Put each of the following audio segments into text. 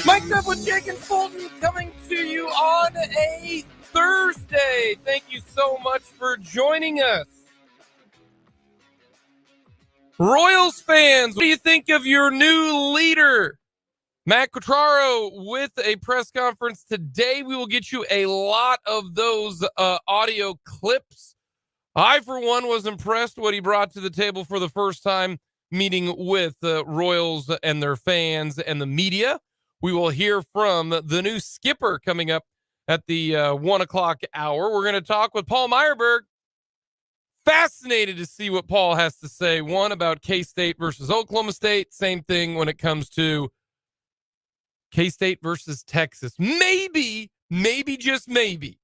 Mike's Up with Jake and Fulton coming to you on a Thursday. Thank you so much for joining us. Royals fans, what do you think of your new leader? Matt Quatraro with a press conference today. We will get you a lot of those audio clips. I, for one, was impressed what he brought to the table for the first time, meeting with Royals and their fans and the media. We will hear from the new skipper coming up at the 1 o'clock hour. We're going to talk with Paul Meyerberg. Fascinated to see what Paul has to say. One, about K-State versus Oklahoma State. Same thing when it comes to K-State versus Texas. Maybe, just maybe,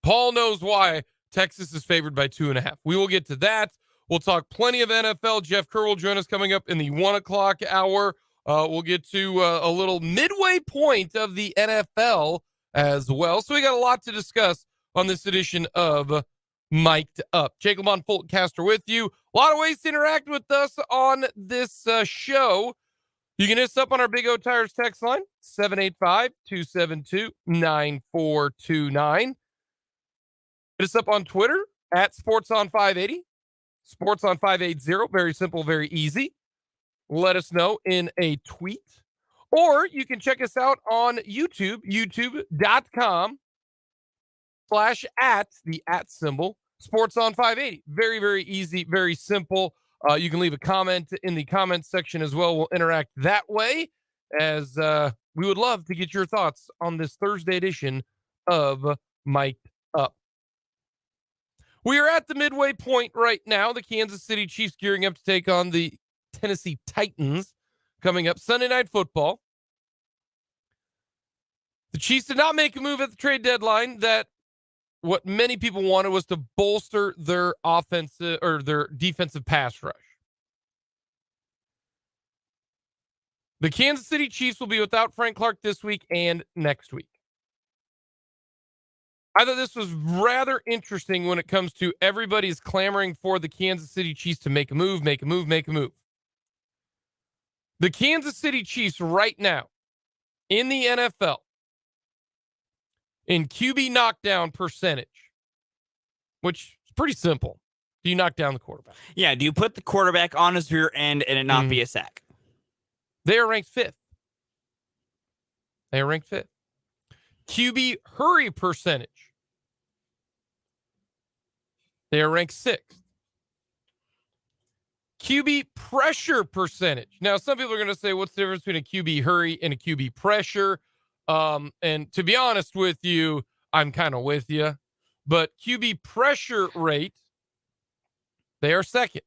Paul knows why Texas is favored by 2.5. We will get to that. We'll talk plenty of NFL. Jeff Kerr will join us coming up in the 1 o'clock hour. We'll get to a little midway point of the NFL as well. So we got a lot to discuss on this edition of Mic'd Up. Jake Lamont, Fulton Caster with you. A lot of ways to interact with us on this show. You can hit us up on our Big O Tires text line, 785-272-9429. Hit us up on Twitter, at SportsOn580. SportsOn580. Very simple, very easy. Let us know in a tweet. Or you can check us out on YouTube, youtube.com/@ the @ symbol, SportsOn580. Very, very easy, very simple. You can leave a comment in the comments section as well. We'll interact that way, as we would love to get your thoughts on this Thursday edition of Mic'd Up. We are at the midway point right now. The Kansas City Chiefs gearing up to take on the Tennessee Titans coming up Sunday Night Football. The Chiefs did not make a move at the trade deadline that what many people wanted was to bolster their offensive or their defensive pass rush. The Kansas City Chiefs will be without Frank Clark this week and next week. I thought this was rather interesting when it comes to everybody's clamoring for the Kansas City Chiefs to make a move. The Kansas City Chiefs right now in the NFL in QB knockdown percentage, which is pretty simple. Do you knock down the quarterback? Yeah, do you put the quarterback on his rear end and it not be a sack? They are ranked fifth. QB hurry percentage. They are ranked sixth. QB pressure percentage. Now, some people are going to say, what's the difference between a QB hurry and a QB pressure? And to be honest with you, I'm kind of with you. But QB pressure rate, they are second.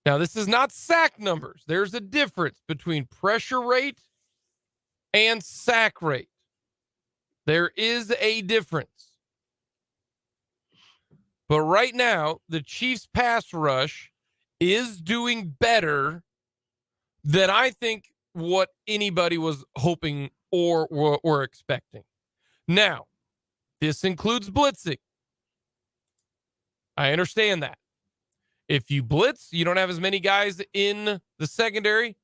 Now, this is not sack numbers. There's a difference between pressure rate and sack rate. There is a difference. But right now, the Chiefs' pass rush is doing better than I think what anybody was hoping or were expecting. Now, this includes blitzing. I understand that. If you blitz, you don't have as many guys in the secondary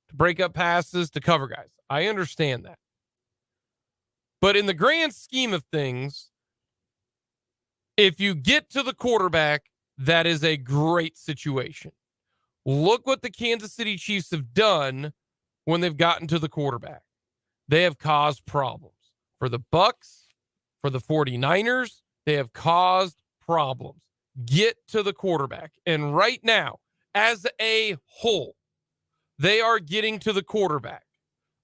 to break up passes, to cover guys. I understand that. But in the grand scheme of things, if you get to the quarterback, that is a great situation. Look what the Kansas City Chiefs have done when they've gotten to the quarterback. They have caused problems. For the Bucks, for the 49ers, they have caused problems. Get to the quarterback. And right now, as a whole, they are getting to the quarterback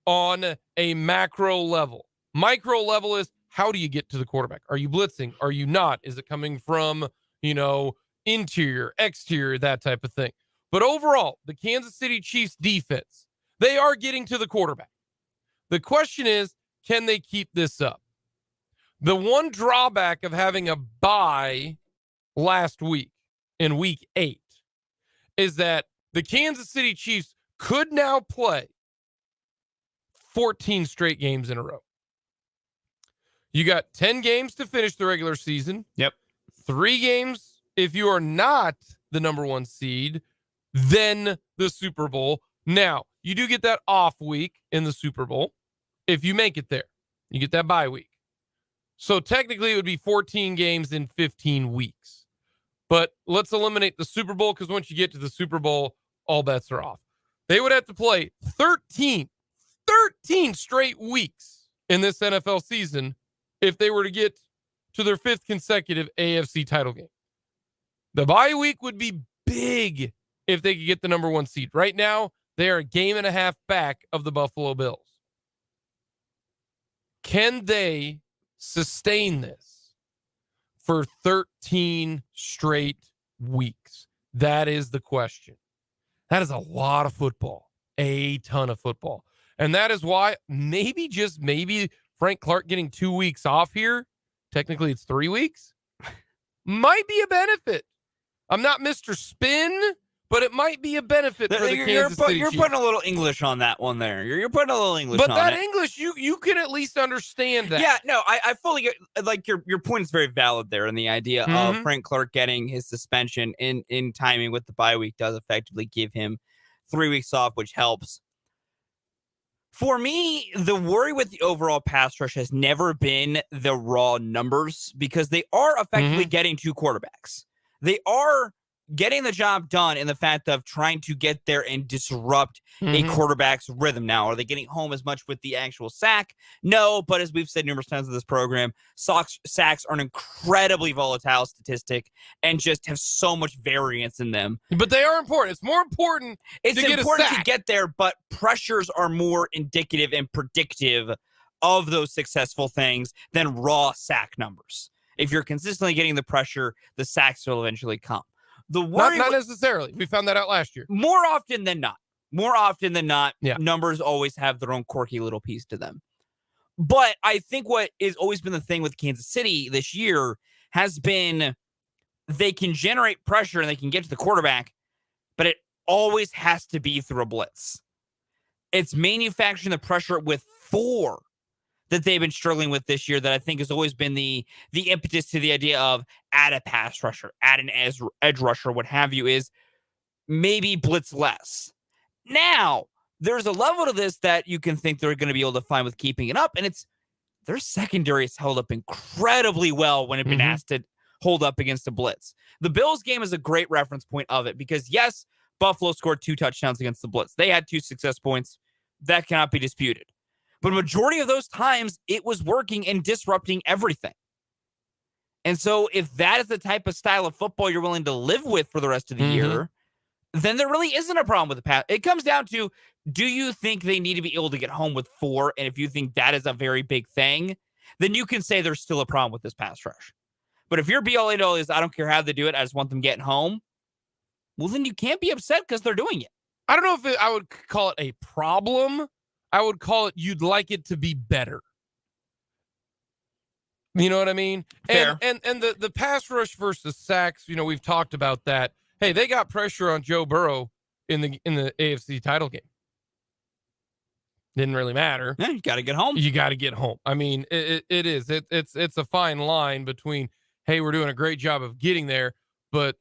on a macro level. Micro level is, how do you get to the quarterback? Are you blitzing? Are you not? Is it coming from, interior, exterior, that type of thing? But overall, the Kansas City Chiefs defense, they are getting to the quarterback. The question is, can they keep this up? The one drawback of having a bye last week in week 8 is that the Kansas City Chiefs could now play 14 straight games in a row. You got 10 games to finish the regular season. Yep. 3 games if you are not the number 1 seed. then the Super Bowl. Now, you do get that off week in the Super Bowl if you make it there. You get that bye week. So technically, it would be 14 games in 15 weeks. But let's eliminate the Super Bowl because once you get to the Super Bowl, all bets are off. They would have to play 13 straight weeks in this NFL season if they were to get to their 5th consecutive AFC title game. The bye week would be big if they could get the number 1 seed. Right now, they are a game and a half back of the Buffalo Bills. Can they sustain this for 13 straight weeks? That is the question. That is a lot of football, a ton of football. And that is why maybe, just maybe, Frank Clark getting 2 weeks off here, technically it's 3 weeks, might be a benefit. I'm not Mr. Spin, but it might be a benefit for the Kansas City You're Chiefs. putting a little English on that one there. You're putting a little English but on that it. English, you can at least understand that. Yeah, no, I fully get, like, your point is very valid there, and the idea of Frank Clark getting his suspension in timing with the bye week does effectively give him 3 weeks off, which helps. For me, the worry with the overall pass rush has never been the raw numbers, because they are effectively getting 2 quarterbacks. They are getting the job done in the fact of trying to get there and disrupt a quarterback's rhythm. Now, are they getting home as much with the actual sack? No, but as we've said numerous times in this program, sacks are an incredibly volatile statistic and just have so much variance in them. But they are important. It's more important It's to get important a sack. to get there, but pressures are more indicative and predictive of those successful things than raw sack numbers. If you're consistently getting the pressure, the sacks will eventually come. The worry Not necessarily. We found that out last year. more often than not. Yeah. Numbers always have their own quirky little piece to them. But I think what has always been the thing with Kansas City this year has been they can generate pressure and they can get to the quarterback, but it always has to be through a blitz. It's manufacturing the pressure with 4 that they've been struggling with this year that I think has always been the impetus to the idea of add a pass rusher, add an edge rusher, what have you, is maybe blitz less. Now, there's a level to this that you can think they're going to be able to find with keeping it up, and it's their secondary has held up incredibly well when it's been asked to hold up against a blitz. The Bills game is a great reference point of it because, yes, Buffalo scored 2 touchdowns against the blitz. They had 2 success points. That cannot be disputed. But a majority of those times, it was working and disrupting everything. And so if that is the type of style of football you're willing to live with for the rest of the year, then there really isn't a problem with the pass. It comes down to, do you think they need to be able to get home with 4? And if you think that is a very big thing, then you can say there's still a problem with this pass rush. But if your be-all end-all is, I don't care how they do it, I just want them getting home, well, then you can't be upset because they're doing it. I don't know if I would call it a problem. I would call it you'd like it to be better. You know what I mean? Fair. And the pass rush versus sacks, we've talked about that. Hey, they got pressure on Joe Burrow in the AFC title game. Didn't really matter. Yeah, you got to get home. You got to get home. I mean, it is. It's a fine line between, hey, we're doing a great job of getting there, but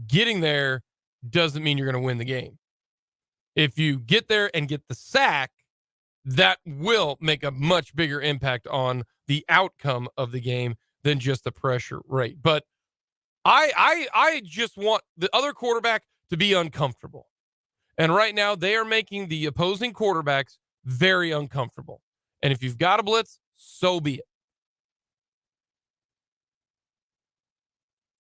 getting there doesn't mean you're going to win the game. If you get there and get the sack, that will make a much bigger impact on the outcome of the game than just the pressure rate. But I just want the other quarterback to be uncomfortable. And right now they are making the opposing quarterbacks very uncomfortable. And if you've got a blitz, so be it.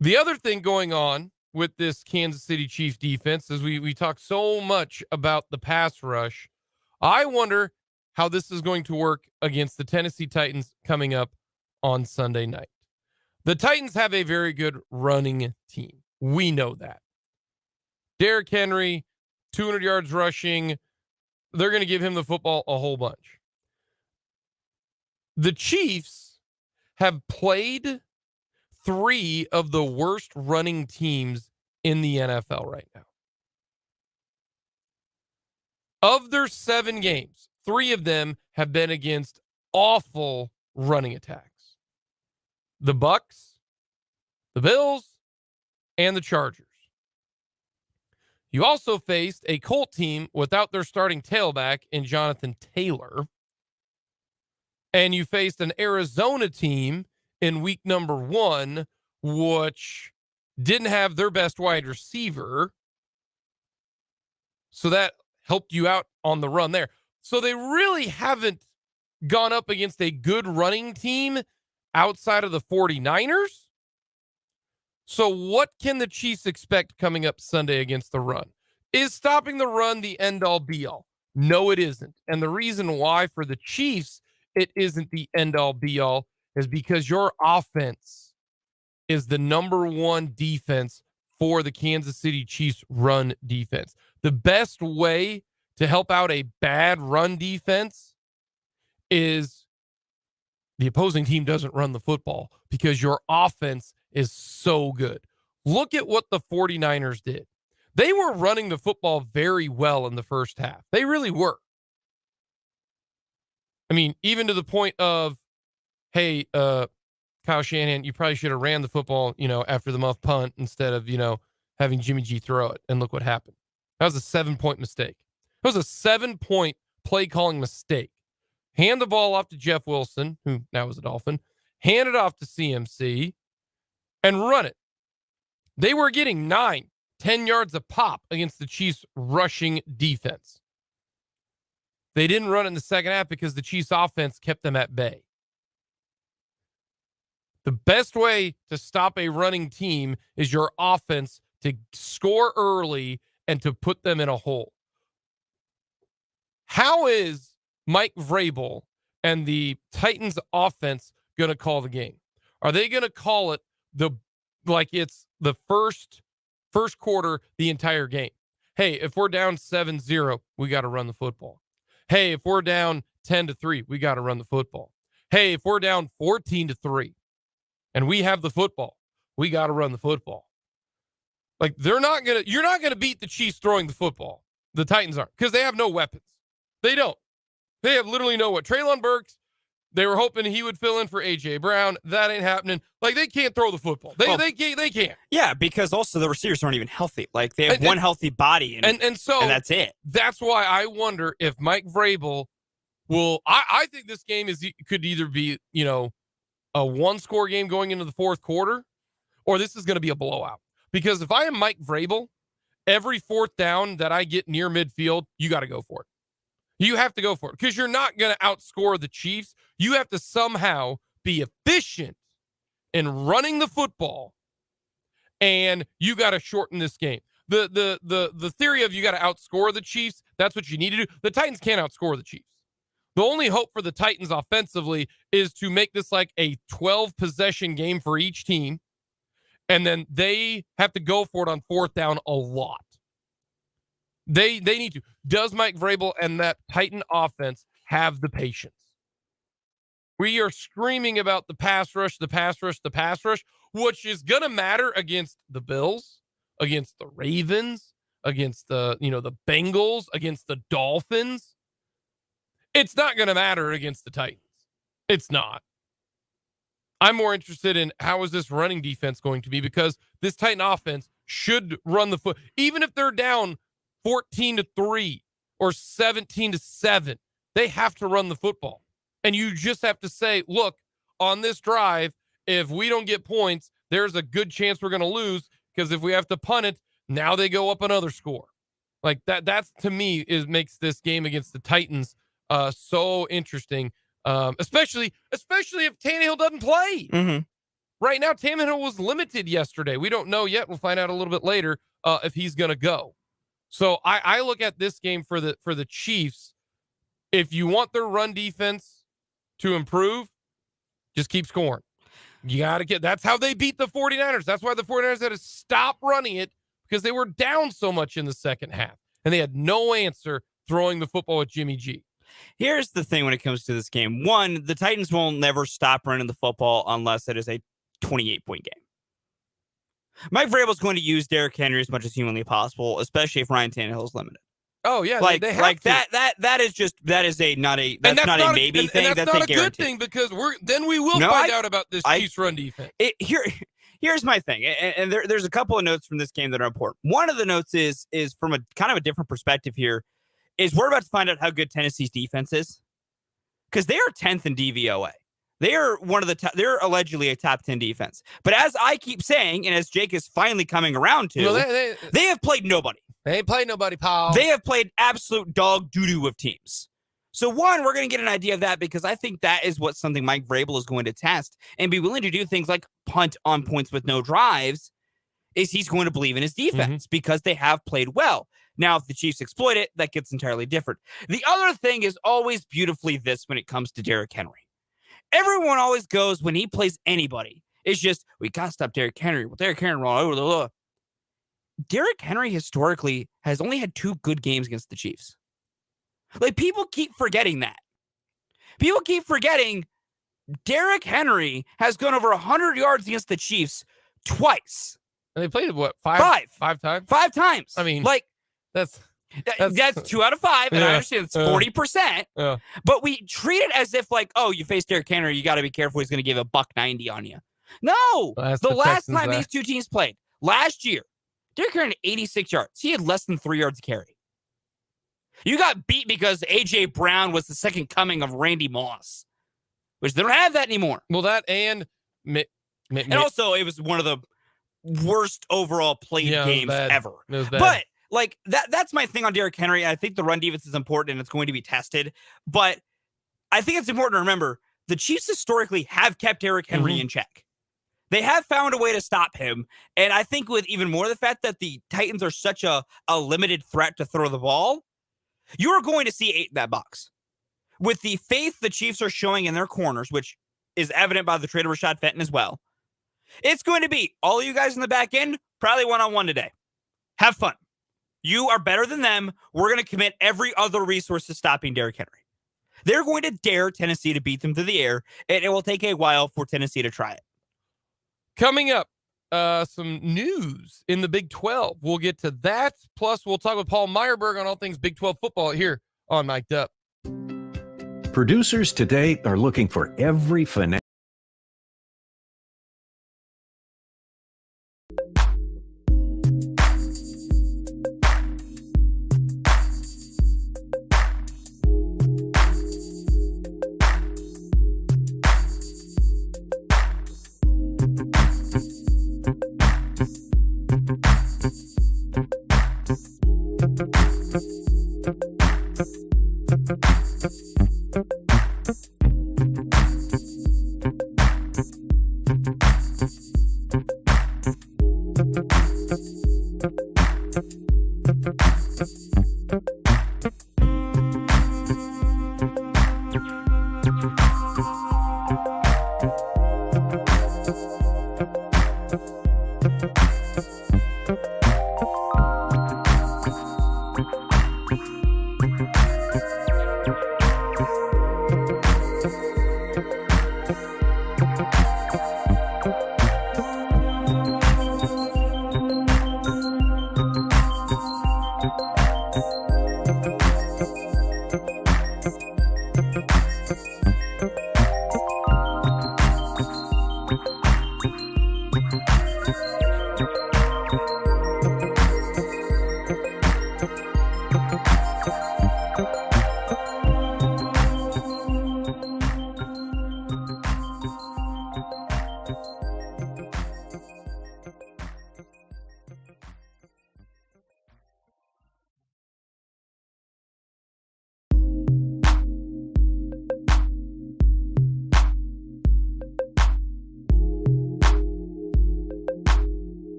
The other thing going on with this Kansas City Chiefs defense is we talk so much about the pass rush. I wonder how this is going to work against the Tennessee Titans coming up on Sunday night. The Titans have a very good running team. We know that. Derrick Henry, 200 yards rushing. They're going to give him the football a whole bunch. The Chiefs have played 3 of the worst running teams in the NFL right now. Of their 7 games, 3 of them have been against awful running attacks. The Bucks, the Bills, and the Chargers. You also faced a Colt team without their starting tailback in Jonathan Taylor. And you faced an Arizona team in week number 1, which didn't have their best wide receiver. So that helped you out on the run there. So they really haven't gone up against a good running team outside of the 49ers. So what can the Chiefs expect coming up Sunday against the run? Is stopping the run the end-all be-all? No, it isn't. And the reason why for the Chiefs it isn't the end-all be-all is because your offense is the number 1 defense for the Kansas City Chiefs run defense. The best way to help out a bad run defense is the opposing team doesn't run the football because your offense is so good. Look at what the 49ers did. They were running the football very well in the first half. They really were. I mean, even to the point of, hey, Kyle Shanahan, you probably should have ran the football, after the muff punt instead of, having Jimmy G throw it. And look what happened. That was a 7-point mistake. It was a 7-point play calling mistake. Hand the ball off to Jeff Wilson, who now is a Dolphin. Hand it off to CMC and run it. They were getting 9, 10 yards a pop against the Chiefs rushing defense. They didn't run in the second half because the Chiefs offense kept them at bay. The best way to stop a running team is your offense to score early and to put them in a hole. How is Mike Vrabel and the Titans offense going to call the game? Are they going to call it like it's the first quarter, the entire game? Hey, if we're down 7-0, we got to run the football. Hey, if we're down 10-3, we got to run the football. Hey, if we're down 14-3 and we have the football, we got to run the football. Like you're not going to beat the Chiefs throwing the football. The Titans aren't, because they have no weapons. They don't. They have literally no what. Treylon Burks, they were hoping he would fill in for A.J. Brown. That ain't happening. Like, they can't throw the football. They can't. Yeah, because also the receivers aren't even healthy. Like, they have one healthy body, and that's it. That's why I wonder if Mike Vrabel will. I think this game could either be, a 1-score game going into the fourth quarter, or this is going to be a blowout. Because if I am Mike Vrabel, every 4th down that I get near midfield, you got to go for it. You have to go for it because you're not going to outscore the Chiefs. You have to somehow be efficient in running the football, and you got to shorten this game. The theory of you got to outscore the Chiefs, that's what you need to do. The Titans can't outscore the Chiefs. The only hope for the Titans offensively is to make this like a 12-possession game for each team, and then they have to go for it on 4th down a lot. They need to. Does Mike Vrabel and that Titan offense have the patience? We are screaming about the pass rush, which is going to matter against the Bills, against the Ravens, against the Bengals, against the Dolphins. It's not going to matter against the Titans. It's not. I'm more interested in how is this running defense going to be, because this Titan offense should run the foot. Even if they're down 14-3 or 17-7, they have to run the football. And you just have to say, look, on this drive, if we don't get points, there's a good chance we're going to lose, because if we have to punt it, now they go up another score. Like that's to me makes this game against the Titans so interesting, especially if Tannehill doesn't play. Mm-hmm. Right now, Tannehill was limited yesterday. We don't know yet. We'll find out a little bit later if he's going to go. So I look at this game for the Chiefs. If you want their run defense to improve, just keep scoring. You got to that's how they beat the 49ers. That's why the 49ers had to stop running it, because they were down so much in the second half and they had no answer throwing the football with Jimmy G. Here's the thing when it comes to this game. One, the Titans will never stop running the football unless it is a 28-point game. Mike Vrabel is going to use Derrick Henry as much as humanly possible, especially if Ryan Tannehill is limited. Oh yeah, they have to. That is not a maybe thing. That's not a good thing, because we will find out about this Chiefs run defense. here's my thing, and there's a couple of notes from this game that are important. One of the notes is from a kind of a different perspective here, is we're about to find out how good Tennessee's defense is, because they are 10th in DVOA. They are one of the they're allegedly a top 10 defense. But as I keep saying, and as Jake is finally coming around to, they have played nobody. They ain't played nobody, pal. They have played absolute dog doo-doo of teams. So one, we're going to get an idea of that, because I think that is what something Mike Vrabel is going to test and be willing to do things like punt on points with no drives, is he's going to believe in his defense because they have played well. Now, if the Chiefs exploit it, that gets entirely different. The other thing is always beautifully this when it comes to Derrick Henry. Everyone always goes when he plays anybody, it's just, we got to stop Derrick Henry. Well, Derrick Henry all over the Derrick Henry historically has only had 2 good games against the Chiefs. Like, people keep forgetting that. People keep forgetting Derrick Henry has gone over 100 yards against the Chiefs twice. And they played it, what, 5 times? 5 times. I mean, like, that's 2 out of 5, and I understand it's 40%. But we treat it as if, like, oh, you face Derrick Henry, you got to be careful. He's going to give a $190 on you. No, the last time these two teams played, last year, Derrick Henry had 86 yards. He had less than 3 yards to carry. You got beat because A.J. Brown was the second coming of Randy Moss, which they don't have that anymore. Well, that and also, it was one of the worst overall played games ever. It was bad. But like that's my thing on Derrick Henry. I think the run defense is important and it's going to be tested. But I think it's important to remember the Chiefs historically have kept Derrick Henry in check. They have found a way to stop him. And I think with even more the fact that the Titans are such a limited threat to throw the ball, you're going to see 8 in that box. With the faith the Chiefs are showing in their corners, which is evident by the trade of Rashad Fenton as well, it's going to be all of you guys in the back end, probably one-on-one today. Have fun. You are better than them. We're going to commit every other resource to stopping Derrick Henry. They're going to dare Tennessee to beat them through the air, and it will take a while for Tennessee to try it. Coming up, some news in the Big 12. We'll get to that. Plus, we'll talk with Paul Meyerberg on all things Big 12 football here on Mic'd Up. Producers today are looking for every finesse.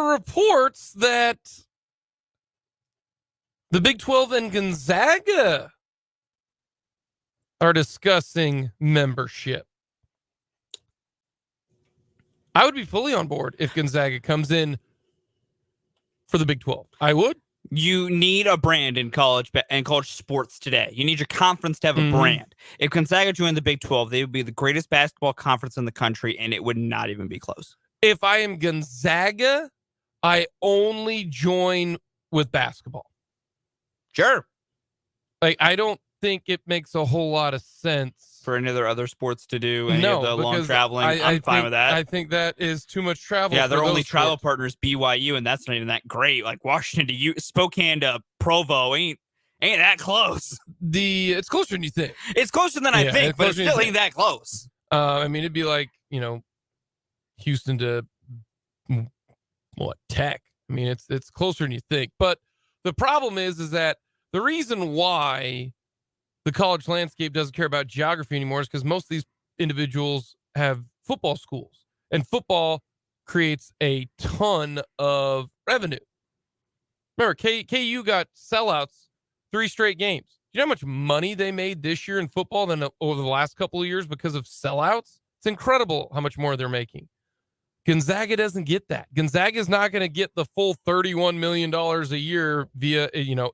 are reports that the Big 12 and Gonzaga are discussing membership. I would be fully on board if Gonzaga comes in for the Big 12. I would. You need a brand in college and college sports today. You need your conference to have a brand. If Gonzaga joined the Big 12, they would be the greatest basketball conference in the country, and it would not even be close. If I am Gonzaga, I only join with basketball. Sure. Like, I don't think it makes a whole lot of sense For any other sports to do, any of the long traveling, I'm fine with that. I think that is too much travel. Yeah, their only travel sports. partner is BYU, and that's not even that great. Like Washington to Spokane to Provo ain't that close. It's closer than you think. It's closer than I think, but it still ain't that close. I mean, it'd be like, Houston to Tech. I mean, it's closer than you think. But the problem is that the reason why the college landscape doesn't care about geography anymore is because most of these individuals have football schools, and football creates a ton of revenue. Remember, KU got sellouts 3 straight games. Do you know how much money they made this year in football than over the last couple of years because of sellouts? It's incredible how much more they're making. Gonzaga doesn't get that. Gonzaga is not going to get the full $31 million a year via,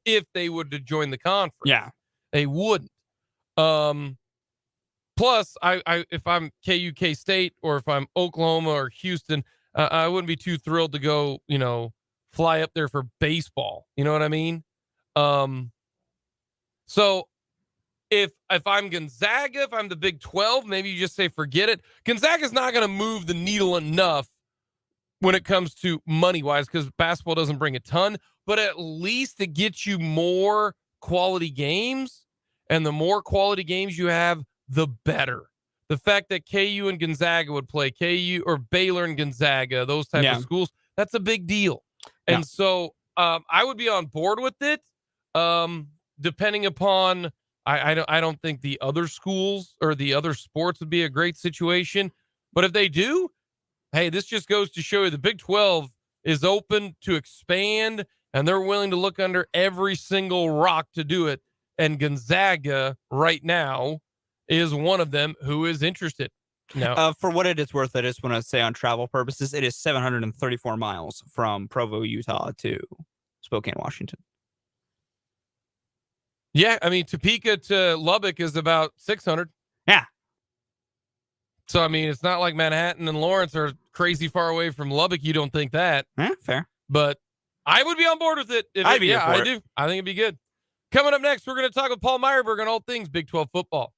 if they would to join the conference. Yeah. They wouldn't. Plus, I if I'm KU, K-State, or if I'm Oklahoma or Houston, I wouldn't be too thrilled to go, fly up there for baseball. You know what I mean? So if I'm Gonzaga, if I'm the Big 12, maybe you just say forget it. Gonzaga's not going to move the needle enough when it comes to money-wise because basketball doesn't bring a ton, but at least it gets you more quality games, and the more quality games you have, the better. The fact that KU and Gonzaga would play, KU or Baylor and Gonzaga, those type of schools, that's a big deal. And so I would be on board with it, depending upon I don't think the other schools or the other sports would be a great situation. But if they do, hey, this just goes to show you the Big 12 is open to expand, and they're willing to look under every single rock to do it. And Gonzaga right now is one of them who is interested. Now, for what it is worth, I just want to say on travel purposes, it is 734 miles from Provo, Utah to Spokane, Washington. Yeah, I mean, Topeka to Lubbock is about 600. Yeah. So, I mean, it's not like Manhattan and Lawrence are crazy far away from Lubbock. You don't think that. Fair. But I would be on board with it. I do. I think it'd be good. Coming up next, we're going to talk with Paul Meyerberg on all things Big 12 football.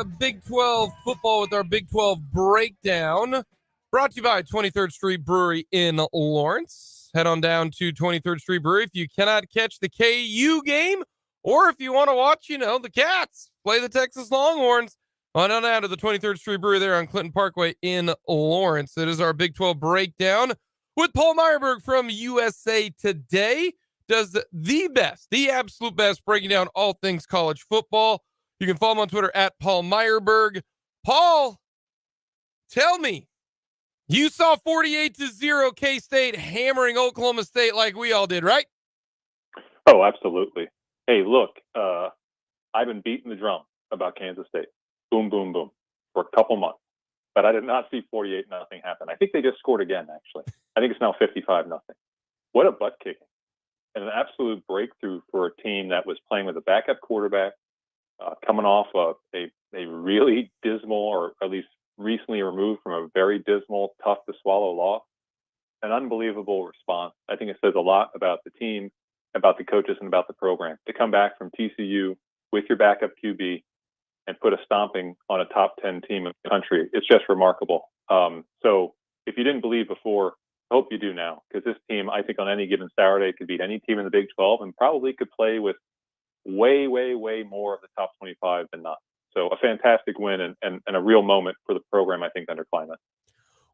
Big 12 football with our Big 12 breakdown. Brought to you by 23rd Street Brewery in Lawrence. Head on down to 23rd Street Brewery if you cannot catch the KU game, or if you want to watch, the Cats play the Texas Longhorns. On down to the 23rd Street Brewery there on Clinton Parkway in Lawrence. It is our Big 12 breakdown with Paul Meyerberg from USA Today. Does the best, the absolute best, breaking down all things college football. You can follow him on Twitter at Paul Meyerberg. Paul, tell me, you saw 48-0 K-State hammering Oklahoma State like we all did, right? Oh, absolutely. Hey, look, I've been beating the drum about Kansas State. Boom, boom, boom for a couple months. But I did not see 48-0 happen. I think they just scored again, actually. I think it's now 55-0. What a butt kicking. And an absolute breakthrough for a team that was playing with a backup quarterback, coming off of a really dismal, or at least recently removed from a very dismal, tough to swallow loss. An unbelievable response. I think it says a lot about the team, about the coaches, and about the program. To come back from TCU with your backup QB and put a stomping on a top 10 team in the country, it's just remarkable. So if you didn't believe before, I hope you do now, because this team, I think on any given Saturday, could beat any team in the Big 12 and probably could play with way, way, way more of the top 25 than not. So a fantastic win and a real moment for the program, I think, under Klieman.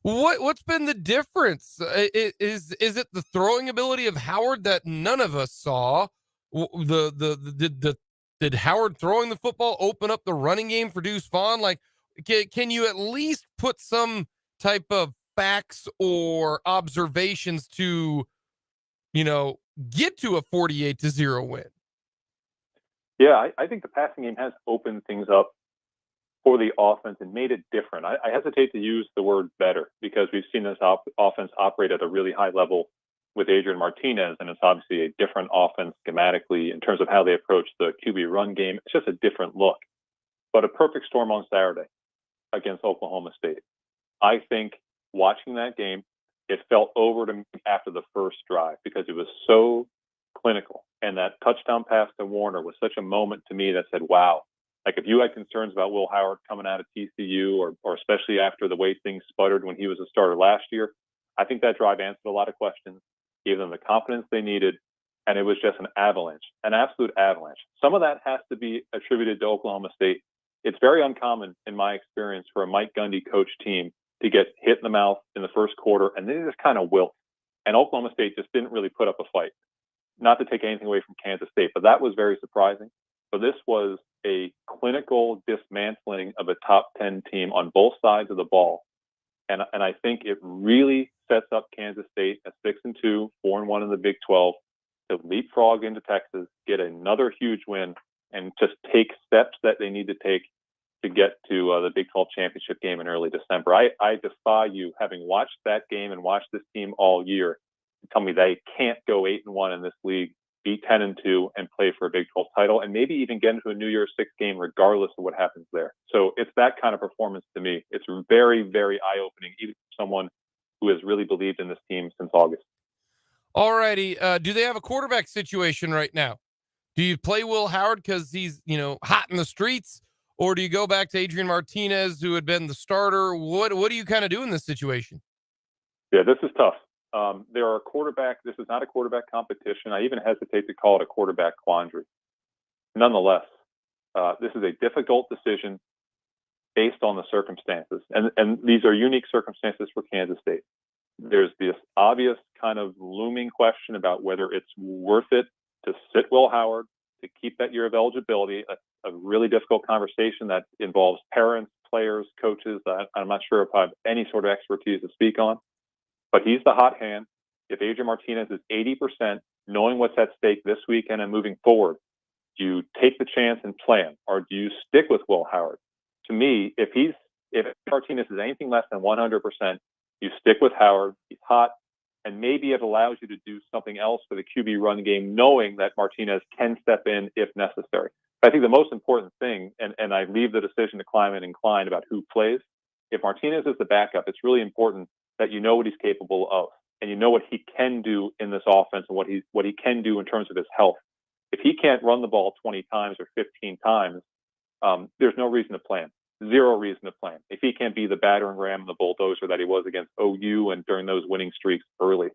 What's been the difference? Is it the throwing ability of Howard that none of us saw? Did Howard throwing the football open up the running game for Deuce Vaughn? Like, can you at least put some type of facts or observations to, get to a 48-0 win? Yeah, I think the passing game has opened things up for the offense and made it different. I hesitate to use the word better, because we've seen this offense operate at a really high level with Adrian Martinez, and it's obviously a different offense schematically in terms of how they approach the QB run game. It's just a different look. But a perfect storm on Saturday against Oklahoma State. I think watching that game, it felt over to me after the first drive because it was so clinical. And that touchdown pass to Warner was such a moment to me that said, wow. Like, if you had concerns about Will Howard coming out of TCU, or especially after the way things sputtered when he was a starter last year, I think that drive answered a lot of questions, gave them the confidence they needed, and it was just an avalanche, an absolute avalanche. Some of that has to be attributed to Oklahoma State. It's very uncommon, in my experience, for a Mike Gundy coach team to get hit in the mouth in the first quarter, and then just kind of wilt. And Oklahoma State just didn't really put up a fight. Not to take anything away from Kansas State, but that was very surprising. So this was a clinical dismantling of a top 10 team on both sides of the ball. And I think it really sets up Kansas State at 6-2, 4-1 in the Big 12, to leapfrog into Texas, get another huge win, and just take steps that they need to take to get to the Big 12 championship game in early December. I defy you, having watched that game and watched this team all year, to tell me they can't go 8-1 in this league, be 10-2, and play for a Big 12 title, and maybe even get into a New Year's Six game regardless of what happens there. So it's that kind of performance to me. It's very, very eye-opening, even for someone who has really believed in this team since August. All righty. Do they have a quarterback situation right now? Do you play Will Howard because he's, hot in the streets? Or do you go back to Adrian Martinez, who had been the starter? What do you kind of do in this situation? Yeah, this is tough. This is not a quarterback competition. I even hesitate to call it a quarterback quandary. Nonetheless, this is a difficult decision based on the circumstances. And these are unique circumstances for Kansas State. There's this obvious kind of looming question about whether it's worth it to sit Will Howard, to keep that year of eligibility, a really difficult conversation that involves parents, players, coaches. I'm not sure if I have any sort of expertise to speak on. But he's the hot hand. If Adrian Martinez is 80%, knowing what's at stake this weekend and moving forward, do you take the chance and play him, or do you stick with Will Howard? To me, if Martinez is anything less than 100%, you stick with Howard. He's hot, and maybe it allows you to do something else for the QB run game, knowing that Martinez can step in if necessary. But I think the most important thing, and I leave the decision to Klieman and Klein about who plays. If Martinez is the backup, it's really important that you know what he's capable of, and you know what he can do in this offense, and what he can do in terms of his health. If he can't run the ball 20 times or 15 times, there's no reason to play him. Zero reason to play him. If he can't be the battering ram and the bulldozer that he was against OU and during those winning streaks early.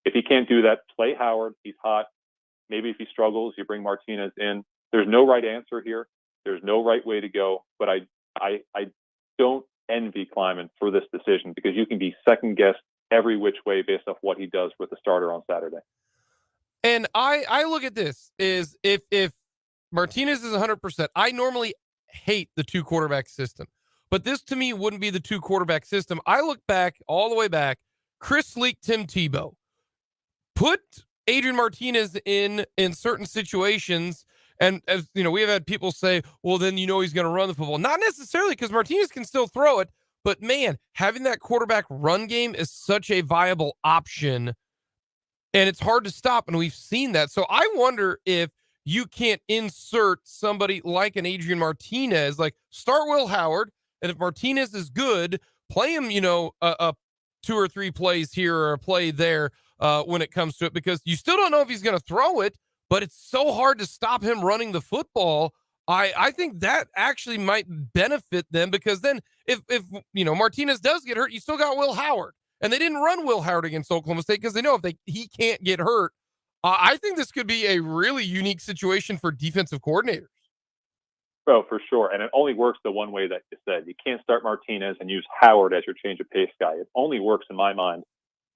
If he can't do that, play Howard. He's hot. Maybe if he struggles, you bring Martinez in. There's no right answer here. There's no right way to go. But I don't envy Kleiman for this decision because you can be second guessed every which way based off what he does with the starter on Saturday. And I look at this is if Martinez is 100%, I normally hate the 2 quarterback system, but this to me wouldn't be the 2 quarterback system. I look back all the way back, Chris Leak, Tim Tebow, put Adrian Martinez in certain situations. And as you know, we have had people say, well, then, he's going to run the football. Not necessarily, because Martinez can still throw it, but man, having that quarterback run game is such a viable option and it's hard to stop. And we've seen that. So I wonder if you can't insert somebody like an Adrian Martinez, like start Will Howard. And if Martinez is good, play him, a 2 or 3 plays here or a play there when it comes to it, because you still don't know if he's going to throw it, but it's so hard to stop him running the football. I think that actually might benefit them, because then if Martinez does get hurt, you still got Will Howard. And they didn't run Will Howard against Oklahoma State because they know if he can't get hurt. I think this could be a really unique situation for defensive coordinators. Oh, for sure. And it only works the one way that you said. You can't start Martinez and use Howard as your change of pace guy. It only works, in my mind,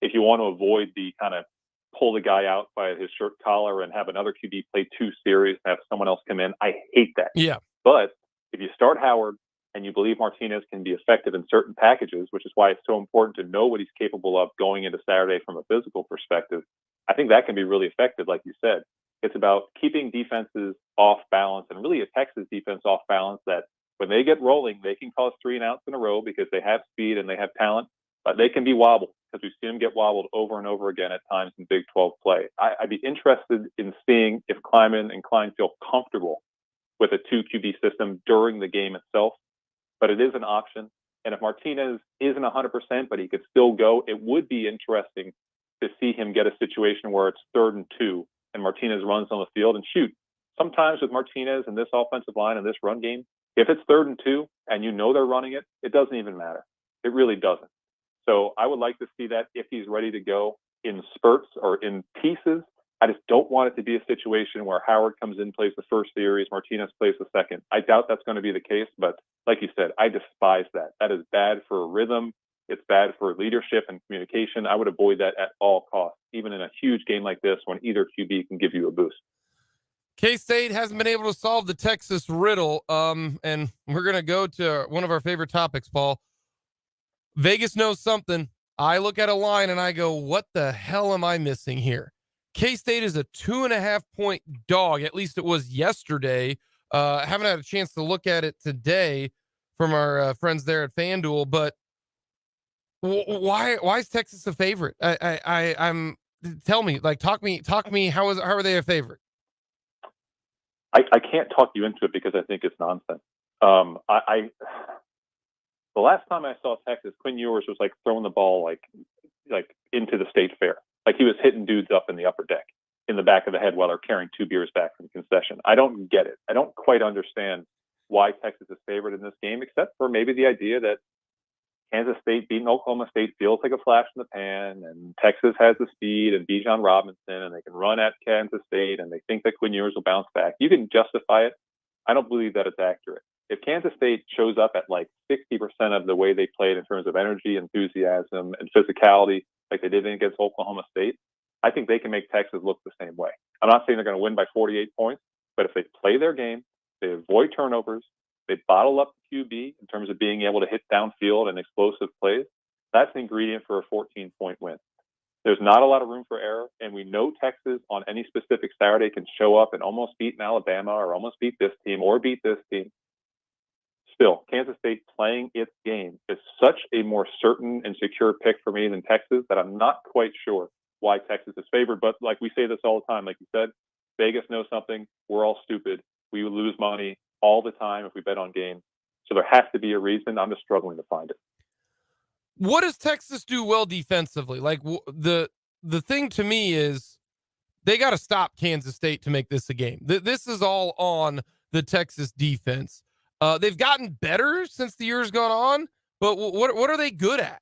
if you want to avoid the kind of pull the guy out by his shirt collar and have another QB play 2 series and have someone else come in. I hate that. Yeah. But if you start Howard and you believe Martinez can be effective in certain packages, which is why it's so important to know what he's capable of going into Saturday from a physical perspective, I think that can be really effective, like you said. It's about keeping defenses off balance, and really a Texas defense off balance, that when they get rolling, they can cause 3 and outs in a row because they have speed and they have talent, but they can be wobbled, because we've seen them get wobbled over and over again at times in Big 12 play. I'd be interested in seeing if Kleiman and Klein feel comfortable with a 2 QB system during the game itself, but it is an option. And if Martinez isn't 100%, but he could still go, it would be interesting to see him get a situation where it's 3rd and 2 and Martinez runs on the field and shoot. Sometimes with Martinez and this offensive line and this run game, if it's 3rd and 2 and they're running it, it doesn't even matter. It really doesn't. So I would like to see that if he's ready to go in spurts or in pieces. I just don't want it to be a situation where Howard comes in, plays the first series, Martinez plays the second. I doubt that's going to be the case, but like you said, I despise that. That is bad for rhythm. It's bad for leadership and communication. I would avoid that at all costs, even in a huge game like this when either QB can give you a boost. K-State hasn't been able to solve the Texas riddle. And we're going to go to one of our favorite topics, Paul. Vegas knows something. I look at a line and I go, what the hell am I missing here? K-State is a 2.5-point dog. At least it was yesterday. Haven't had a chance to look at it today from our friends there at FanDuel, but why is Texas a favorite? I'm tell me, like, talk me. How are they a favorite? I can't talk you into it because I think it's nonsense. The last time I saw Texas, Quinn Ewers was like throwing the ball like into the state fair. Like he was hitting dudes up in the upper deck in the back of the head while they're carrying 2 beers back from concession. I don't get it. I don't quite understand why Texas is favored in this game, except for maybe the idea that Kansas State beating Oklahoma State feels like a flash in the pan, and Texas has the speed and Bijan Robinson, and they can run at Kansas State, and they think that Quinn Ewers will bounce back. You can justify it. I don't believe that it's accurate. If Kansas State shows up at like 60% of the way they played in terms of energy, enthusiasm, and physicality, like they did against Oklahoma State, I think they can make Texas look the same way. I'm not saying they're going to win by 48 points, but if they play their game, they avoid turnovers, they bottle up the QB in terms of being able to hit downfield and explosive plays, that's an ingredient for a 14-point win. There's not a lot of room for error, and we know Texas on any specific Saturday can show up and almost beat Alabama or almost beat this team or beat this team. Still, Kansas State playing its game is such a more certain and secure pick for me than Texas that I'm not quite sure why Texas is favored. But like we say this all the time, like you said, Vegas knows something. We're all stupid. We lose money all the time if we bet on games. So there has to be a reason. I'm just struggling to find it. What does Texas do well defensively? Like the thing to me is they got to stop Kansas State to make this a game. This is all on the Texas defense. They've gotten better since the year's gone on, but what are they good at?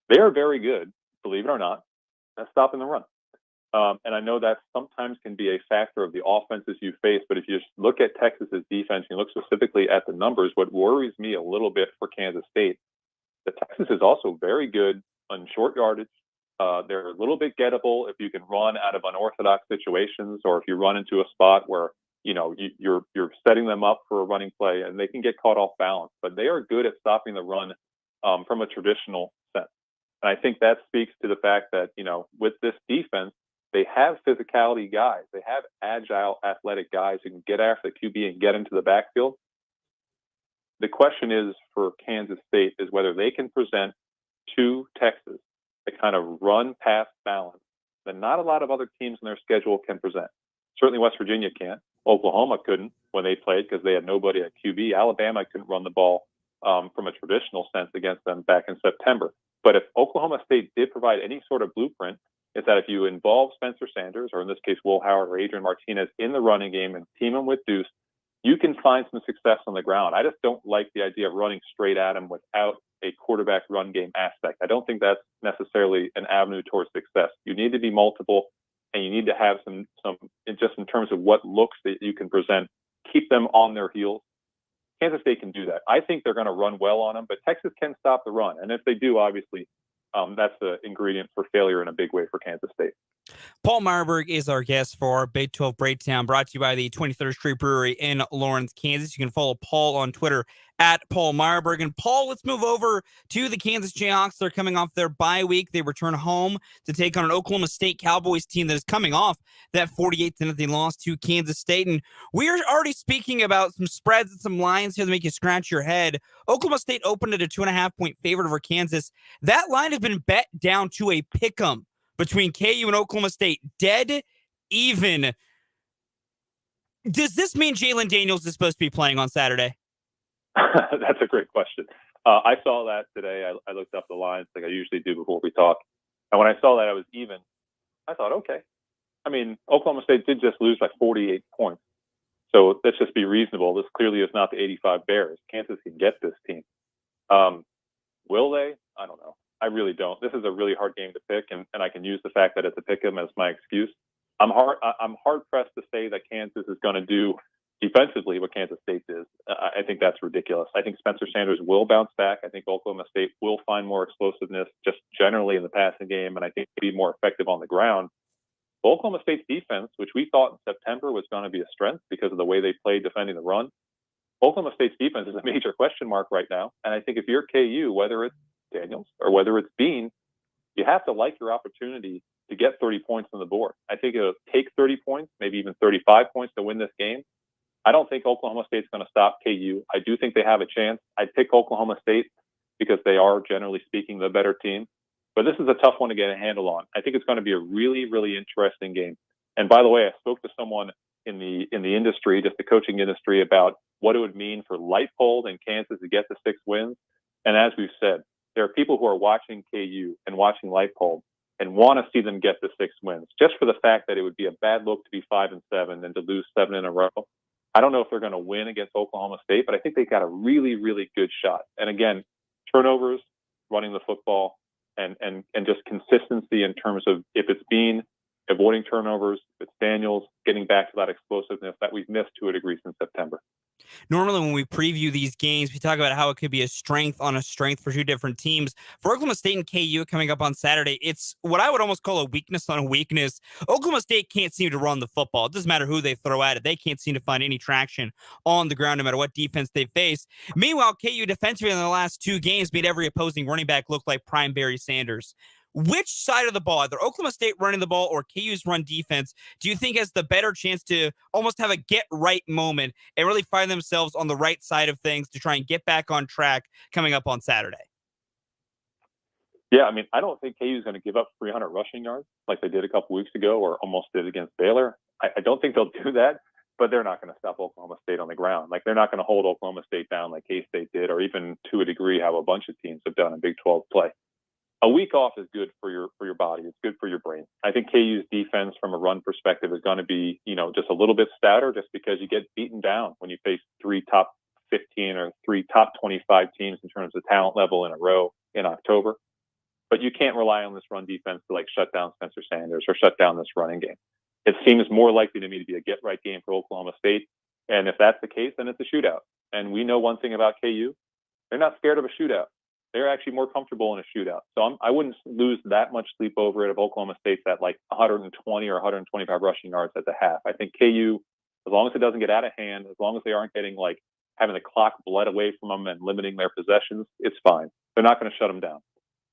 They are very good, believe it or not, at stopping the run. And I know that sometimes can be a factor of the offenses you face, but if you just look at Texas's defense and you look specifically at the numbers, what worries me a little bit for Kansas State, that Texas is also very good on short yardage. They're a little bit gettable if you can run out of unorthodox situations, or if you run into a spot where you're setting them up for a running play and they can get caught off balance. But they are good at stopping the run from a traditional sense. And I think that speaks to the fact that with this defense, they have physicality guys. They have agile, athletic guys who can get after the QB and get into the backfield. The question is for Kansas State is whether they can present to Texas the kind of run-pass balance that not a lot of other teams in their schedule can present. Certainly West Virginia can't. Oklahoma couldn't when they played because they had nobody at QB. Alabama couldn't run the ball from a traditional sense against them back in September. But if Oklahoma State did provide any sort of blueprint, it's that if you involve Spencer Sanders, or in this case, Will Howard or Adrian Martinez in the running game and team him with Deuce, you can find some success on the ground. I just don't like the idea of running straight at him without a quarterback run game aspect. I don't think that's necessarily an avenue towards success. You need to be multiple, and you need to have some just in terms of what looks that you can present, keep them on their heels. Kansas State can do that. I think they're going to run well on them, but Texas can stop the run. And if they do, obviously, that's the ingredient for failure in a big way for Kansas State. Paul Marburg is our guest for our Big 12 Breakdown, brought to you by the 23rd Street Brewery in Lawrence, Kansas. You can follow Paul on Twitter at Paul Marburg. And Paul, let's move over to the Kansas Jayhawks. They're coming off their bye week. They return home to take on an Oklahoma State Cowboys team that is coming off that 48-0 loss to Kansas State. And we are already speaking about some spreads and some lines here to make you scratch your head. Oklahoma State opened at a 2.5-point favorite over Kansas. That line has been bet down to a pick'em between KU and Oklahoma State, dead even. Does this mean Jalen Daniels is supposed to be playing on Saturday? That's a great question. I saw that today. I looked up the lines like I usually do before we talk. And when I saw that I was even, I thought, okay. I mean, Oklahoma State did just lose by 48 points. So let's just be reasonable. This clearly is not the 85 Bears. Kansas can get this team. Will they? I don't know. I really don't. This is a really hard game to pick, and I can use the fact that it's a pick 'em as my excuse. I'm hard pressed to say that Kansas is going to do defensively what Kansas State is. I think that's ridiculous. I think Spencer Sanders will bounce back. I think Oklahoma State will find more explosiveness just generally in the passing game, and I think be more effective on the ground. But Oklahoma State's defense, which we thought in September was going to be a strength because of the way they played defending the run, Oklahoma State's defense is a major question mark right now. And I think if you're KU, whether it's Daniels or whether it's Bean, you have to like your opportunity to get 30 points on the board. I think it'll take 30 points, maybe even 35 points to win this game. I don't think Oklahoma State's going to stop KU. I do think they have a chance. I'd pick Oklahoma State because they are, generally speaking, the better team. But this is a tough one to get a handle on. I think it's going to be a really, really interesting game. And by the way, I spoke to someone in the industry, just the coaching industry, about what it would mean for Leipold and Kansas to get the 6 wins. And as we've said, there are people who are watching KU and watching Leipold and want to see them get the 6 wins, just for the fact that it would be a bad look to be 5-7 and to lose 7 in a row. I don't know if they're going to win against Oklahoma State, but I think they've got a really, really good shot. And again, turnovers, running the football, and just consistency in terms of if it's Bean, avoiding turnovers, if it's Daniels, getting back to that explosiveness that we've missed to a degree since September. Normally, when we preview these games, we talk about how it could be a strength on a strength for two different teams. For Oklahoma State and KU coming up on Saturday, it's what I would almost call a weakness on a weakness. Oklahoma State can't seem to run the football. It doesn't matter who they throw at it. They can't seem to find any traction on the ground, no matter what defense they face. Meanwhile, KU defensively in the last 2 games made every opposing running back look like prime Barry Sanders. Which side of the ball, either Oklahoma State running the ball or KU's run defense, do you think has the better chance to almost have a get-right moment and really find themselves on the right side of things to try and get back on track coming up on Saturday? Yeah, I mean, I don't think KU is going to give up 300 rushing yards like they did a couple weeks ago or almost did against Baylor. I don't think they'll do that, but they're not going to stop Oklahoma State on the ground. Like, they're not going to hold Oklahoma State down like K-State did, or even to a degree how a bunch of teams have done in Big 12 play. a week off is good for your body. It's good for your brain. I think KU's defense from a run perspective is going to be, just a little bit stouter just because you get beaten down when you face 3 top 15 or 3 top 25 teams in terms of talent level in a row in October. But you can't rely on this run defense to shut down Spencer Sanders or shut down this running game. It seems more likely to me to be a get right game for Oklahoma State. And if that's the case, then it's a shootout. And we know one thing about KU, they're not scared of a shootout. They're actually more comfortable in a shootout. So I wouldn't lose that much sleep over it if Oklahoma State's at 120 or 125 rushing yards at the half. I think KU, as long as it doesn't get out of hand, as long as they aren't getting having the clock bled away from them and limiting their possessions, it's fine. They're not going to shut them down.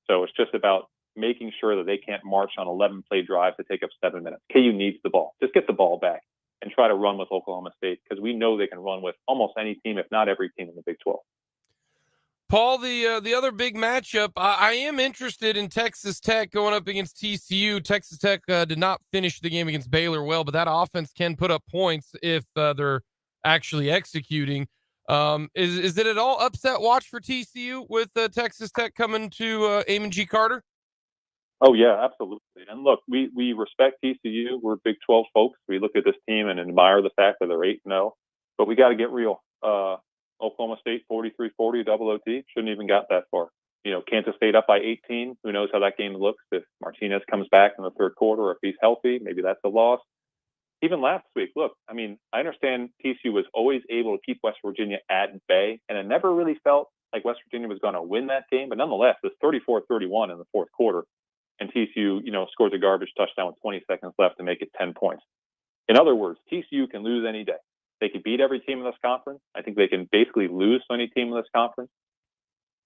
So it's just about making sure that they can't march on 11-play drives to take up 7 minutes. KU needs the ball. Just get the ball back and try to run with Oklahoma State because we know they can run with almost any team, if not every team in the Big 12. Paul, the other big matchup, I am interested in Texas Tech going up against TCU. Texas Tech did not finish the game against Baylor well, but that offense can put up points if they're actually executing. Is it at all upset watch for TCU with Texas Tech coming to Amon G. Carter? Oh, yeah, absolutely. And look, we respect TCU. We're Big 12 folks. We look at this team and admire the fact that they're 8-0, but we got to get real. Oklahoma State 43-40 double OT. Shouldn't even got that far. Kansas State up by 18. Who knows how that game looks if Martinez comes back in the third quarter or if he's healthy. Maybe that's a loss. Even last week, look, I understand TCU was always able to keep West Virginia at bay, and it never really felt like West Virginia was going to win that game. But nonetheless, it was 34-31 in the fourth quarter, and TCU, scores a garbage touchdown with 20 seconds left to make it 10 points. In other words, TCU can lose any day. They can beat every team in this conference. I think they can basically lose to any team in this conference.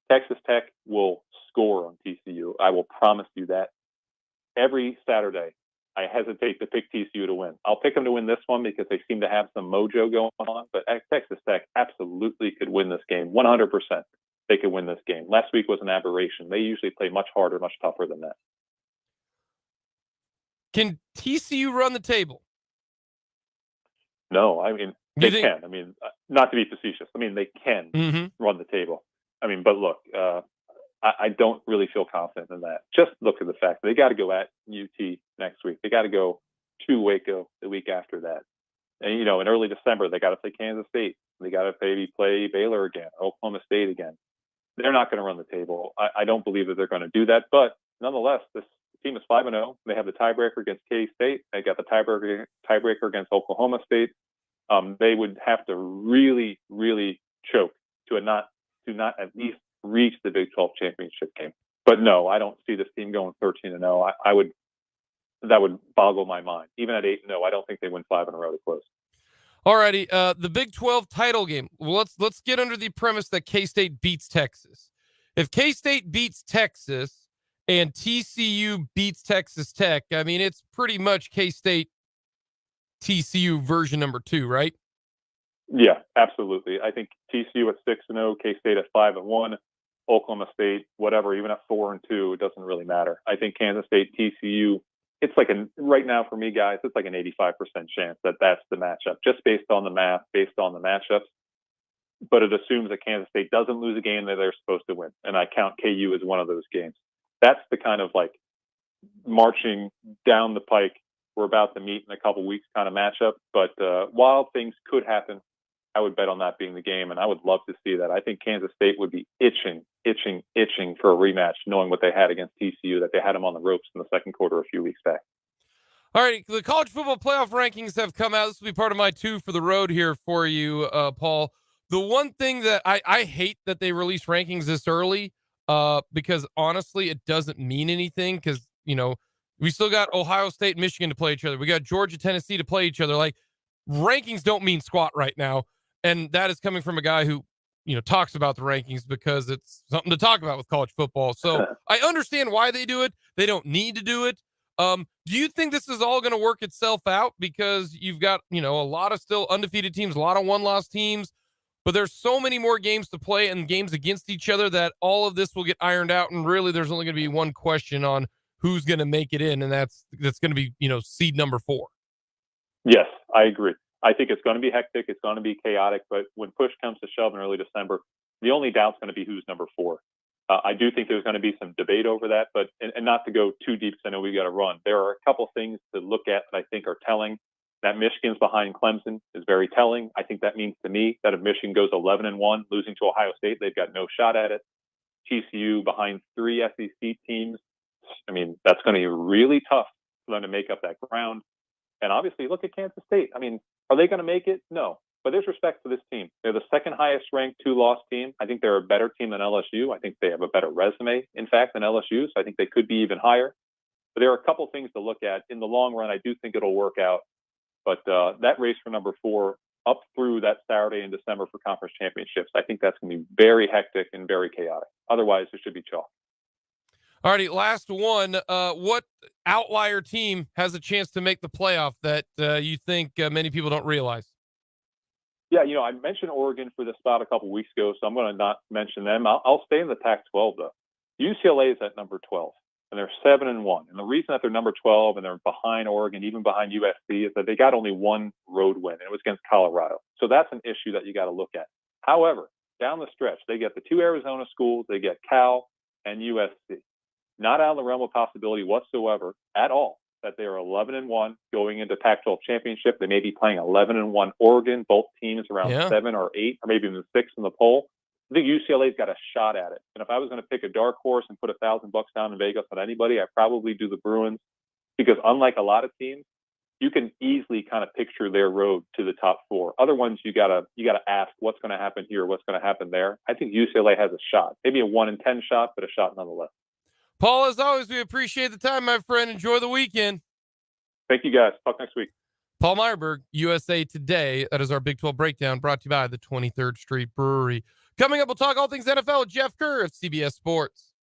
Texas Tech will score on TCU. I will promise you that. Every Saturday, I hesitate to pick TCU to win. I'll pick them to win this one because they seem to have some mojo going on, but Texas Tech absolutely could win this game. 100%. They could win this game. Last week was an aberration. They usually play much harder, much tougher than that. Can TCU run the table? No, they can. Not to be facetious. They can run the table. But look, I don't really feel confident in that. Just look at the fact that they got to go at UT next week. They got to go to Waco the week after that. And, in early December, they got to play Kansas State. They got to maybe play Baylor again, Oklahoma State again. They're not going to run the table. I don't believe that they're going to do that. But nonetheless, this team is 5-0. They have the tiebreaker against K-State. They got the tiebreaker against Oklahoma State. They would have to really, really choke to not at least reach the Big 12 championship game. But no, I don't see this team going 13-0. That would boggle my mind. Even at 8-0, I don't think they win 5 in a row to close. Alrighty, the Big 12 title game. Well, let's get under the premise that K-State beats Texas. If K-State beats Texas and TCU beats Texas Tech, it's pretty much K-State TCU version number 2, right? Yeah, absolutely. I think TCU at 6-0, K-State at 5-1, Oklahoma State, whatever, even at 4-2, it doesn't really matter. I think Kansas State, TCU, it's right now for me, guys, it's an 85% chance that that's the matchup, just based on the math, based on the matchups. But it assumes that Kansas State doesn't lose a game that they're supposed to win. And I count KU as one of those games. That's the kind of marching down the pike, we're about to meet in a couple weeks kind of matchup. But while things could happen, I would bet on that being the game, and I would love to see that. I think Kansas State would be itching for a rematch, knowing what they had against TCU, that they had them on the ropes in the second quarter a few weeks back. All right, the college football playoff rankings have come out. This will be part of my 2 for the road here for you, Paul. The one thing that I hate that they release rankings this early, because honestly, it doesn't mean anything because, we still got Ohio State and Michigan to play each other. We got Georgia, Tennessee to play each other. Rankings don't mean squat right now. And that is coming from a guy who, talks about the rankings because it's something to talk about with college football. So I understand why they do it. They don't need to do it. Do you think this is all going to work itself out? Because you've got, a lot of still undefeated teams, a lot of one-loss teams, but there's so many more games to play and games against each other that all of this will get ironed out. And really, there's only going to be one question on who's going to make it in. And that's going to be, seed number 4. Yes, I agree. I think it's going to be hectic. It's going to be chaotic. But when push comes to shove in early December, the only doubt's going to be who's number 4. I do think there's going to be some debate over that, but and not to go too deep, because I know we got to run. There are a couple things to look at that I think are telling. That Michigan's behind Clemson is very telling. I think that means to me that if Michigan goes 11-1, losing to Ohio State, they've got no shot at it. TCU behind 3 SEC teams. I mean, that's going to be really tough for them to make up that ground. And obviously, look at Kansas State. I mean, are they going to make it? No. But there's respect for this team. They're the second highest ranked 2-loss team. I think they're a better team than LSU. I think they have a better resume, in fact, than LSU. So I think they could be even higher. But there are a couple things to look at. In the long run, I do think it'll work out. But that race for number 4 up through that Saturday in December for conference championships, I think that's going to be very hectic and very chaotic. Otherwise, it should be chalk. All righty, last one. What outlier team has a chance to make the playoff that you think many people don't realize? Yeah, I mentioned Oregon for this spot a couple weeks ago, so I'm going to not mention them. I'll stay in the Pac-12, though. UCLA is at number 12, and they're 7-1. And the reason that they're number 12 and they're behind Oregon, even behind USC, is that they got only one road win, and it was against Colorado. So that's an issue that you got to look at. However, down the stretch, they get the 2 Arizona schools, they get Cal and USC. Not out of the realm of possibility whatsoever at all that they are 11-1 going into Pac-12 championship. They may be playing 11-1 Oregon, both teams around 7 or 8, or maybe even 6 in the poll. I think UCLA's got a shot at it. And if I was going to pick a dark horse and put $1,000 down in Vegas on anybody, I'd probably do the Bruins, because unlike a lot of teams, you can easily kind of picture their road to the top 4. Other ones, you gotta ask what's going to happen here, what's going to happen there. I think UCLA has a shot, maybe a 1 in 10 shot, but a shot nonetheless. Paul, as always, we appreciate the time, my friend. Enjoy the weekend. Thank you, guys. Talk next week. Paul Meyerberg, USA Today. That is our Big 12 breakdown, brought to you by the 23rd Street Brewery. Coming up, we'll talk all things NFL with Jeff Kerr of CBS Sports.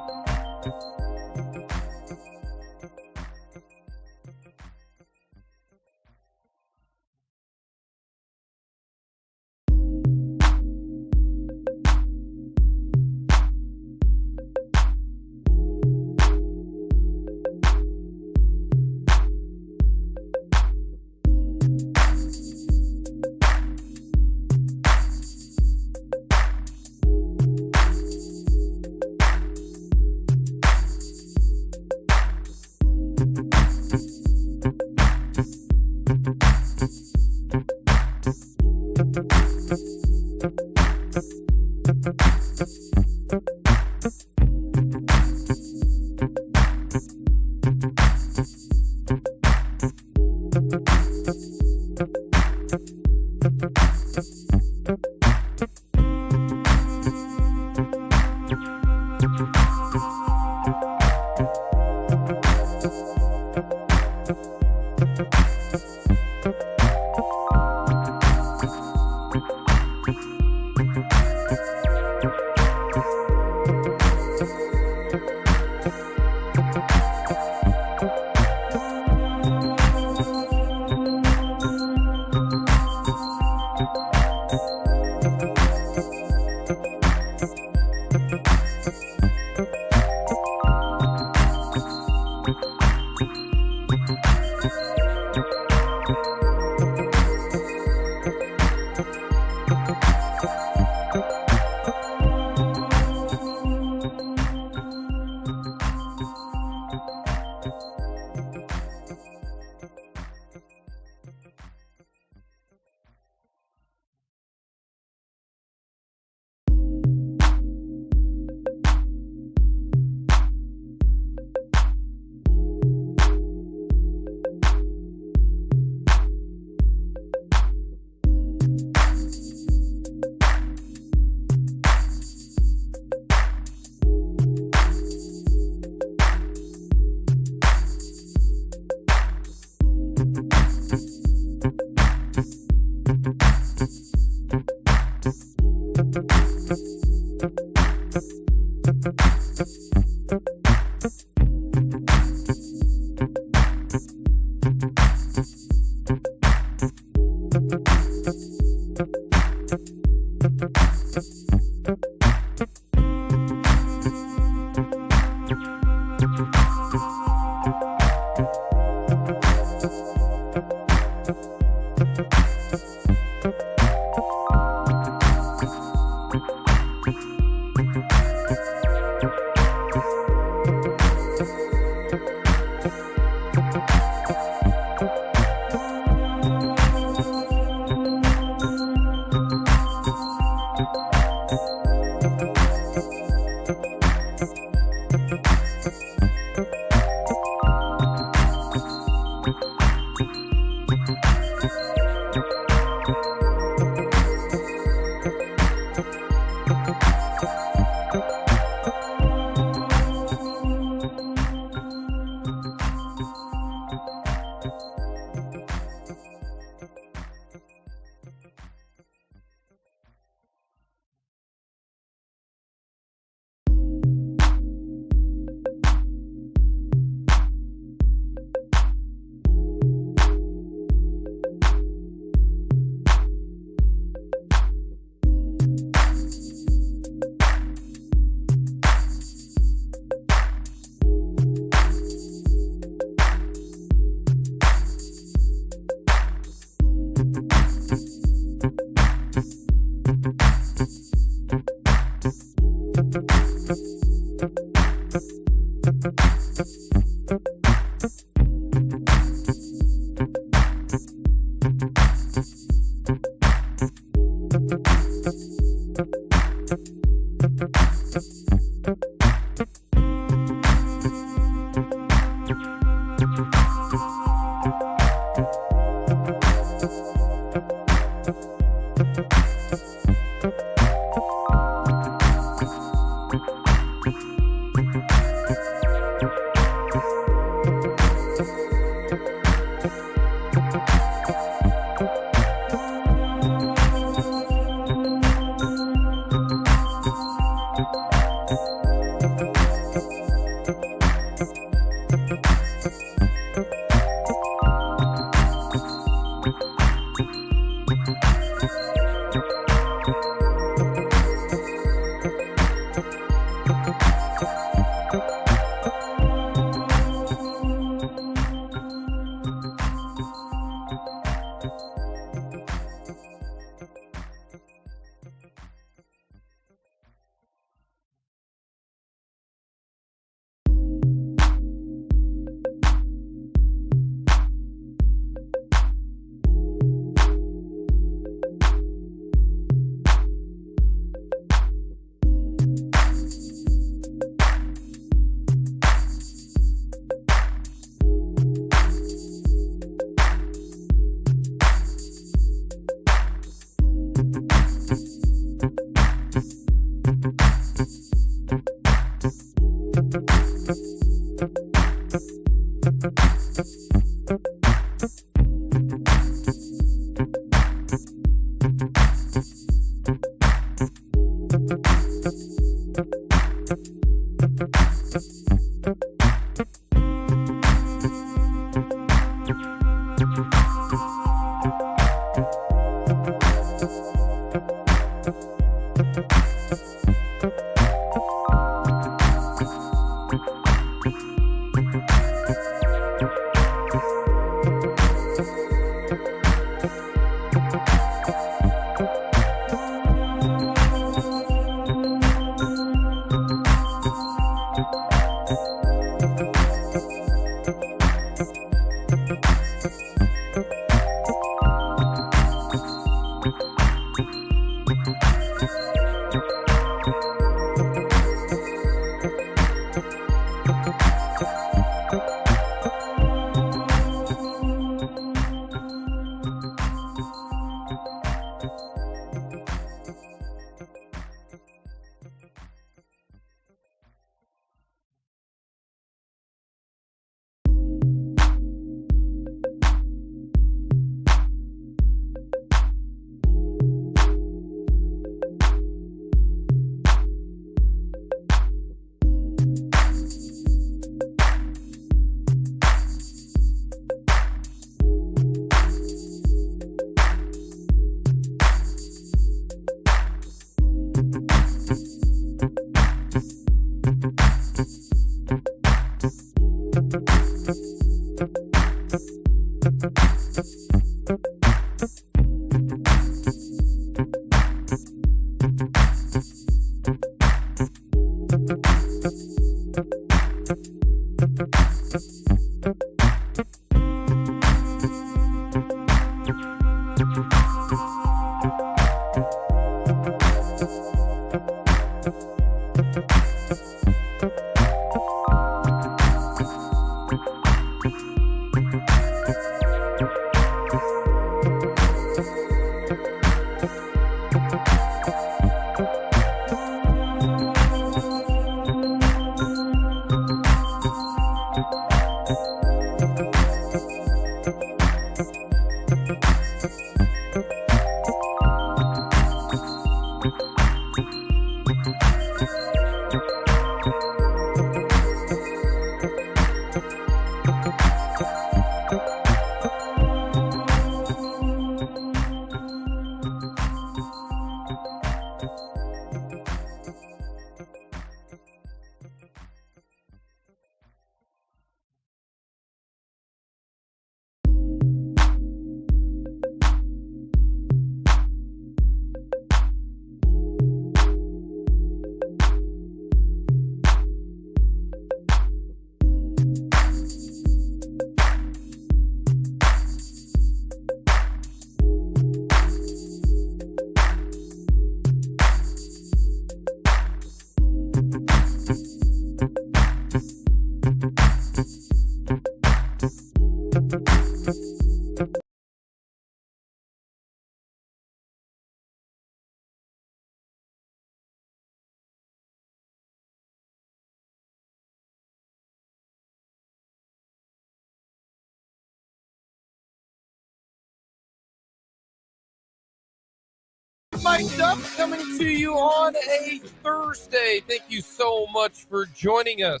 Mic'd Up, coming to you on a Thursday. Thank you so much for joining us.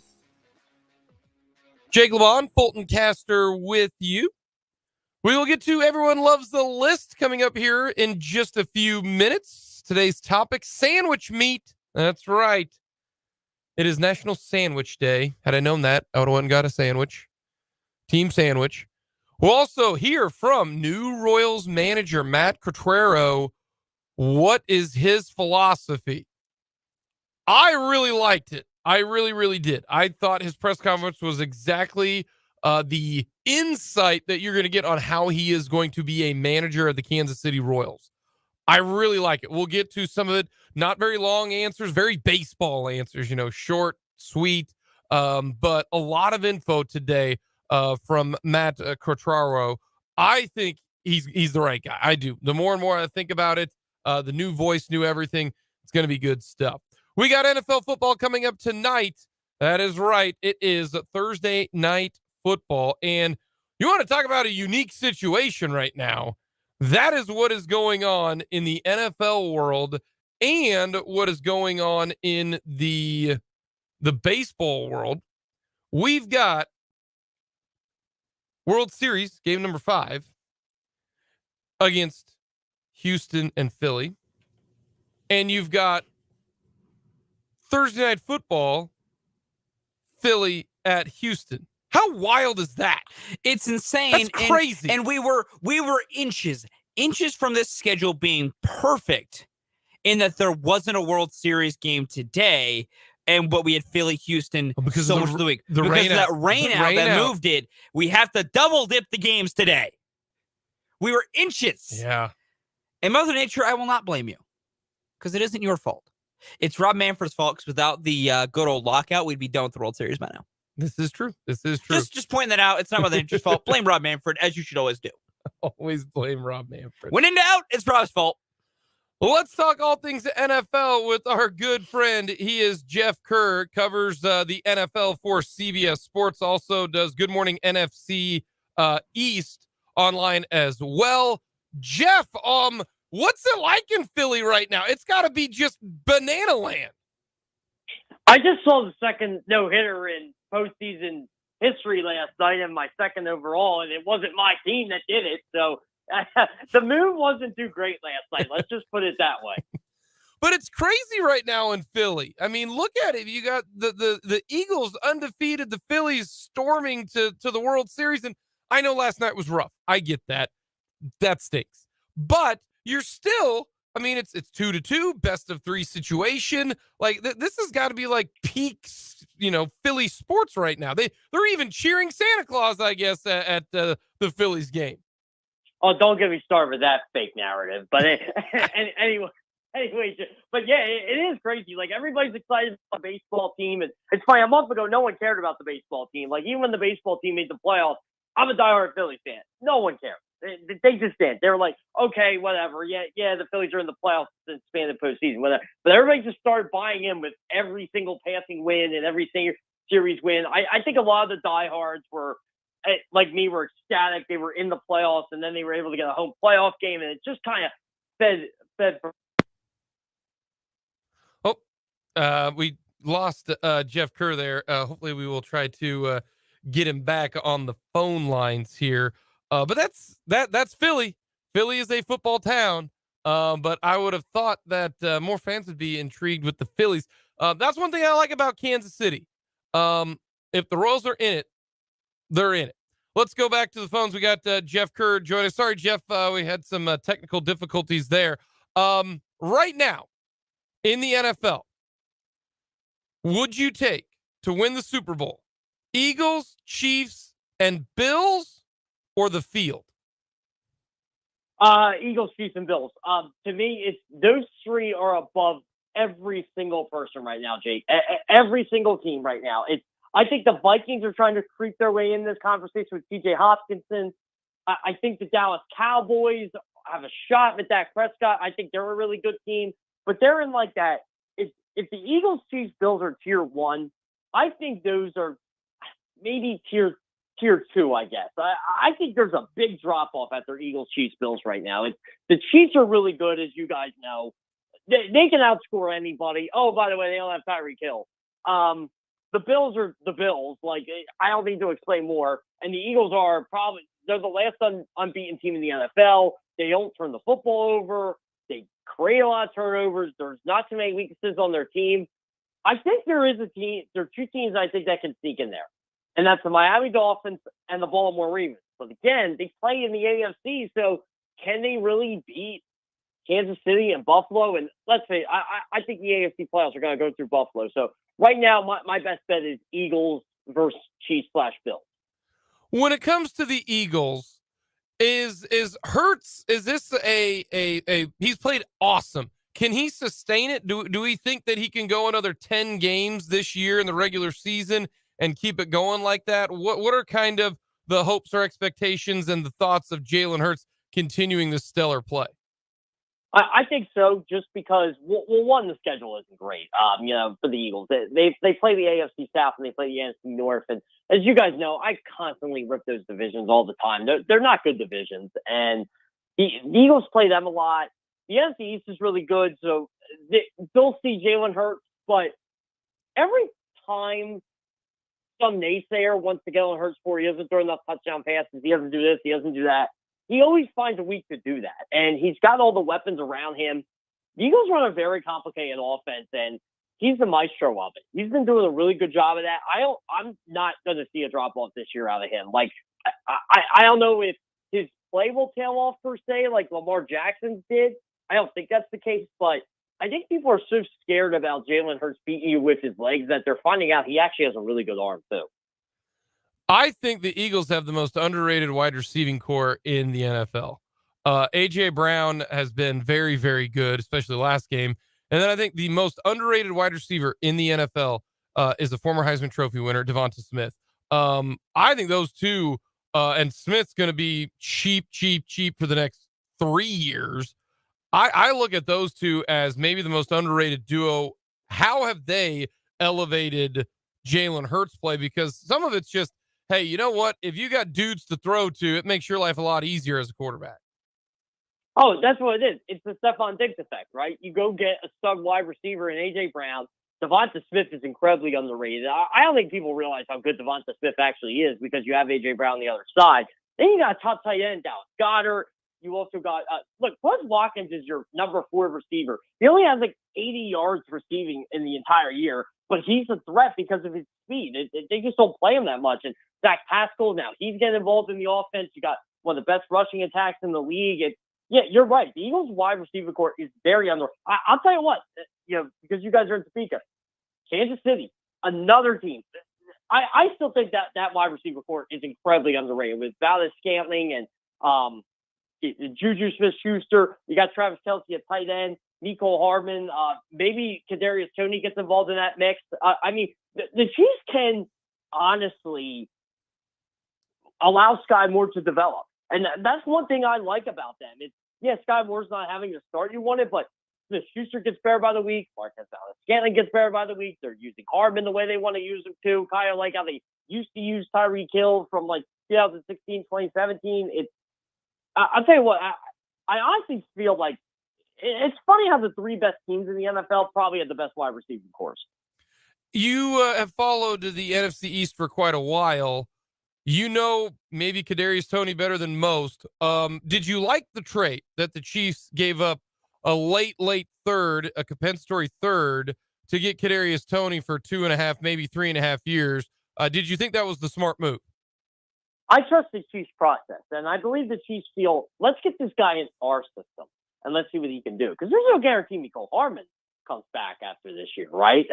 Jake LeBon, Fulton Caster with you. We will get to Everyone Loves the List coming up here in just a few minutes. Today's topic, sandwich meat. That's right. It is National Sandwich Day. Had I known that, I would have went and got a sandwich. Team sandwich. We'll also hear from new Royals manager Matt Quatraro. What is his philosophy? I really liked it. I really, really did. I thought his press conference was exactly the insight that you're going to get on how he is going to be a manager of the Kansas City Royals. I really like it. We'll get to some of it. Not very long answers, very baseball answers, short, sweet, but a lot of info today from Matt Quatraro. I think he's the right guy. I do. The more and more I think about it, the new voice, new everything, it's going to be good stuff. We got NFL football coming up tonight. That is right. It is Thursday night football. And you want to talk about a unique situation right now. That is what is going on in the NFL world and what is going on in the baseball world. We've got World Series, game number 5, against Houston and Philly. And you've got Thursday night football, Philly at Houston. How wild is that? It's insane. That's crazy. And we were inches from this schedule being perfect in that there wasn't a World Series game today. But we had Philly, Houston because so much of the week. The because rain of that out. rain out that moved it. We have to double dip the games today. We were inches. Yeah. And Mother Nature, I will not blame you because it isn't your fault. It's Rob Manfred's fault because without the good old lockout, we'd be done with the World Series by now. This is true. Just pointing that out. It's not Mother Nature's fault. Blame Rob Manfred, as you should always do. Always blame Rob Manfred. When in doubt, it's Rob's fault. Well, let's talk all things NFL with our good friend. He is Jeff Kerr, covers the NFL for CBS Sports, also does Good Morning NFC East online as well. Jeff, what's it like in Philly right now? It's got to be just banana land. I just saw the second no-hitter in postseason history last night and my second overall, and it wasn't my team that did it, so the mood wasn't too great last night. Let's just put it that way. But it's crazy right now in Philly. I mean, look at it. You got the Eagles undefeated, the Phillies storming to the World Series. And I know last night was rough. I get that. That stinks. But you're still, I mean, it's 2-2, best of 3 situation. Like this has got to be like peak, Philly sports right now. They're even cheering Santa Claus, I guess, at the Phillies game. Oh, don't get me started with that fake narrative. But anyway, but yeah, it is crazy. Like everybody's excited about the baseball team, and it's funny. A month ago, no one cared about the baseball team. Like even when the baseball team made the playoffs, I'm a diehard Phillies fan. No one cared. They just didn't. They were like, okay, whatever. Yeah, the Phillies are in the playoffs and expanded postseason, whatever. But everybody just started buying in with every single passing win and every single series win. I think a lot of the diehards were, like me, were ecstatic. They were in the playoffs, and then they were able to get a home playoff game, and it just kind of fed. We lost Jeff Kerr there. Hopefully we will try to get him back on the phone lines here. But that's Philly. Philly is a football town. But I would have thought that more fans would be intrigued with the Phillies. That's one thing I like about Kansas City. If the Royals are in it, they're in it. Let's go back to the phones. We got Jeff Kerr joining us. Sorry, Jeff, we had some technical difficulties there. Right now in the NFL, would you take to win the Super Bowl Eagles, Chiefs, and Bills, or the field? Eagles, Chiefs, and Bills. To me, it's those three are above every single person right now, Jake. Every single team right now. I think the Vikings are trying to creep their way in this conversation with TJ Hopkinson. I think the Dallas Cowboys have a shot with Dak Prescott. I think they're a really good team, but they're in like that. If the Eagles, Chiefs, Bills are tier 1, I think those are maybe tier tier 2, I guess. I think there's a big drop off after Eagles, Chiefs, Bills right now. The Chiefs are really good, as you guys know. They can outscore anybody. Oh, by the way, they don't have Tyreek Hill. The Bills are the Bills. Like, I don't need to explain more. And the Eagles are they're the last unbeaten team in the NFL. They don't turn the football over. They create a lot of turnovers. There's not too many weaknesses on their team. I think there are two teams I think that can sneak in there. And that's the Miami Dolphins and the Baltimore Ravens. But again, they play in the AFC, so can they really beat Kansas City and Buffalo? And let's say, I think the AFC playoffs are going to go through Buffalo. So right now, my best bet is Eagles versus Chiefs/Bills. When it comes to the Eagles, is Hurts, is this he's played awesome. Can he sustain it? Do we think that he can go another 10 games this year in the regular season and keep it going like that? What are kind of the hopes or expectations and the thoughts of Jalen Hurts continuing this stellar play? I think so, just because, well, one, the schedule isn't great, for the Eagles. They play the AFC South and they play the NFC North. And as you guys know, I constantly rip those divisions all the time. They're not good divisions. And the Eagles play them a lot. The NFC East is really good, so they'll see Jalen Hurts. But every time some naysayer wants to get on Hurts for, he doesn't throw enough touchdown passes, he doesn't do this, he doesn't do that, he always finds a week to do that. And he's got all the weapons around him. The Eagles run a very complicated offense, and he's the maestro of it. He's been doing a really good job of that. I'm not going to see a drop-off this year out of him. Like, I don't know if his play will tail off per se, like Lamar Jackson's did. I don't think that's the case, but I think people are so scared about Jalen Hurts beating you with his legs that they're finding out he actually has a really good arm, too. I think the Eagles have the most underrated wide receiving core in the NFL. A.J. Brown has been very, very good, especially last game. And then I think the most underrated wide receiver in the NFL is a former Heisman Trophy winner, Devonta Smith. I think those two, and Smith's going to be cheap for the next 3 years. I look at those two as maybe the most underrated duo. How have they elevated Jalen Hurts' play? Because some of it's just, hey, you know what? If you got dudes to throw to, it makes your life a lot easier as a quarterback. Oh, that's what it is. It's the Stephon Diggs effect, right? You go get a stud wide receiver in A.J. Brown. Devonta Smith is incredibly underrated. I don't think people realize how good Devonta Smith actually is because you have A.J. Brown on the other side. Then you got a top tight end, Dallas Goedert. You also got, look, Quez Watkins is your number 4 receiver. He only has like 80 yards receiving in the entire year, but he's a threat because of his speed. They just don't play him that much. And Zach Pascal, now he's getting involved in the offense. You got one of the best rushing attacks in the league. Yeah, you're right. The Eagles' wide receiver core is very under. I'll tell you what, because you guys are in Topeka, Kansas City, another team. I still think that wide receiver core is incredibly underrated with Valdes-Scantling and Juju Smith-Schuster. You got Travis Kelce at tight end, Mecole Hardman. Maybe Kadarius Toney gets involved in that mix. I mean, the Chiefs can honestly allow Sky Moore to develop. And that's one thing I like about them. Sky Moore's not having the start you wanted, but Smith-Schuster gets better by the week. Marquez Valdes-Scantling gets better by the week. They're using Hardman the way they want to use him too. Kind of like how they used to use Tyreek Hill from like 2016, 2017. I'll tell you what, I honestly feel like it's funny how the 3 best teams in the NFL probably have the best wide receiving cores. You have followed the NFC East for quite a while. You know maybe Kadarius Toney better than most. Did you like the trade that the Chiefs gave up a late third, a compensatory third, to get Kadarius Toney for 2.5, maybe 3.5 years? Did you think that was the smart move? I trust the Chiefs process, and I believe the Chiefs feel, let's get this guy in our system, and let's see what he can do. Because there's no guarantee Mecole Hardman comes back after this year, right?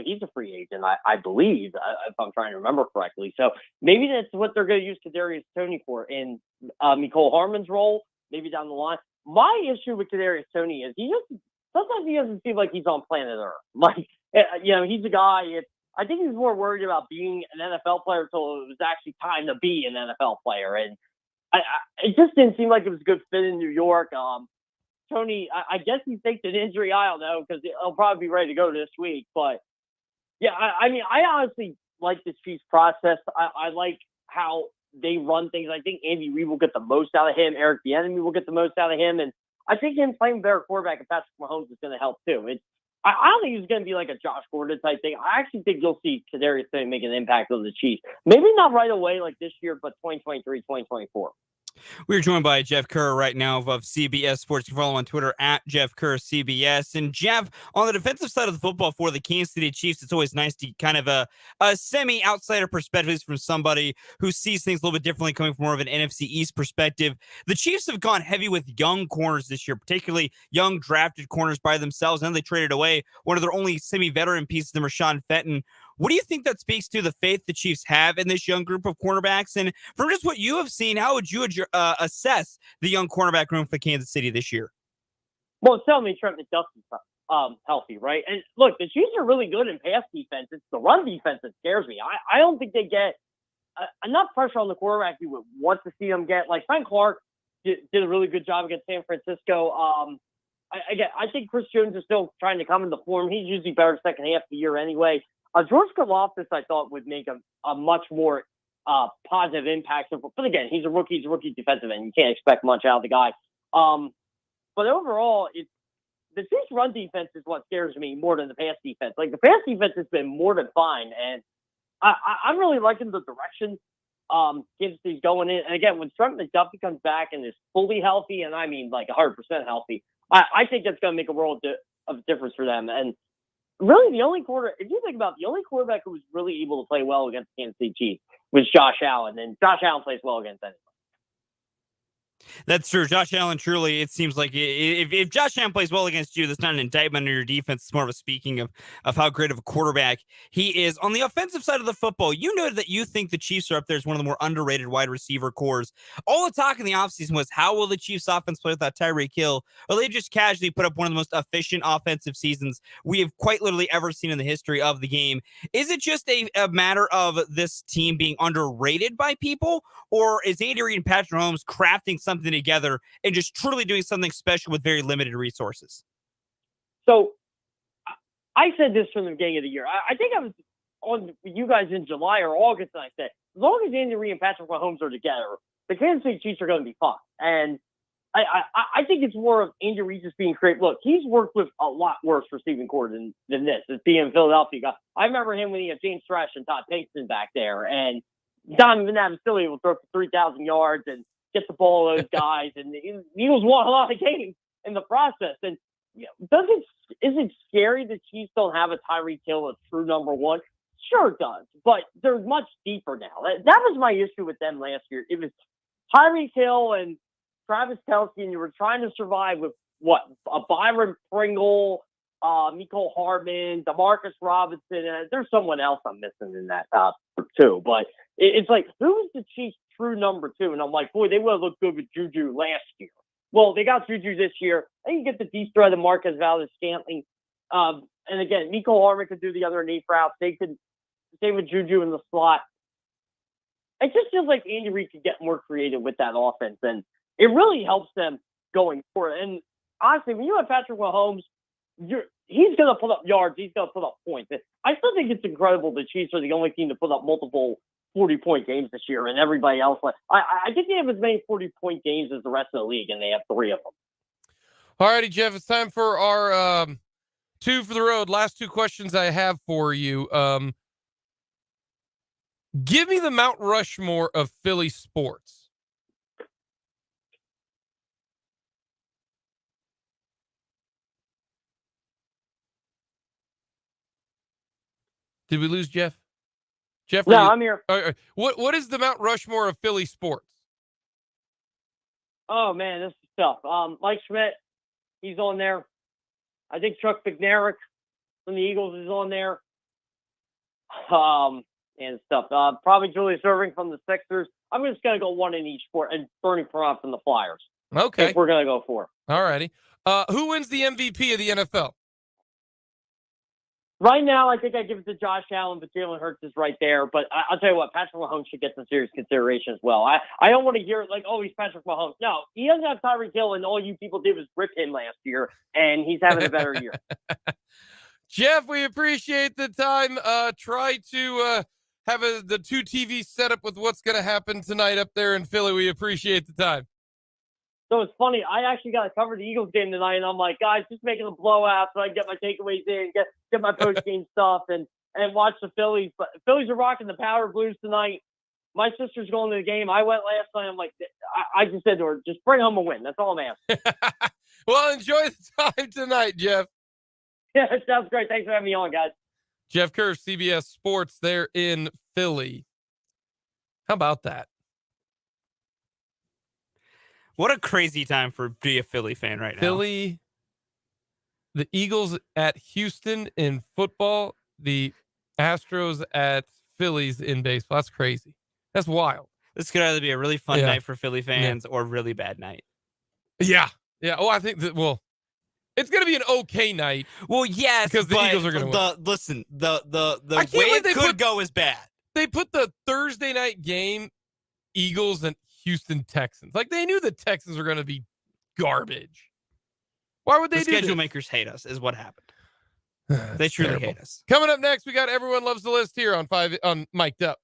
He's a free agent, I believe, if I'm trying to remember correctly. So maybe that's what they're going to use Kadarius Toney for in Mecole Hardman's role, maybe down the line. My issue with Kadarius Toney is sometimes he doesn't seem like he's on planet Earth. Like, he's a guy, I think he's more worried about being an NFL player until it was actually time to be an NFL player. And it just didn't seem like it was a good fit in New York. Toney, I guess he faked an injury. I don't know, because he'll probably be ready to go this week. But, yeah, I mean, I honestly like this Chiefs process. I like how they run things. I think Andy Reid will get the most out of him. Eric Bieniemy will get the most out of him. And I think him playing better quarterback and Patrick Mahomes is going to help too. I don't think it's going to be like a Josh Gordon type thing. I actually think you'll see Kadarius Toney make an impact on the Chiefs. Maybe not right away like this year, but 2023, 2024. We're joined by Jeff Kerr right now of CBS Sports. You can follow him on Twitter at Jeff Kerr CBS. And Jeff, on the defensive side of the football for the Kansas City Chiefs, it's always nice to kind of a semi-outsider perspective from somebody who sees things a little bit differently, coming from more of an NFC East perspective. The Chiefs have gone heavy with young corners this year, particularly young drafted corners by themselves. And then they traded away one of their only semi-veteran pieces, Rashawn Fenton. What do you think that speaks to the faith the Chiefs have in this young group of cornerbacks? And from just what you have seen, how would you assess the young cornerback room for Kansas City this year? Well, it's telling me Trent McDuffie's healthy, right? And look, the Chiefs are really good in pass defense. It's the run defense that scares me. I don't think they get enough pressure on the quarterback you would want to see them get. Like Frank Clark did a really good job against San Francisco. I think Chris Jones is still trying to come into form. He's usually better second half of the year anyway. George Karlaftis, I thought, would make a much more positive impact. But again, he's a rookie defensive end. You can't expect much out of the guy. But overall, the Chiefs' run defense is what scares me more than the pass defense. Like, the pass defense has been more than fine. And I'm really liking the direction Kansas City's going in. And again, when Trent McDuffie comes back and is fully healthy, and I mean like 100% healthy, I think that's going to make a world of difference for them. And really, if you think about it, the only quarterback who was really able to play well against the Kansas City Chiefs was Josh Allen, and Josh Allen plays well against anyone. That's true. Josh Allen, truly, it seems like if Josh Allen plays well against you, that's not an indictment on your defense. It's more of a speaking of how great of a quarterback he is. On the offensive side of the football, you noted that you think the Chiefs are up there as one of the more underrated wide receiver cores. All the talk in the offseason was, how will the Chiefs offense play without Tyreek Hill? Well, they just casually put up one of the most efficient offensive seasons we have quite literally ever seen in the history of the game. Is it just a matter of this team being underrated by people, or is Andy Reid and Patrick Mahomes crafting something together and just truly doing something special with very limited resources? So I said this from the beginning of the year. I think I was on you guys in July or August, and I said, as long as Andy Reid and Patrick Mahomes are together, the Kansas City Chiefs are going to be fine. And I think it's more of Andy Reid just being creative. Look, he's worked with a lot worse receiving core than this. As being in Philadelphia, I remember him when he had James Thrash and Todd Pinkston back there, and Donovan Adams still able to throw for 3,000 yards and get the ball to those guys. And the Eagles won a lot of games in the process. And is it scary the Chiefs don't have a Tyreek Hill, a true number one? Sure it does, but they're much deeper now. That was my issue with them last year. It was Tyreek Hill and Travis Kelce, and you were trying to survive with a Byron Pringle, Mecole Hardman, Demarcus Robinson, and there's someone else I'm missing in that too. But it's like, who's the Chiefs' true number two? And I'm like, boy, they would have looked good with Juju last year. Well, they got Juju this year. They can get the deep threat of Marquez Valdes-Scantling. And again, Mecole Hardman could do the other knee routes. They could, same with Juju in the slot. It just feels like Andy Reid could get more creative with that offense, and it really helps them going forward. And honestly, when you have Patrick Mahomes, he's going to put up yards. He's going to put up points. I still think it's incredible the Chiefs are the only team to put up multiple 40-point games this year, and everybody else. I think they have as many 40-point games as the rest of the league, and they have 3 of them. All righty, Jeff, it's time for our 2 for the road. Last 2 questions I have for you. Give me the Mount Rushmore of Philly sports. Did we lose Jeff? Jeff, no, I'm here. What is the Mount Rushmore of Philly sports? Oh man, this is tough. Mike Schmidt, he's on there. I think Chuck McNarick from the Eagles is on there. And stuff. Probably Julius Erving from the Sixers. I'm just gonna go one in each sport, and Bernie Perron from the Flyers. Okay, I think we're gonna go 4. All righty. Who wins the MVP of the NFL? Right now, I think I give it to Josh Allen, but Jalen Hurts is right there. But I'll tell you what, Patrick Mahomes should get some serious consideration as well. I don't want to hear it like, oh, he's Patrick Mahomes. No, he doesn't have Tyreek Hill, and all you people did was rip him last year, and he's having a better year. Jeff, we appreciate the time. Try to have the 2 TV setup with what's going to happen tonight up there in Philly. We appreciate the time. So it's funny. I actually got to cover the Eagles game tonight, and I'm like, guys, just making a blowout so I can get my takeaways in, get my post game stuff, and watch the Phillies. But Phillies are rocking the Power Blues tonight. My sister's going to the game. I went last night. I'm like, I just said to her, just bring home a win. That's all I'm asking. Well, enjoy the time tonight, Jeff. Yeah, it sounds great. Thanks for having me on, guys. Jeff Kerr, CBS Sports there in Philly. How about that? What a crazy time for be a Philly fan right now. Philly, the Eagles at Houston in football, the Astros at Phillies in baseball. That's crazy. That's wild. This could either be a really fun night for Philly fans or a really bad night. Yeah. Yeah. Oh, I think that, well, it's going to be an okay night. Well, yes, because the Eagles are going to win. Listen, the way it could go is bad. They put the Thursday night game, Eagles and Houston Texans. Like, they knew the Texans were going to be garbage. Why would they do this? Schedule makers hate us is what happened. They truly hate us. Coming up next, we got Everyone Loves the List here on Mic'd Up.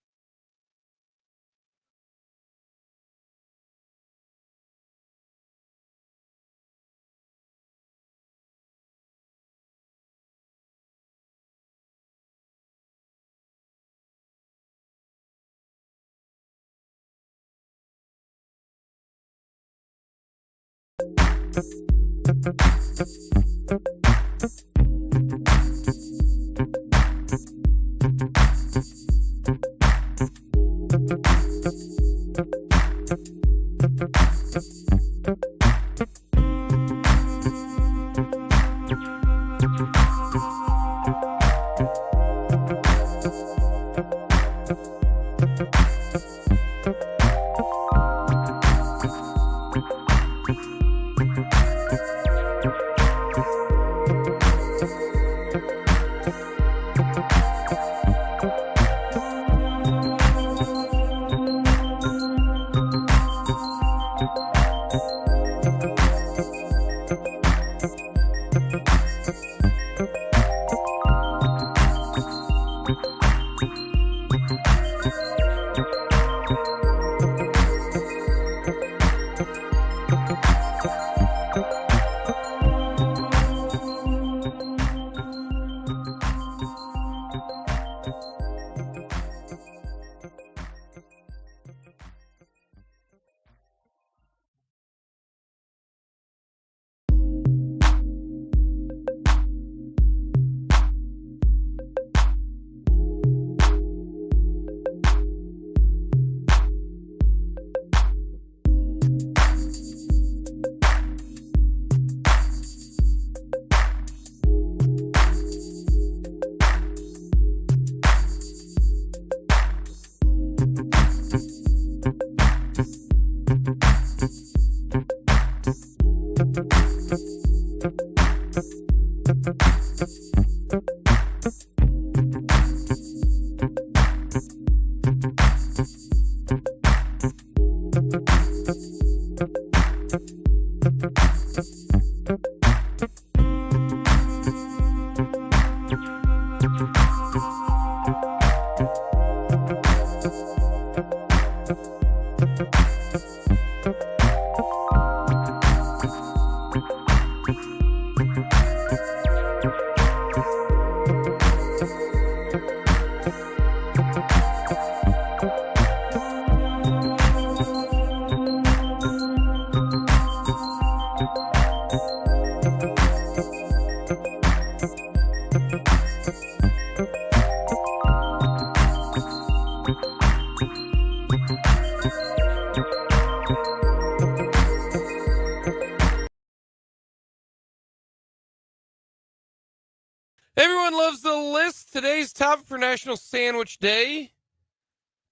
Everyone loves the list. Today's topic for National Sandwich Day: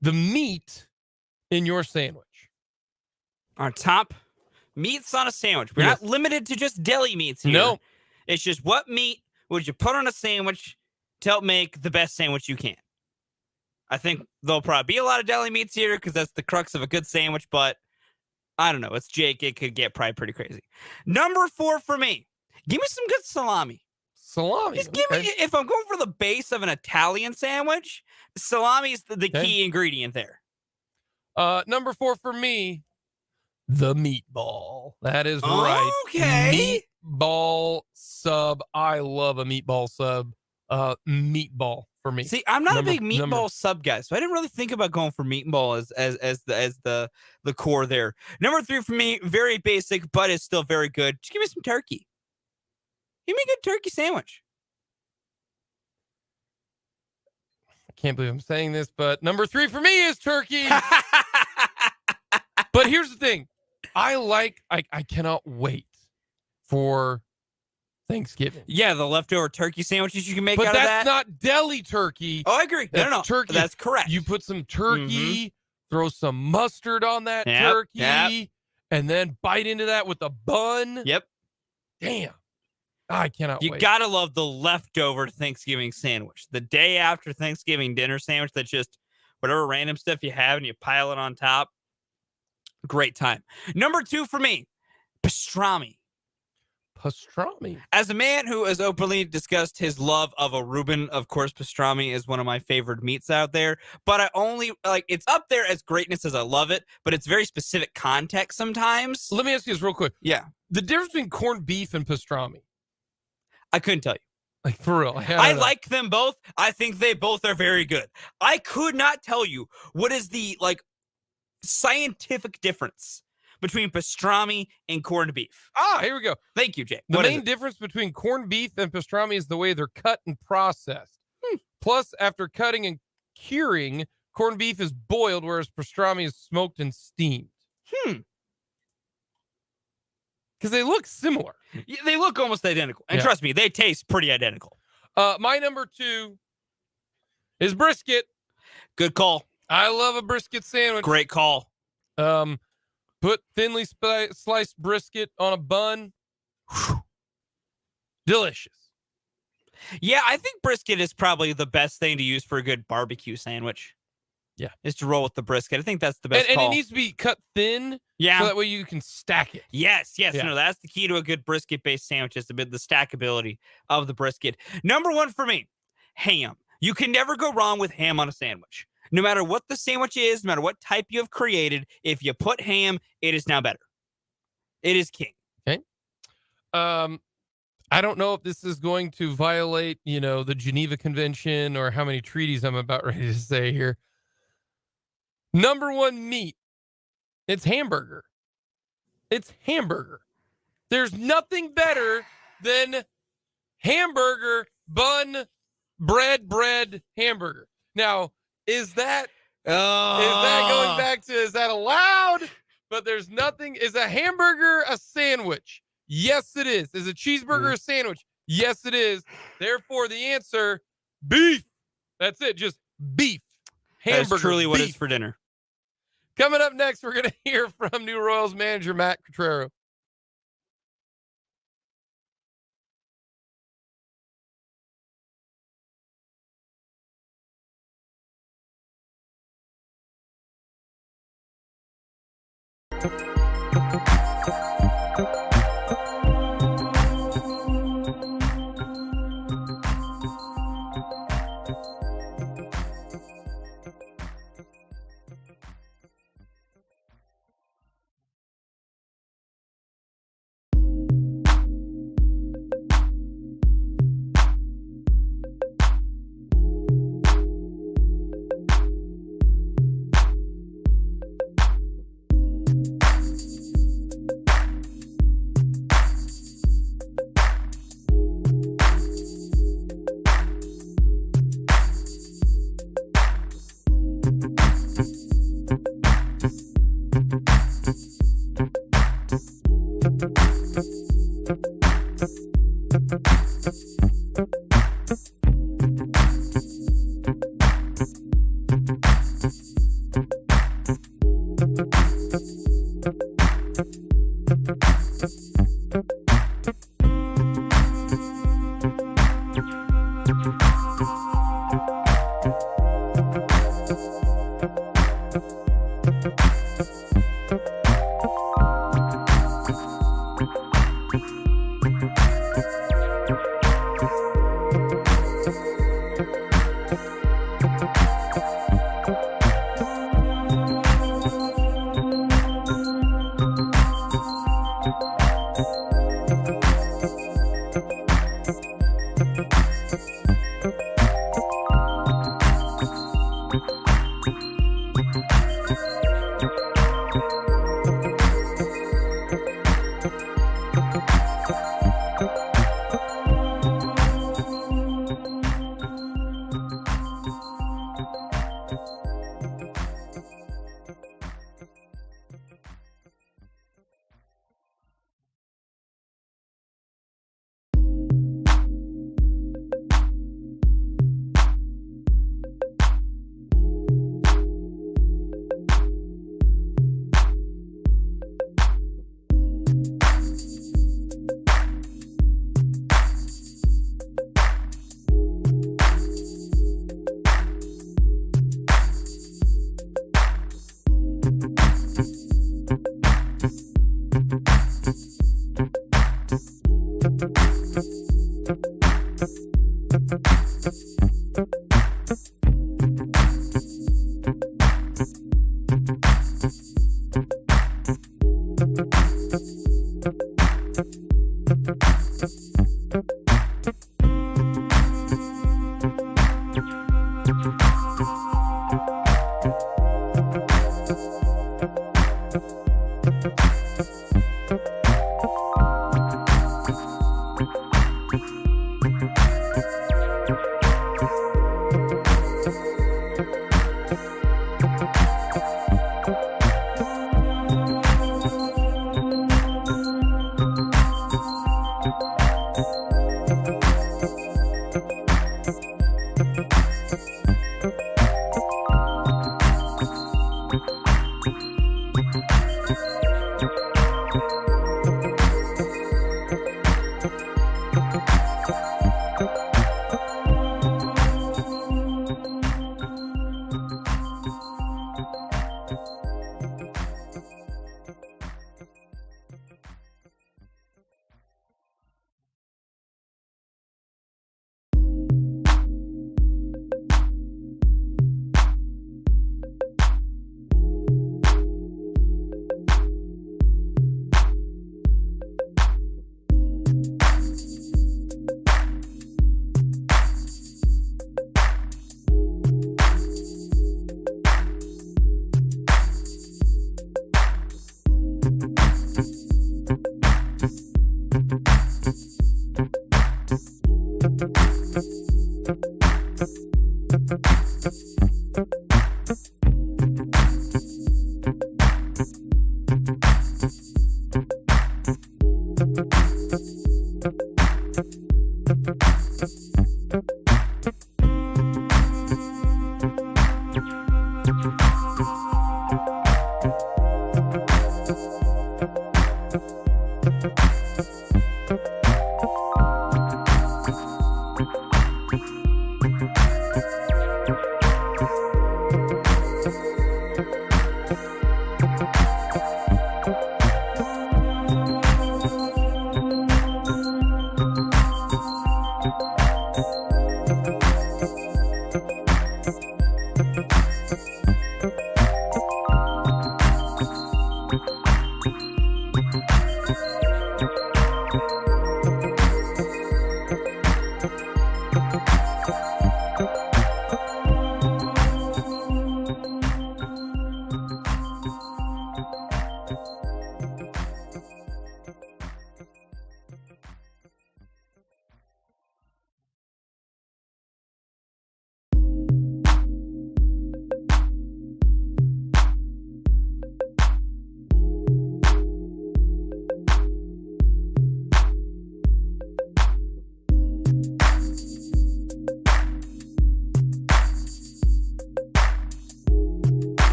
the meat in your sandwich. Our top meats on a sandwich. We're not limited to just deli meats here. No. It's just what meat would you put on a sandwich to help make the best sandwich you can. I think there'll probably be a lot of deli meats here because that's the crux of a good sandwich, but I don't know. It's Jake. It could get probably pretty crazy. Number 4 for me. Give me some good salami. salami. Just give me, if I'm going for the base of an Italian sandwich, salami is the Okay. key ingredient there. Number 4 for me, the meatball. That is right. Okay. Meatball sub. I love a meatball sub. Meatball for me. See, I'm not Number- a big meatball number- sub guy, so I didn't really think about going for meatball as the core there. Number 3 for me, very basic, but it's still very good. Just give me some turkey. Give me a good turkey sandwich. I can't believe I'm saying this, but number 3 for me is turkey. But here's the thing. I cannot wait for Thanksgiving. Yeah, the leftover turkey sandwiches you can make But out of that's that. not deli turkey. Oh, I agree. That's No, turkey. that's correct. You put some turkey, throw some mustard on that Yep, turkey, yep. and then bite into that with a bun. Yep. Damn. I cannot You wait. gotta love the leftover Thanksgiving sandwich. The day after Thanksgiving dinner sandwich that's just whatever random stuff you have and you pile it on top. Great time. Number 2 for me, pastrami. Pastrami. As a man who has openly discussed his love of a Reuben, of course, pastrami is one of my favorite meats out there. But I only it's up there as greatness as I love it, but it's very specific context sometimes. Let me ask you this real quick. Yeah, The difference between corned beef and pastrami. I couldn't tell you. Like, for real. I like them both. I think they both are very good. I could not tell you what is the scientific difference between pastrami and corned beef. Here we go. Thank you, Jay. The What is main it? difference between corned beef and pastrami is the way they're cut and processed. Plus, after cutting and curing, corned beef is boiled, whereas pastrami is smoked and steamed. Because they look similar. Yeah, they look almost identical. And Yeah. trust me, they taste pretty identical. My number 2 is brisket. Good call. I love a brisket sandwich. Great call. Put thinly sliced brisket on a bun. Whew. Delicious. Yeah, I think brisket is probably the best thing to use for a good barbecue sandwich. Yeah. Is to roll with the brisket. I think that's the best And call. it needs to be cut thin yeah. so that way you can stack it. Yes. Yeah. No, that's the key to a good brisket-based sandwich is the stackability of the brisket. Number 1 for me, ham. You can never go wrong with ham on a sandwich. No matter what the sandwich is, no matter what type you have created, if you put ham, it is now better. It is king. I don't know if this is going to violate, the Geneva Convention or how many treaties I'm about ready to say here. Number 1 meat. It's hamburger. It's hamburger. There's nothing better than hamburger, bun, bread, hamburger. Now, is that going back to, is that allowed? But there's nothing. Is a hamburger a sandwich? Yes, it is. Is a cheeseburger a sandwich? Yes, it is. Therefore, the answer, beef. That's it. Just beef. Hamburger. That's truly what beef. it's for dinner. Coming up next, we're going to hear from new Royals manager Matt Quatraro.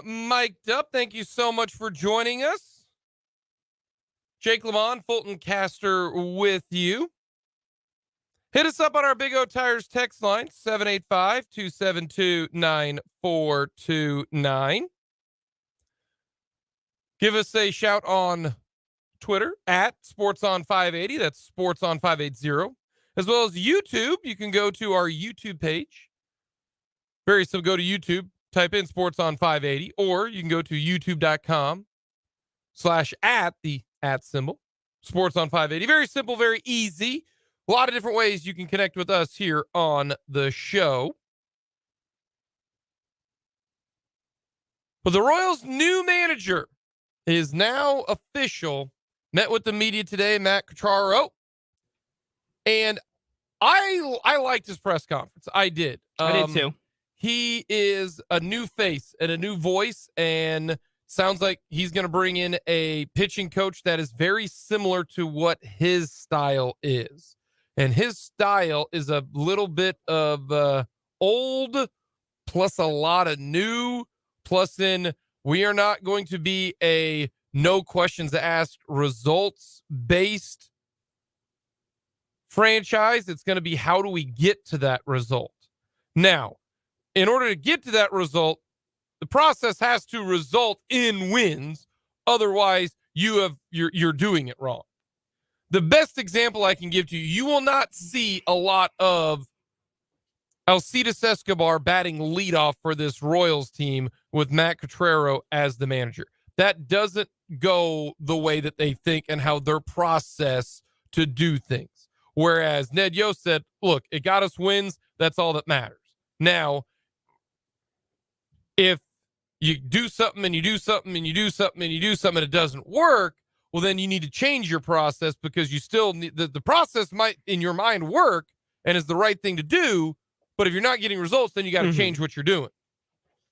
Mic'd Up. Thank you so much for joining us. Jake Lamont, Fulton Caster with you. Hit us up on our Big O Tires text line, 785-272-9429. Give us a shout on Twitter at SportsOn580. That's SportsOn580. As well as YouTube. You can go to our YouTube page. Very simple. Go to YouTube, type in SportsOn580, or you can go to youtube.com/@ the @ symbol, SportsOn580. Very simple, very easy. A lot of different ways you can connect with us here on the show. But the Royals' new manager is now official. Met with the media today, Matt Quatraro. And I liked his press conference. I did. I did too. He is a new face and a new voice, and sounds like he's going to bring in a pitching coach that is very similar to what his style is. And his style is a little bit of old plus a lot of new, plus in we are not going to be a no questions asked, results-based franchise. It's going to be how do we get to that result? Now, in order to get to that result, the process has to result in wins. Otherwise, you're doing it wrong. The best example I can give to you, you will not see a lot of Alcides Escobar batting leadoff for this Royals team with Matt Quatraro as the manager. That doesn't go the way that they think and how their process to do things. Whereas Ned Yost said, look, it got us wins. That's all that matters. Now, if you do something and you do something and you do something and you do something and it doesn't work, well, then you need to change your process because you still need the process might in your mind work and is the right thing to do. But if you're not getting results, then you got to change what you're doing.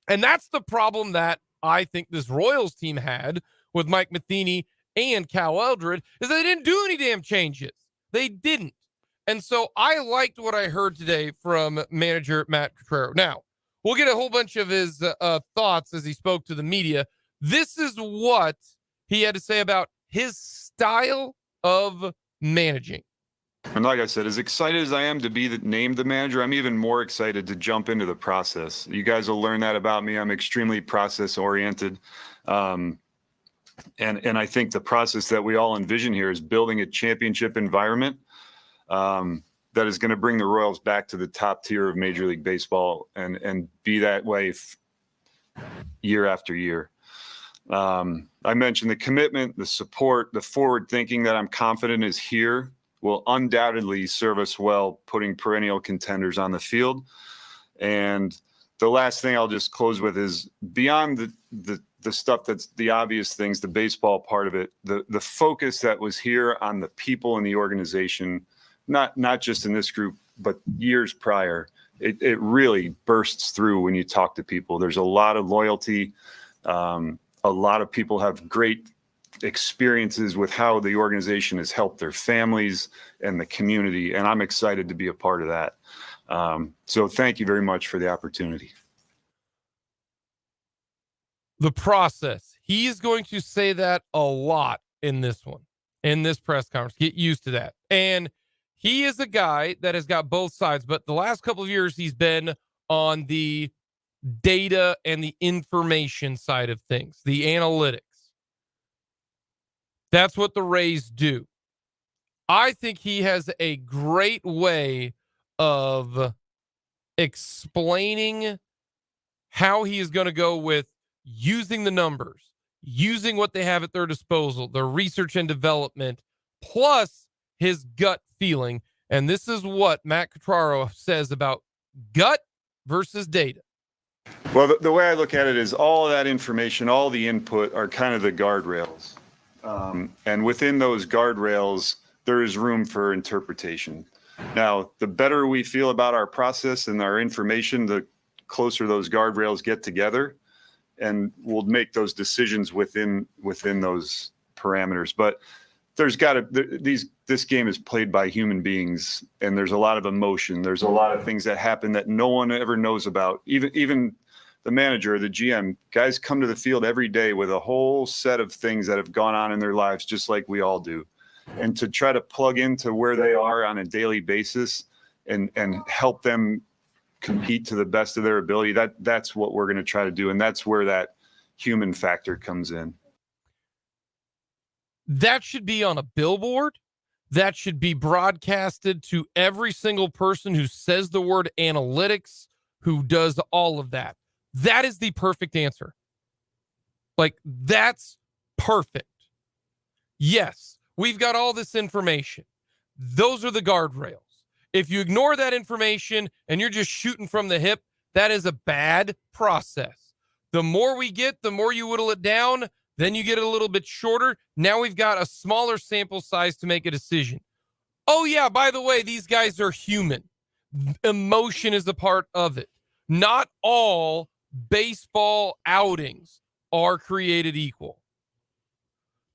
And that's the problem that I think this Royals team had with Mike Matheny and Cal Eldred is they didn't do any damn changes. They didn't. And so I liked what I heard today from manager Matt Quatraro. Now, we'll get a whole bunch of his thoughts as he spoke to the media. This is what he had to say about his style of managing. And like I said, as excited as I am to be named the manager, I'm even more excited to jump into the process. You guys will learn that about me. I'm extremely process oriented. And I think the process that we all envision here is building a championship environment that is going to bring the Royals back to the top tier of Major League Baseball and be that way year after year. I mentioned the commitment, the support, the forward thinking that I'm confident is here will undoubtedly serve us well, putting perennial contenders on the field. And the last thing I'll just close with is beyond the stuff that's the obvious things, the baseball part of it, the focus that was here on the people in the organization, not just in this group, but years prior, it really bursts through when you talk to people. There's a lot of loyalty. A lot of people have great experiences with how the organization has helped their families and the community. And I'm excited to be a part of that. So thank you very much for the opportunity. The process. He is going to say that a lot in this one, in this press conference. Get used to that. And he is a guy that has got both sides, but the last couple of years he's been on the data and the information side of things, the analytics. That's what the Rays do. I think he has a great way of explaining how he is going to go with using the numbers, using what they have at their disposal, their research and development, plus his gut feeling. And this is what Matt Quatraro says about gut versus data. Well, the way I look at it is all of that information, all the input are kind of the guardrails. And within those guardrails, there is room for interpretation. Now, the better we feel about our process and our information, the closer those guardrails get together, and we'll make those decisions within those parameters. But there's got to this game is played by human beings, and there's a lot of emotion. There's a lot of things that happen that no one ever knows about. Even the manager or the GM, guys come to the field every day with a whole set of things that have gone on in their lives, just like we all do. And to try to plug into where they are on a daily basis and help them compete to the best of their ability, that's what we're going to try to do. And that's where that human factor comes in. That should be on a billboard. That should be broadcasted to every single person who says the word analytics, who does all of that. That is the perfect answer. Like, that's perfect. Yes, we've got all this information. Those are the guardrails. If you ignore that information and you're just shooting from the hip, that is a bad process. The more we get, the more you whittle it down, then you get it a little bit shorter. Now we've got a smaller sample size to make a decision. Oh, yeah, by the way, these guys are human. Emotion is a part of it. Not all baseball outings are created equal.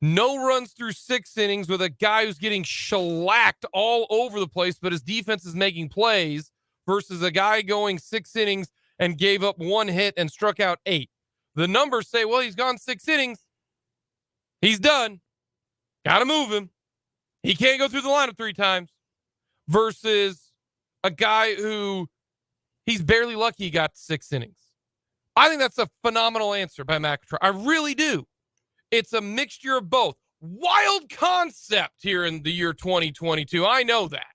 No runs through 6 innings with a guy who's getting shellacked all over the place, but his defense is making plays, versus a guy going 6 innings and gave up 1 hit and struck out 8. The numbers say, well, he's gone 6 innings. He's done. Got to move him. He can't go through the lineup 3 times. Versus a guy who he's barely lucky he got 6 innings. I think that's a phenomenal answer by Matt Quatraro. I really do. It's a mixture of both. Wild concept here in the year 2022. I know that.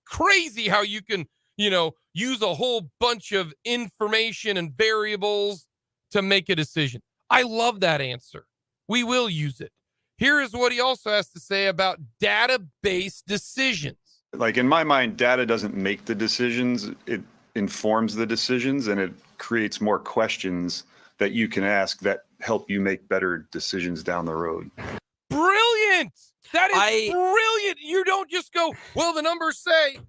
Crazy how you can, use a whole bunch of information and variables to make a decision. I love that answer. We will use it. Here is what he also has to say about data-based decisions. Like, in my mind, data doesn't make the decisions. It informs the decisions, and it creates more questions that you can ask that help you make better decisions down the road. Brilliant. That is brilliant. You don't just go, well, the numbers say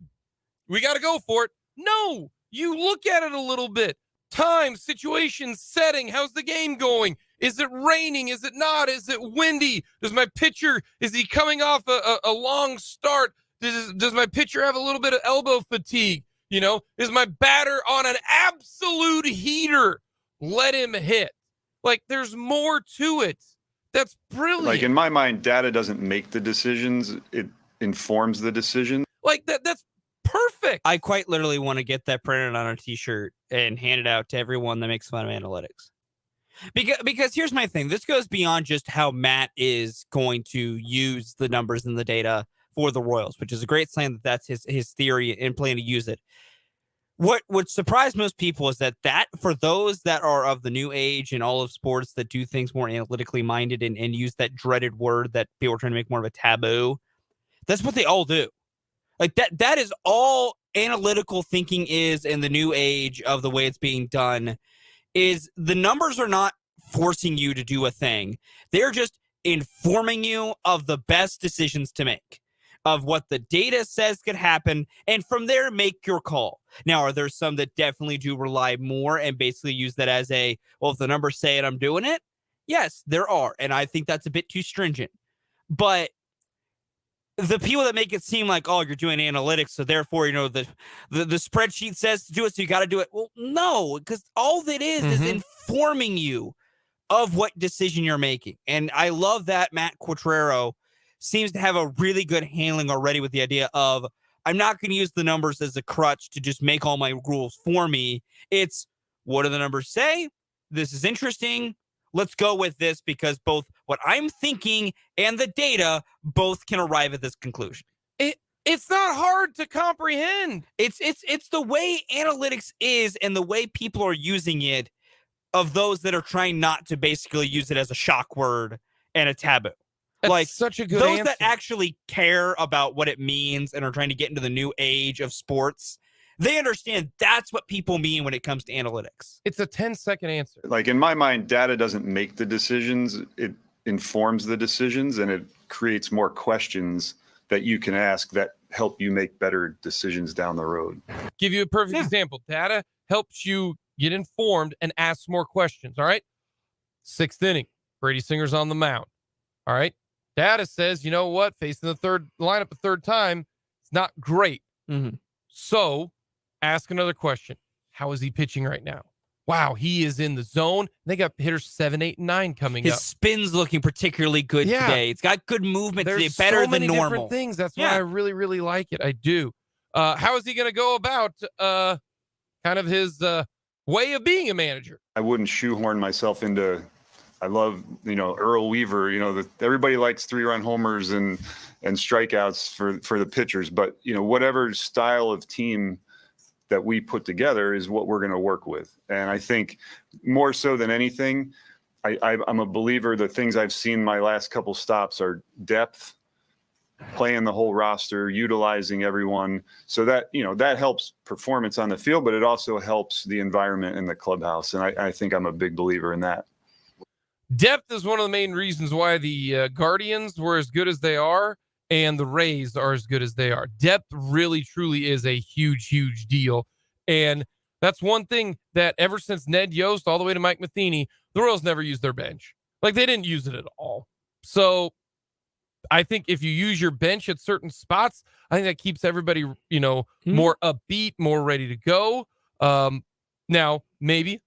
we got to go for it. No, you look at it a little bit. Time, situation, setting. How's the game going? Is it raining? Is it not? Is it windy? Does my pitcher, is he coming off a long start? Does my pitcher have a little bit of elbow fatigue? Is my batter on an absolute heater? Let him hit. Like, there's more to it. That's brilliant. Like, in my mind, data doesn't make the decisions. It informs the decision. Like, that's perfect. I quite literally want to get that printed on a t-shirt and hand it out to everyone that makes fun of analytics. Because here's my thing. This goes beyond just how Matt is going to use the numbers and the data for the Royals, which is a great sign that that's his theory and plan to use it. What would surprise most people is that for those that are of the new age in all of sports that do things more analytically minded and use that dreaded word that people are trying to make more of a taboo, that's what they all do. Like, that is all analytical thinking is in the new age of the way it's being done, is the numbers are not forcing you to do a thing. They're just informing you of the best decisions to make, of what the data says could happen, and from there, make your call. Now, are there some that definitely do rely more and basically use that as well, if the numbers say it, I'm doing it? Yes, there are, and I think that's a bit too stringent. But the people that make it seem like, oh, you're doing analytics, so therefore, the spreadsheet says to do it, so you got to do it. Well, no, because all that is informing you of what decision you're making. And I love that Matt Quatraro seems to have a really good handling already with the idea of, I'm not going to use the numbers as a crutch to just make all my rules for me. It's, what do the numbers say? This is interesting. Let's go with this, because both what I'm thinking and the data both can arrive at this conclusion. It's not hard to comprehend. It's the way analytics is and the way people are using it, of those that are trying not to basically use it as a shock word and a taboo. That's like, such a good those answer. that actually care about what it means and are trying to get into the new age of sports, they understand that's what people mean when it comes to analytics. It's a 10-second answer. Like, in my mind, data doesn't make the decisions. It informs the decisions, and it creates more questions that you can ask that help you make better decisions down the road. Give you a perfect example. Data helps you get informed and ask more questions. All right. 6th inning. Brady Singer's on the mound. All right. Data says, you know what? Facing the third lineup a third time, it's not great. Mm-hmm. So ask another question. How is he pitching right now? wow, he is in the zone. They got hitters 7, 8, and 9 coming His up. spin's looking particularly good Yeah. today. It's got good movement today, There's better so than many normal. different things. That's why Yeah. I really, really like it. I do. How is he going to go about kind of his way of being a manager? I wouldn't shoehorn myself into. I love, Earl Weaver. Everybody likes 3-run homers and strikeouts for the pitchers, but whatever style of team that we put together is what we're going to work with. And I think more so than anything, I'm a believer. The things I've seen my last couple stops are depth, playing the whole roster, utilizing everyone, so that that helps performance on the field, but it also helps the environment in the clubhouse. And I think I'm a big believer in that. Depth is one of the main reasons why the Guardians were as good as they are and the Rays are as good as they are. Depth really, truly is a huge, huge deal. And that's one thing that ever since Ned Yost all the way to Mike Matheny, the Royals never used their bench. Like, they didn't use it at all. So I think if you use your bench at certain spots, I think that keeps everybody, more upbeat, more ready to go. Now, maybe,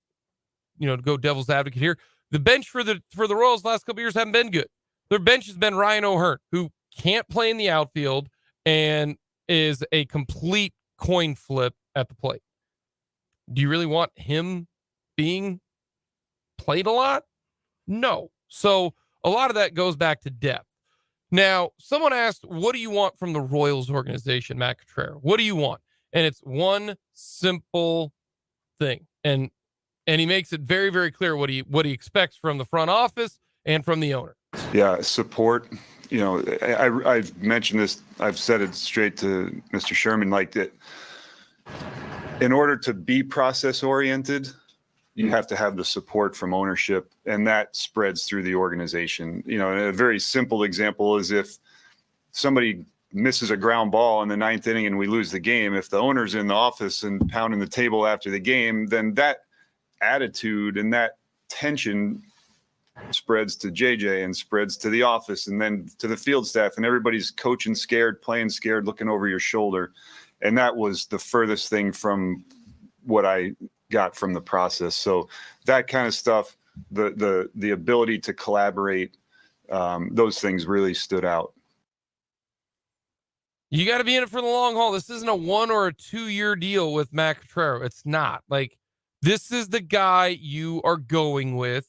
to go devil's advocate here, the bench for the Royals last couple of years haven't been good. Their bench has been Ryan O'Hearn, who can't play in the outfield and is a complete coin flip at the plate. Do you really want him being played a lot? No. So a lot of that goes back to depth. Now, someone asked, what do you want from the Royals organization, Matt Cottrell? What do you want? And it's one simple thing. And he makes it very, very clear what he expects from the front office and from the owner. Yeah, support. I've mentioned this. I've said it straight to Mr. Sherman, like that. In order to be process oriented, you have to have the support from ownership, and that spreads through the organization. And a very simple example is if somebody misses a ground ball in the 9th inning and we lose the game, if the owner's in the office and pounding the table after the game, then that attitude and that tension spreads to JJ and spreads to the office and then to the field staff, and everybody's coaching scared, playing scared, looking over your shoulder. And that was the furthest thing from what I got from the process. So that kind of stuff, the ability to collaborate, those things really stood out. You got to be in it for the long haul. This isn't a 1 or a 2-year deal with Matt Cottrell. It's not. Like, this is the guy you are going with.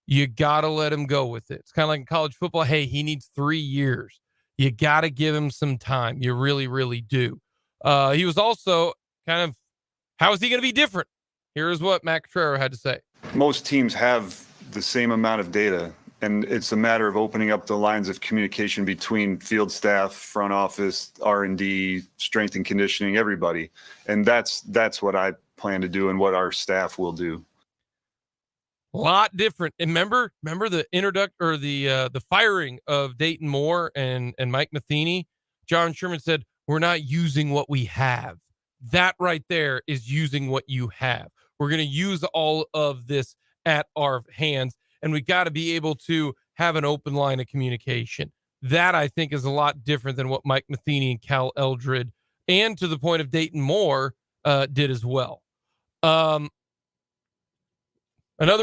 You got to let him go with it. It's kind of like in college football. Hey, he needs 3 years. You got to give him some time. You really, really do. He was also kind of, how is he going to be different? Here's what Matt Cottrell had to say. Most teams have the same amount of data, and it's a matter of opening up the lines of communication between field staff, front office, R&D, strength and conditioning, everybody. And that's what I plan to do and what our staff will do. A lot different. And remember the the firing of Dayton Moore and Mike Matheny. John Sherman said, we're not using what we have. That right there is using what you have. We're going to use all of this at our hands, and we got to be able to have an open line of communication. That, I think, is a lot different than what Mike Matheny and Cal Eldred, and to the point of Dayton Moore, did as well. Another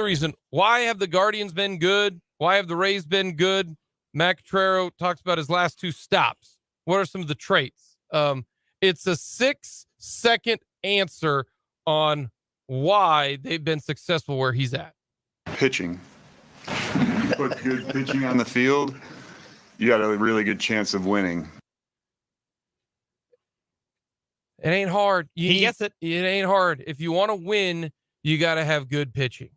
reason, why have the Guardians been good? Why have the Rays been good? Matt Cottrell talks about his last 2 stops. What are some of the traits? It's a 6-second answer on why they've been successful where he's at. Pitching. Put good pitching on the field, you got a really good chance of winning. It ain't hard. He gets it. It ain't hard. If you want to win, you got to have good pitching.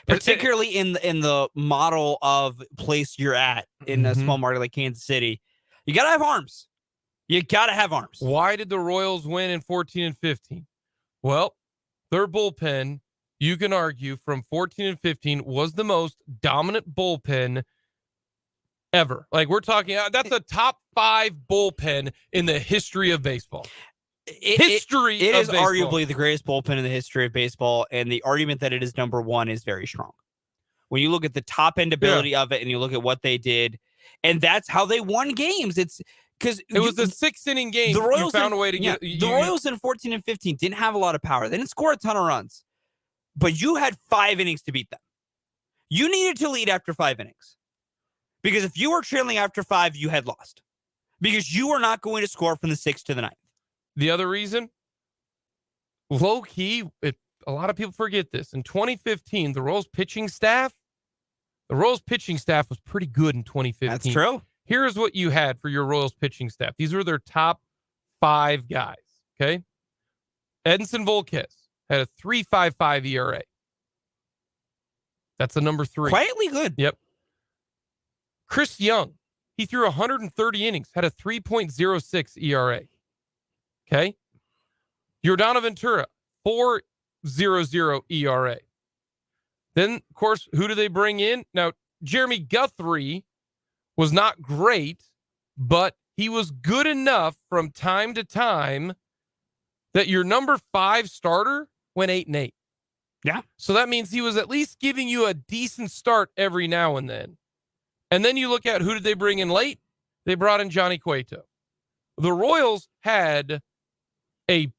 Particularly in the model of place you're at in a small market like Kansas City. You got to have arms. You got to have arms. Why did the Royals win in 14 and 15? Well, their bullpen, you can argue, from 14 and 15 was the most dominant bullpen ever. Like, we're talking, that's a top 5 bullpen in the history of baseball. It is arguably the greatest bullpen in the history of baseball, and the argument that it is number 1 is very strong. When you look at the top end ability of it and you look at what they did, and that's how they won games. It's because it was a 6-inning game. The Royals found a way to get the Royals in 14 and 15 didn't have a lot of power. They didn't score a ton of runs, but you had 5 innings to beat them. You needed to lead after 5 innings. Because if you were trailing after 5, you had lost. Because you were not going to score from the 6th to the 9th. The other reason, low key, a lot of people forget this. In 2015, the Royals pitching staff was pretty good in 2015. That's true. Here's what you had for your Royals pitching staff. These were their top 5 guys, okay? Edinson Volquez had a 3.55 ERA. That's the number 3. Quietly good. Yep. Chris Young, he threw 130 innings, had a 3.06 ERA. Okay? Yordan Ventura, 4.00 ERA. Then, of course, who do they bring in? Now, Jeremy Guthrie was not great, but he was good enough from time to time that your number 5 starter went 8-8. Yeah. So that means he was at least giving you a decent start every now and then. And then you look at who did they bring in late? They brought in Johnny Cueto. The Royals had a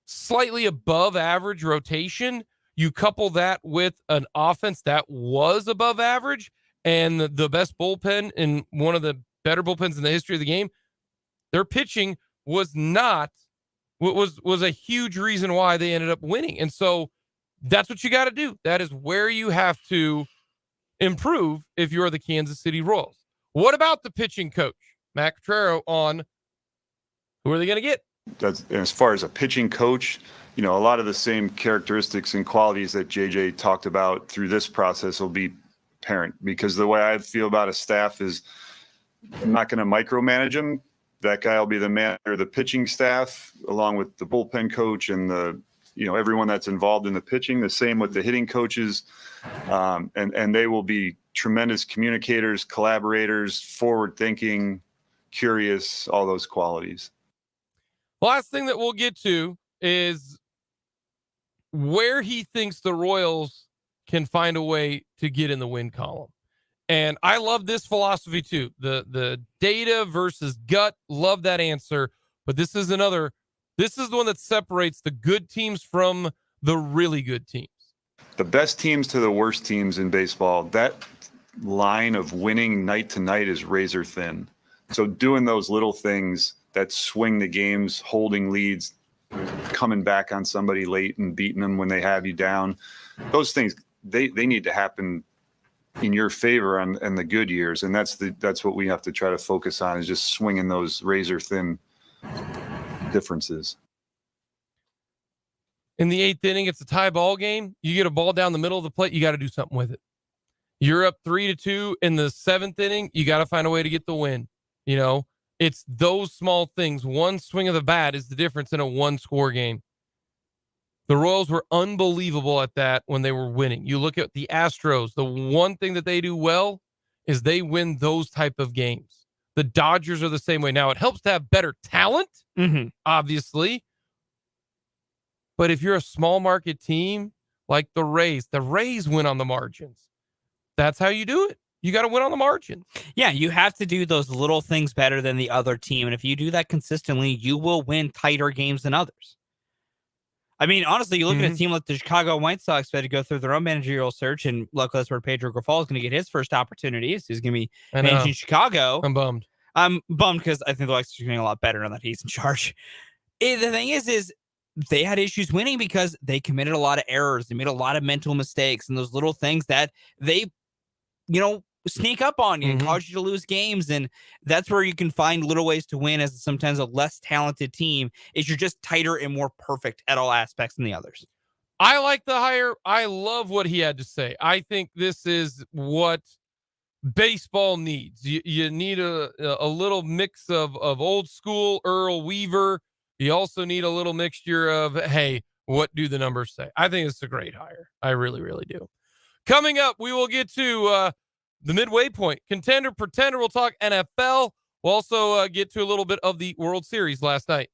slightly above average rotation. You couple that with an offense that was above average and the best bullpen in one of the better bullpens in the history of the game. Their pitching was a huge reason why they ended up winning. And so that's what you got to do. That is where you have to improve if you're the Kansas City Royals. What about the pitching coach, Matt Quatraro, on who are they going to get? That's, as far as a pitching coach, a lot of the same characteristics and qualities that JJ talked about through this process will be apparent, because the way I feel about a staff is I'm not going to micromanage them. That guy will be the manager of the pitching staff, along with the bullpen coach and everyone that's involved in the pitching. The same with the hitting coaches, and they will be tremendous communicators, collaborators, forward-thinking, curious, all those qualities. Last thing that we'll get to is where he thinks the Royals can find a way to get in the win column. And I love this philosophy too. The data versus gut. Love that answer. But this is the one that separates the good teams from the really good teams. The best teams to the worst teams in baseball, that line of winning night to night is razor thin. So doing those little things that swing the games, holding leads, coming back on somebody late and beating them when they have you down, those things, they need to happen in your favor in the good years. And that's what we have to try to focus on, is just swinging those razor thin differences. In the 8th inning, it's a tie ball game. You get a ball down the middle of the plate, you got to do something with it. You're up 3-2 in the 7th inning. You got to find a way to get the win. It's those small things. One swing of the bat is the difference in a 1-score game. The Royals were unbelievable at that when they were winning. You look at the Astros. The one thing that they do well is they win those type of games. The Dodgers are the same way. Now, it helps to have better talent, obviously. But if you're a small market team like the Rays win on the margins. That's how you do it. You got to win on the margins. Yeah, you have to do those little things better than the other team. And if you do that consistently, you will win tighter games than others. I mean, honestly, you look at a team like the Chicago White Sox that had to go through their own managerial search, and luckily that's where Pedro Grifol is going to get his first opportunities. He's going to be managing Chicago. I'm bummed. I'm bummed because I think the White Sox are doing a lot better now that he's in charge. The thing is they had issues winning because they committed a lot of errors. They made a lot of mental mistakes, and those little things that they, sneak up on you and cause you to lose games. And that's where you can find little ways to win as sometimes a less talented team, is you're just tighter and more perfect at all aspects than the others. I like the hire. I love what he had to say. I think this is what baseball needs. You need a little mix of old school Earl Weaver. You also need a little mixture of, hey, what do the numbers say? I think it's a great hire. I really, really do. Coming up, we will get to the midway point. Contender, pretender. We'll talk NFL. We'll also get to a little bit of the World Series last night.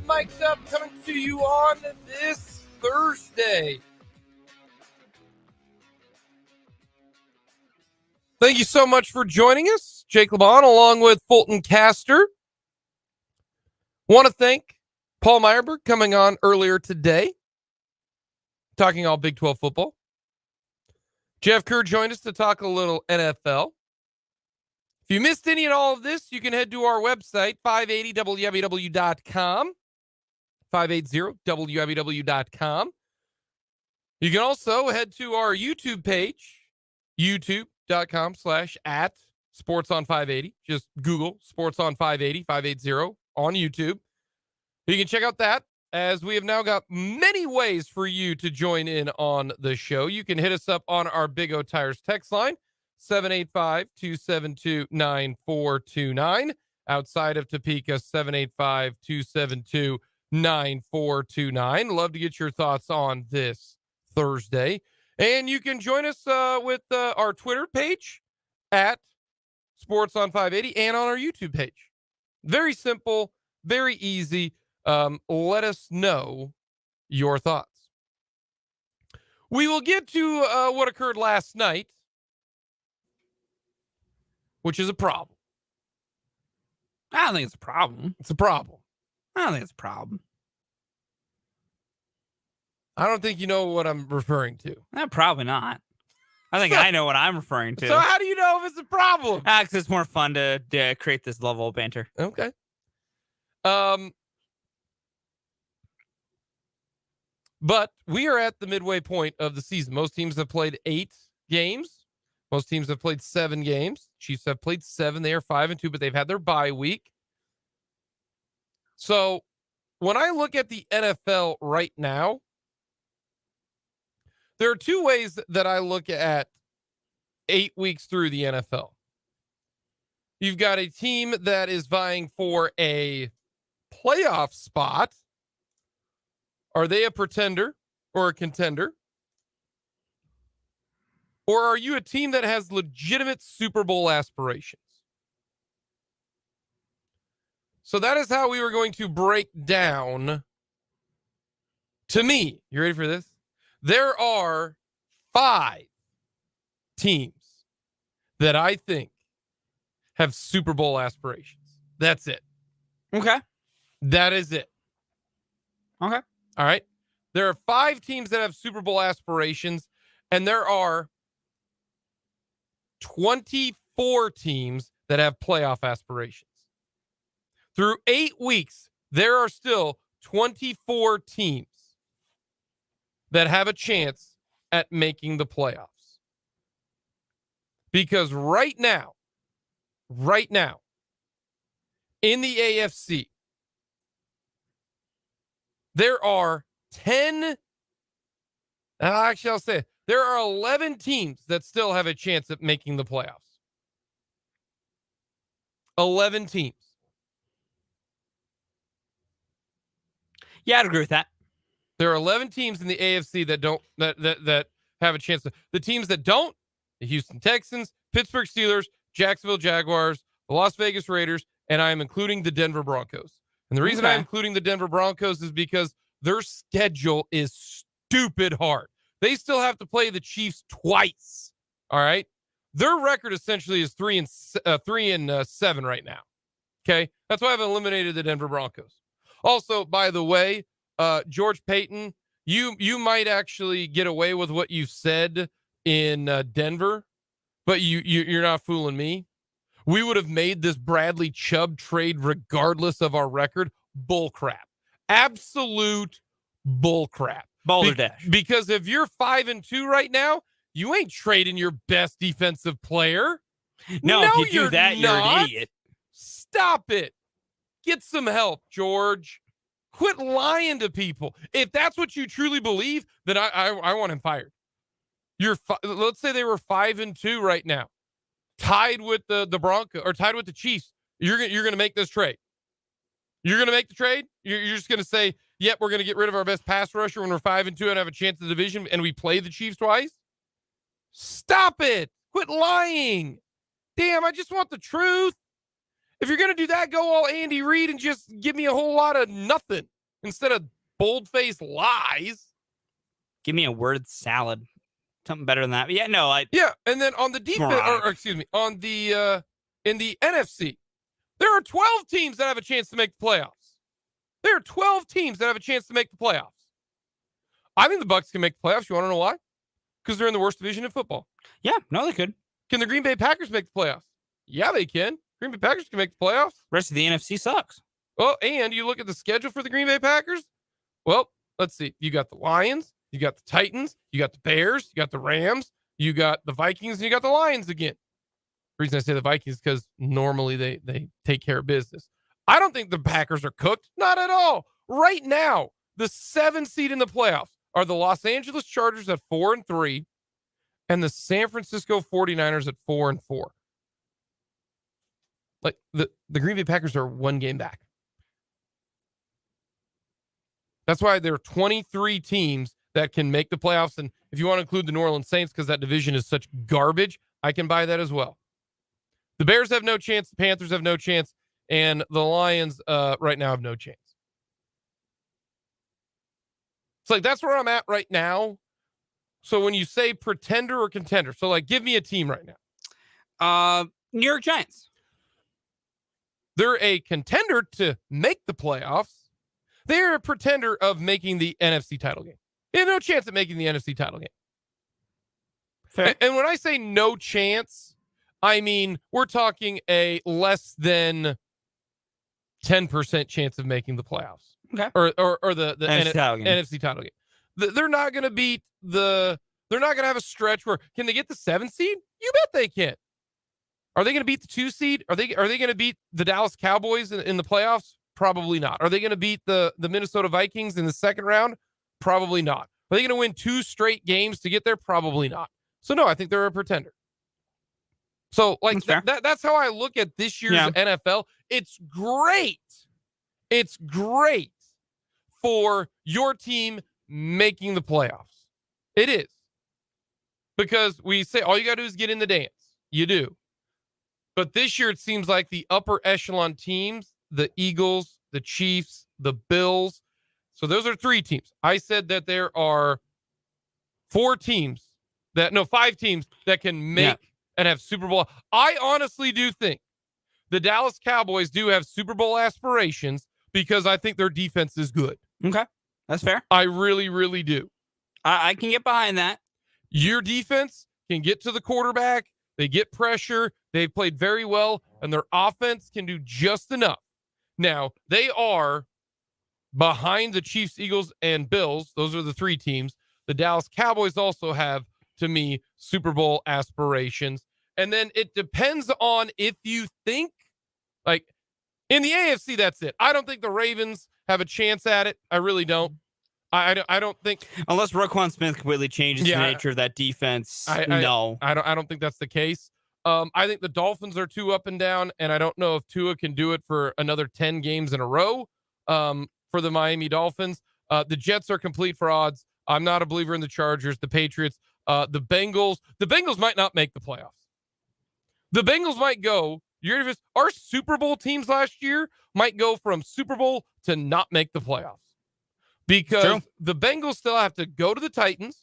Mic'd Up coming to you on this Thursday. Thank you so much for joining us. Jake LeBon along with Fulton Caster. Want to thank Paul Meyerberg coming on earlier today, talking all Big 12 football. Jeff Kerr joined us to talk a little NFL. If you missed any and all of this, you can head to our website, 580wwew.com, 580wwew.com. You can also head to our YouTube page, youtube.com/@sportson580. Just Google Sports on 580, 580 on YouTube. You can check out that, as we have now got many ways for you to join in on the show. You can hit us up on our Big O Tires text line, 785-272-9429. Outside of Topeka, 785-272-9429. Love to get your thoughts on this Thursday. And you can join us with our Twitter page at Sports on 580 and on our YouTube page. Very simple, very easy. Let us know your thoughts. We will get to what occurred last night, which is a problem. I don't think it's a problem. It's a problem. I don't think it's a problem. I don't think you know what I'm referring to. Probably not. I think I know what I'm referring to. So how do you know if it's a problem? Because it's more fun to create this level of banter. Okay. But we are at the midway point of the season. Most teams have played 8 games. Most teams have played 7 games. Chiefs have played 7. They are 5-2, but they've had their bye week. So when I look at the NFL right now, there are 2 ways that I look at 8 weeks through the NFL. You've got a team that is vying for a playoff spot. Are they a pretender or a contender? Or are you a team that has legitimate Super Bowl aspirations? So that is how we were going to break down. To me, you ready for this? There are 5 teams that I think have Super Bowl aspirations. That's it. Okay. That is it. Okay. All right. There are 5 teams that have Super Bowl aspirations, and there are 24 teams that have playoff aspirations. Through 8 weeks, there are still 24 teams that have a chance at making the playoffs. Because right now, in the AFC, there are 10, actually I'll say, there are 11 teams that still have a chance at making the playoffs. 11 teams. Yeah, I'd agree with that. There are 11 teams in the AFC that don't that have a chance to. The teams that don't, the Houston Texans, Pittsburgh Steelers, Jacksonville Jaguars, the Las Vegas Raiders, and I am including the Denver Broncos. And the reason I'm including the Denver Broncos is because their schedule is stupid hard. They still have to play the Chiefs twice. All right. Their record essentially is 3-7 right now. Okay. That's why I've eliminated the Denver Broncos. Also, by the way, George Payton, you might actually get away with what you said in Denver, but you're not fooling me. We would have made this Bradley Chubb trade regardless of our record. Bull crap. Absolute bull crap. Boulder Dash. Because if you're 5-2 right now, you ain't trading your best defensive player. No, if you do that, you're an idiot. Stop it. Get some help, George. Quit lying to people. If that's what you truly believe, then I want him fired. Let's say they were 5-2 right now, tied with the Broncos or tied with the Chiefs. You're gonna make this trade. You're gonna make the trade. You're just gonna say, "Yep, we're gonna get rid of our best pass rusher when we're 5-2 and have a chance at the division, and we play the Chiefs twice." Stop it. Quit lying. Damn, I just want the truth. If you're going to do that, go all Andy Reid and just give me a whole lot of nothing instead of bold-faced lies. Give me a word salad. Something better than that. But yeah, Yeah, and then on the defense, on the in the NFC, there are 12 teams that have a chance to make the playoffs. There are 12 teams that have a chance to make the playoffs. I think the Bucs can make the playoffs. You want to know why? Because they're in the worst division in football. Yeah, no, they could. Can the Green Bay Packers make the playoffs? Yeah, they can. Green Bay Packers can make the playoffs. Rest of the NFC sucks. Well, and you look at the schedule for the Green Bay Packers. Well, let's see. You got the Lions, you got the Titans, you got the Bears, you got the Rams, you got the Vikings, and you got the Lions again. The reason I say the Vikings is because normally they take care of business. I don't think the Packers are cooked. Not at all. Right now, the 7 seed in the playoffs are the Los Angeles Chargers at 4-3 and the San Francisco 49ers at 4-4. Like the Green Bay Packers are 1 game back. That's why there are 23 teams that can make the playoffs. And if you want to include the New Orleans Saints, because that division is such garbage, I can buy that as well. The Bears have no chance. The Panthers have no chance. And the Lions right now have no chance. It's like, that's where I'm at right now. So when you say pretender or contender, so like, give me a team right now. New York Giants. They're a contender to make the playoffs. They're a pretender of making the NFC title game. They have no chance at making the NFC title game. Fair. And when I say no chance, I mean, we're talking a less than 10% chance of making the playoffs. Okay. Or the NFC title game. NFC title game. They're not going to beat they're not going to have a stretch where, can they get the 7 seed? You bet they can. Are they going to beat the 2 seed? Are they going to beat the Dallas Cowboys in the playoffs? Probably not. Are they going to beat the Minnesota Vikings in the second round? Probably not. Are they going to win 2 straight games to get there? Probably not. So no, I think they're a pretender. So like that's how I look at this year's NFL. It's great. It's great for your team making the playoffs. It is. Because we say all you got to do is get in the dance. You do. But this year it seems like the upper echelon teams, the Eagles, the Chiefs, the Bills. So those are 3 teams. I said that there are 5 teams that can make and have Super Bowl. I honestly do think the Dallas Cowboys do have Super Bowl aspirations because I think their defense is good. Okay. That's fair. I really, really do. I can get behind that. Your defense can get to the quarterback. They get pressure. They've played very well, and their offense can do just enough. Now, they are behind the Chiefs, Eagles, and Bills. Those are the 3 teams. The Dallas Cowboys also have, to me, Super Bowl aspirations. And then it depends on if you think, like, in the AFC, that's it. I don't think the Ravens have a chance at it. I really don't. I don't think, unless Roquan Smith completely changes the nature of that defense. No, I don't think that's the case. I think the Dolphins are too up and down, and I don't know if Tua can do it for another 10 games in a row. For the Miami Dolphins, the Jets are complete frauds. I'm not a believer in the Chargers, the Patriots, the Bengals. The Bengals might not make the playoffs. The Bengals might go. Our Super Bowl teams last year might go from Super Bowl to not make the playoffs. Because the Bengals still have to go to the Titans,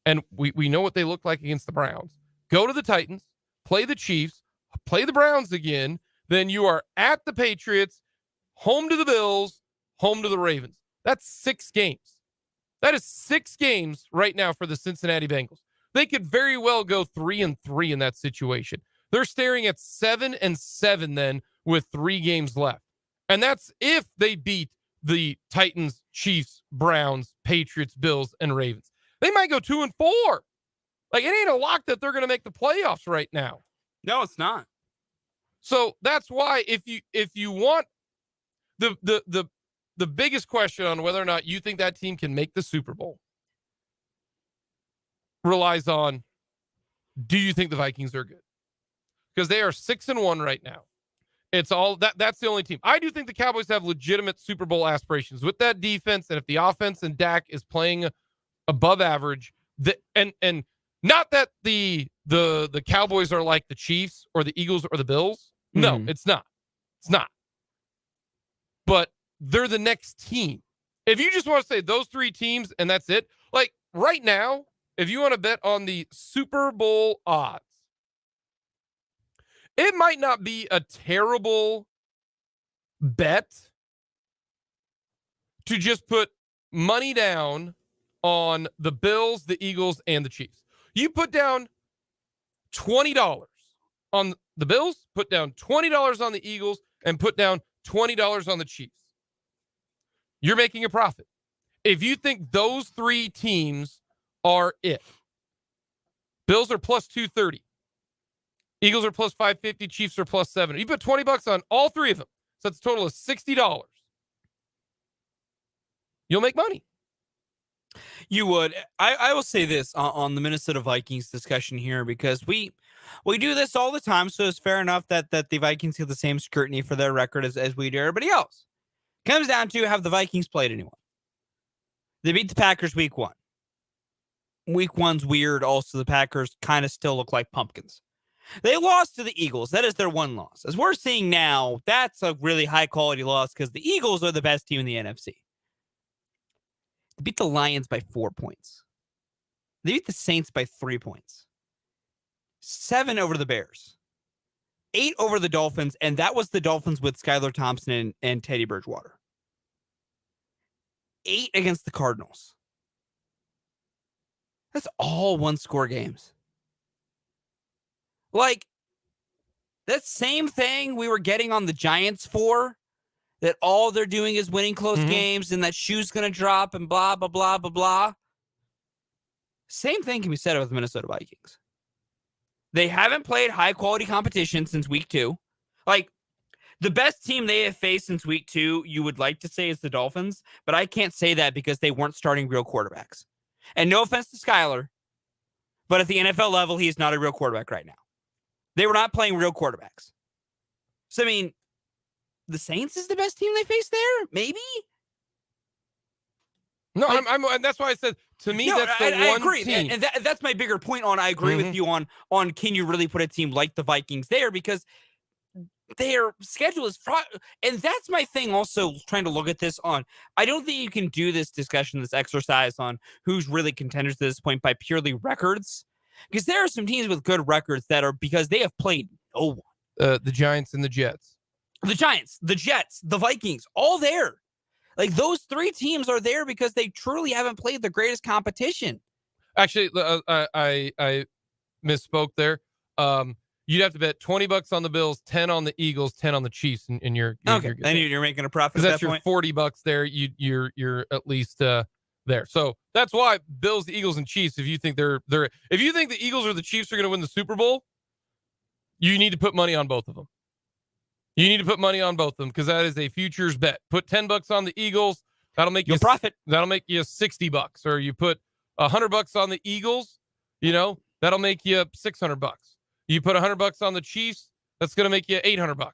and we know what they look like against the Browns. Go to the Titans, play the Chiefs, play the Browns again. Then you are at the Patriots, home to the Bills, home to the Ravens. That's 6 games. That is 6 games right now for the Cincinnati Bengals. They could very well go 3-3 in that situation. They're staring at 7-7 then with 3 games left. And that's if they beat the Titans, Chiefs, Browns, Patriots, Bills, and Ravens. They might go 2-4. Like, it ain't a lock that they're going to make the playoffs right now. No, it's not. So that's why if you want the biggest question on whether or not you think that team can make the Super Bowl relies on, do you think the Vikings are good? Because they are 6-1 right now. It's all that's the only team. I do think the Cowboys have legitimate Super Bowl aspirations with that defense, and if the offense and Dak is playing above average, and not that the Cowboys are like the Chiefs or the Eagles or the Bills. No, it's not. It's not. But they're the next team. If you just want to say those 3 teams and that's it, like right now, if you want to bet on the Super Bowl odds, it might not be a terrible bet to just put money down on the Bills, the Eagles, and the Chiefs. You put down $20 on the Bills, put down $20 on the Eagles, and put down $20 on the Chiefs. You're making a profit. If you think those 3 teams are it, Bills are plus 230. Eagles are plus 550, Chiefs are plus 7. You put $20 on all 3 of them. So that's a total of $60. You'll make money. You would. I will say this on the Minnesota Vikings discussion here, because we do this all the time, so it's fair enough that the Vikings get the same scrutiny for their record as we do everybody else. Comes down to, have the Vikings played anyone? They beat the Packers week 1. Week 1's weird. Also, the Packers kind of still look like pumpkins. They lost to the Eagles. That is their 1 loss. As we're seeing now, that's a really high-quality loss because the Eagles are the best team in the NFC. They beat the Lions by 4 points. They beat the Saints by 3 points. 7 over the Bears. 8 over the Dolphins, and that was the Dolphins with Skylar Thompson and Teddy Bridgewater. 8 against the Cardinals. That's all 1-score games. Like, that same thing we were getting on the Giants for, that all they're doing is winning close Mhm. games and that shoe's going to drop and blah, blah, blah, blah, blah. Same thing can be said with the Minnesota Vikings. They haven't played high-quality competition since week 2. Like, the best team they have faced since week 2, you would like to say, is the Dolphins, but I can't say that because they weren't starting real quarterbacks. And no offense to Skyler, but at the NFL level, he is not a real quarterback right now. They were not playing real quarterbacks. So, I mean, the Saints is the best team they faced there? Maybe? No, Like- I'm that's why I said to me No, that's the I one agree. team. And that's my bigger point on I agree with you on can you really put a team like the Vikings there, because their schedule is fraught. And that's my thing also, trying to look at this on. I don't think you can do this discussion, this exercise on who's really contenders to this point by purely records, because there are some teams with good records that are because they have played no one. The Giants and the Jets. The Giants, the Jets, the Vikings, all there. Like, those 3 teams are there because they truly haven't played the greatest competition. Actually, I misspoke there. You'd have to bet $20 on the Bills, 10 on the Eagles, 10 on the Chiefs, and you're Okay, good then there. you're making a profit Because at that's that your point. $40 there. You're at least there. So that's why Bills, the Eagles, and Chiefs. If you think if you think the Eagles or the Chiefs are going to win the Super Bowl, you need to put money on both of them. You need to put money on both of them because that is a futures bet. Put $10 on the Eagles. That'll make you You'll profit. That'll make you $60. Or you put $100 on the Eagles. That'll make you $600. You put $100 on the Chiefs. That's going to make you $800.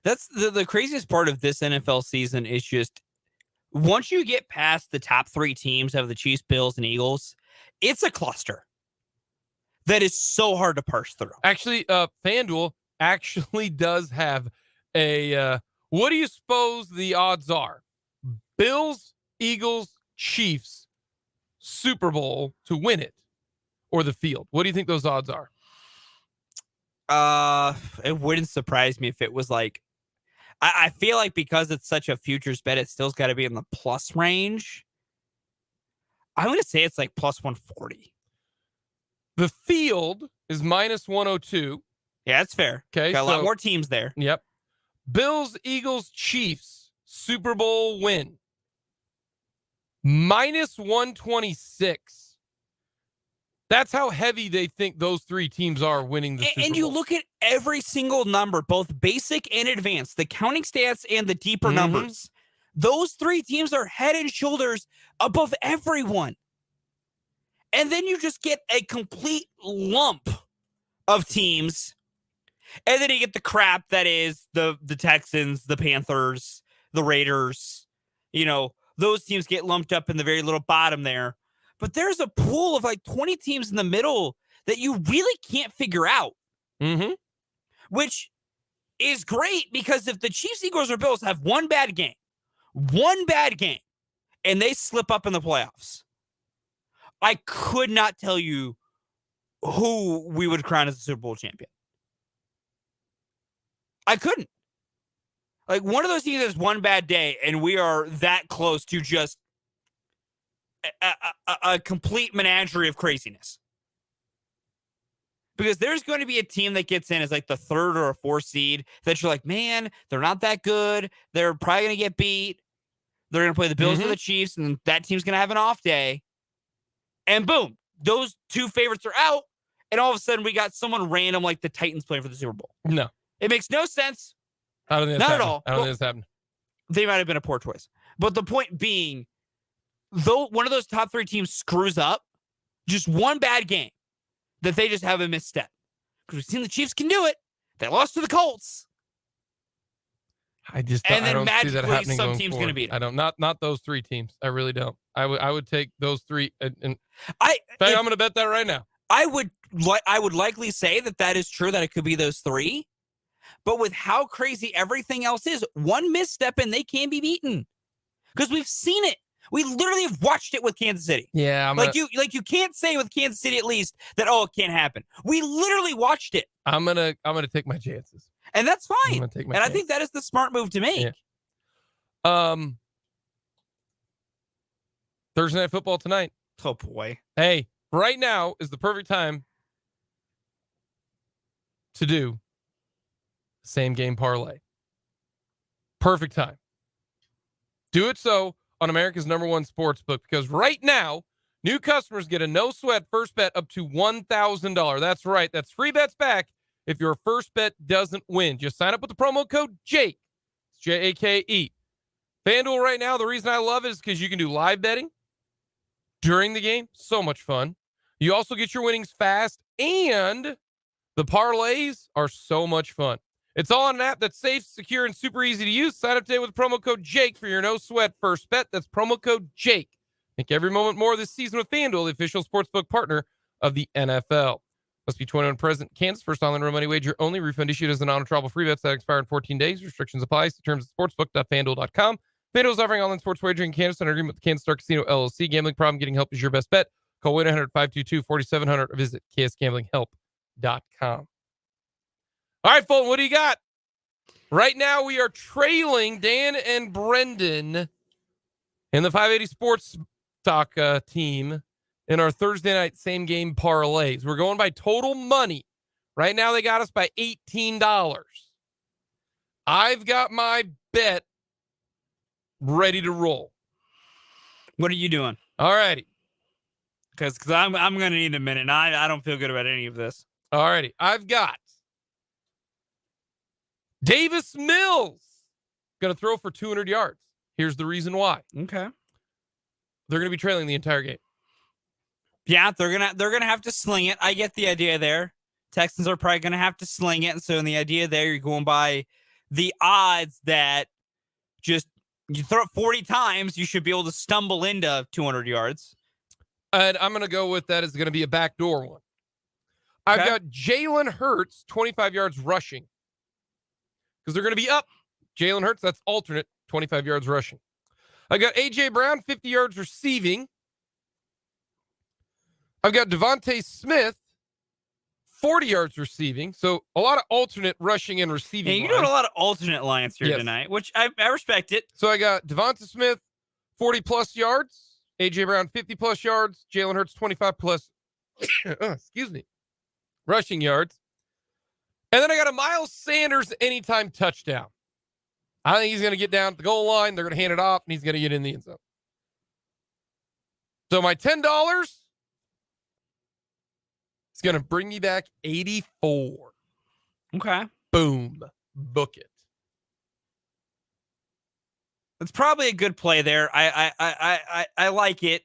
That's the craziest part of this NFL season is just once you get past the top 3 teams of the Chiefs, Bills, and Eagles, it's a cluster that is so hard to parse through. Actually, FanDuel actually does have a what do you suppose the odds are? Bills, Eagles, Chiefs, Super Bowl to win it, or the field? What do you think those odds are? It wouldn't surprise me if it was like, I feel like because it's such a futures bet, it still's got to be in the plus range. I'm going to say it's like plus 140. The field is minus 102. Yeah, that's fair. Okay, Got a lot more teams there. Yep. Bills, Eagles, Chiefs, Super Bowl win. Minus 126. That's how heavy they think those 3 teams are winning the Super Bowl. And you look at every single number, both basic and advanced, the counting stats and the deeper numbers. Those 3 teams are head and shoulders above everyone. And then you just get a complete lump of teams. And then you get the crap that is the Texans, the Panthers, the Raiders. Those teams get lumped up in the very little bottom there. But there's a pool of like 20 teams in the middle that you really can't figure out. Which is great because if the Chiefs, Eagles, or Bills have one bad game, and they slip up in the playoffs, I could not tell you who we would crown as the Super Bowl champion. I couldn't. Like, one of those teams has one bad day, and we are that close to just a complete menagerie of craziness. Because there's going to be a team that gets in as like the 3rd or a 4th seed that you're like, man, they're not that good. They're probably going to get beat. They're going to play the Bills or the Chiefs, and that team's going to have an off day. And boom, those 2 favorites are out, and all of a sudden we got someone random like the Titans playing for the Super Bowl. No. It makes no sense. I don't think Not that's at happening. all. I don't think that's happening. They might have been a poor choice. But the point being, though one of those top 3 teams screws up, just one bad game, that they just have a misstep. Because we've seen the Chiefs can do it. They lost to the Colts. I just And I then don't see that magically happening. some going team's forward. gonna beat 'em. I don't. Not those 3 teams. I really don't. I would take those 3. And in I'm fact, I'm going to bet that right now. I would likely say that is true, that it could be those 3. But with how crazy everything else is, one misstep and they can be beaten. Because we've seen it. We literally have watched it with Kansas City. Yeah, You can't say with Kansas City at least that it can't happen. We literally watched it. I'm gonna take my chances. And that's I'm fine. gonna take my And I chances. think that is the smart move to make. Yeah. Thursday Night Football tonight. Oh boy. Hey, right now is the perfect time to do same game parlay. Perfect time. Do it so on America's #1 sportsbook, because right now, new customers get a no-sweat first bet up to $1,000. That's right. That's free bets back if your first bet doesn't win. Just sign up with the promo code JAKE. It's Jake. FanDuel right now, the reason I love it is because you can do live betting during the game. So much fun. You also get your winnings fast, and the parlays are so much fun. It's all on an app that's safe, secure, and super easy to use. Sign up today with promo code JAKE for your no-sweat first bet. That's promo code JAKE. Make every moment more this season with FanDuel, the official sportsbook partner of the NFL. Must be 21 present. Kansas. First online real money wager only. Refund issued as a non-withdrawable free bets that expire in 14 days. Restrictions apply. See terms at sportsbook.fanduel.com. FanDuel is offering online sports wagering in Kansas under agreement with the Kansas Star Casino LLC. Gambling problem? Getting help is your best bet. Call 1-800-522-4700 or visit ksgamblinghelp.com. All right, Fulton, what do you got? Right now, we are trailing Dan and Brendan in the 580 Sports Talk team in our Thursday night same game parlays. We're going by total money. Right now, they got us by $18. I've got my bet ready to roll. What are you doing? All righty. Because I'm going to need a minute. And I don't feel good about any of this. All righty. I've got Davis Mills going to throw for 200 yards. Here's the reason why. Okay. They're going to be trailing the entire game. Yeah, they're gonna have to sling it. I get the idea there. Texans are probably gonna have to sling it, and so in the idea there, you're going by the odds that just you throw it 40 times, you should be able to stumble into 200 yards. And I'm going to go with that as going to be a backdoor one. I've got Jalen Hurts, 25 yards rushing. Because they're going to be up. Jalen Hurts, that's alternate, 25 yards rushing. I got A.J. Brown, 50 yards receiving. I've got Devontae Smith, 40 yards receiving. So a lot of alternate rushing and receiving. Yeah, you're doing a lot of alternate lines here tonight, which I respect it. So I got Devontae Smith, 40-plus yards. A.J. Brown, 50-plus yards. Jalen Hurts, 25-plus, rushing yards. And then I got a Miles Sanders anytime touchdown. I think he's going to get down at the goal line. They're going to hand it off, and he's going to get in the end zone. So my $10 is going to bring me back 84. Okay. Boom. Book it. That's probably a good play there. I like it.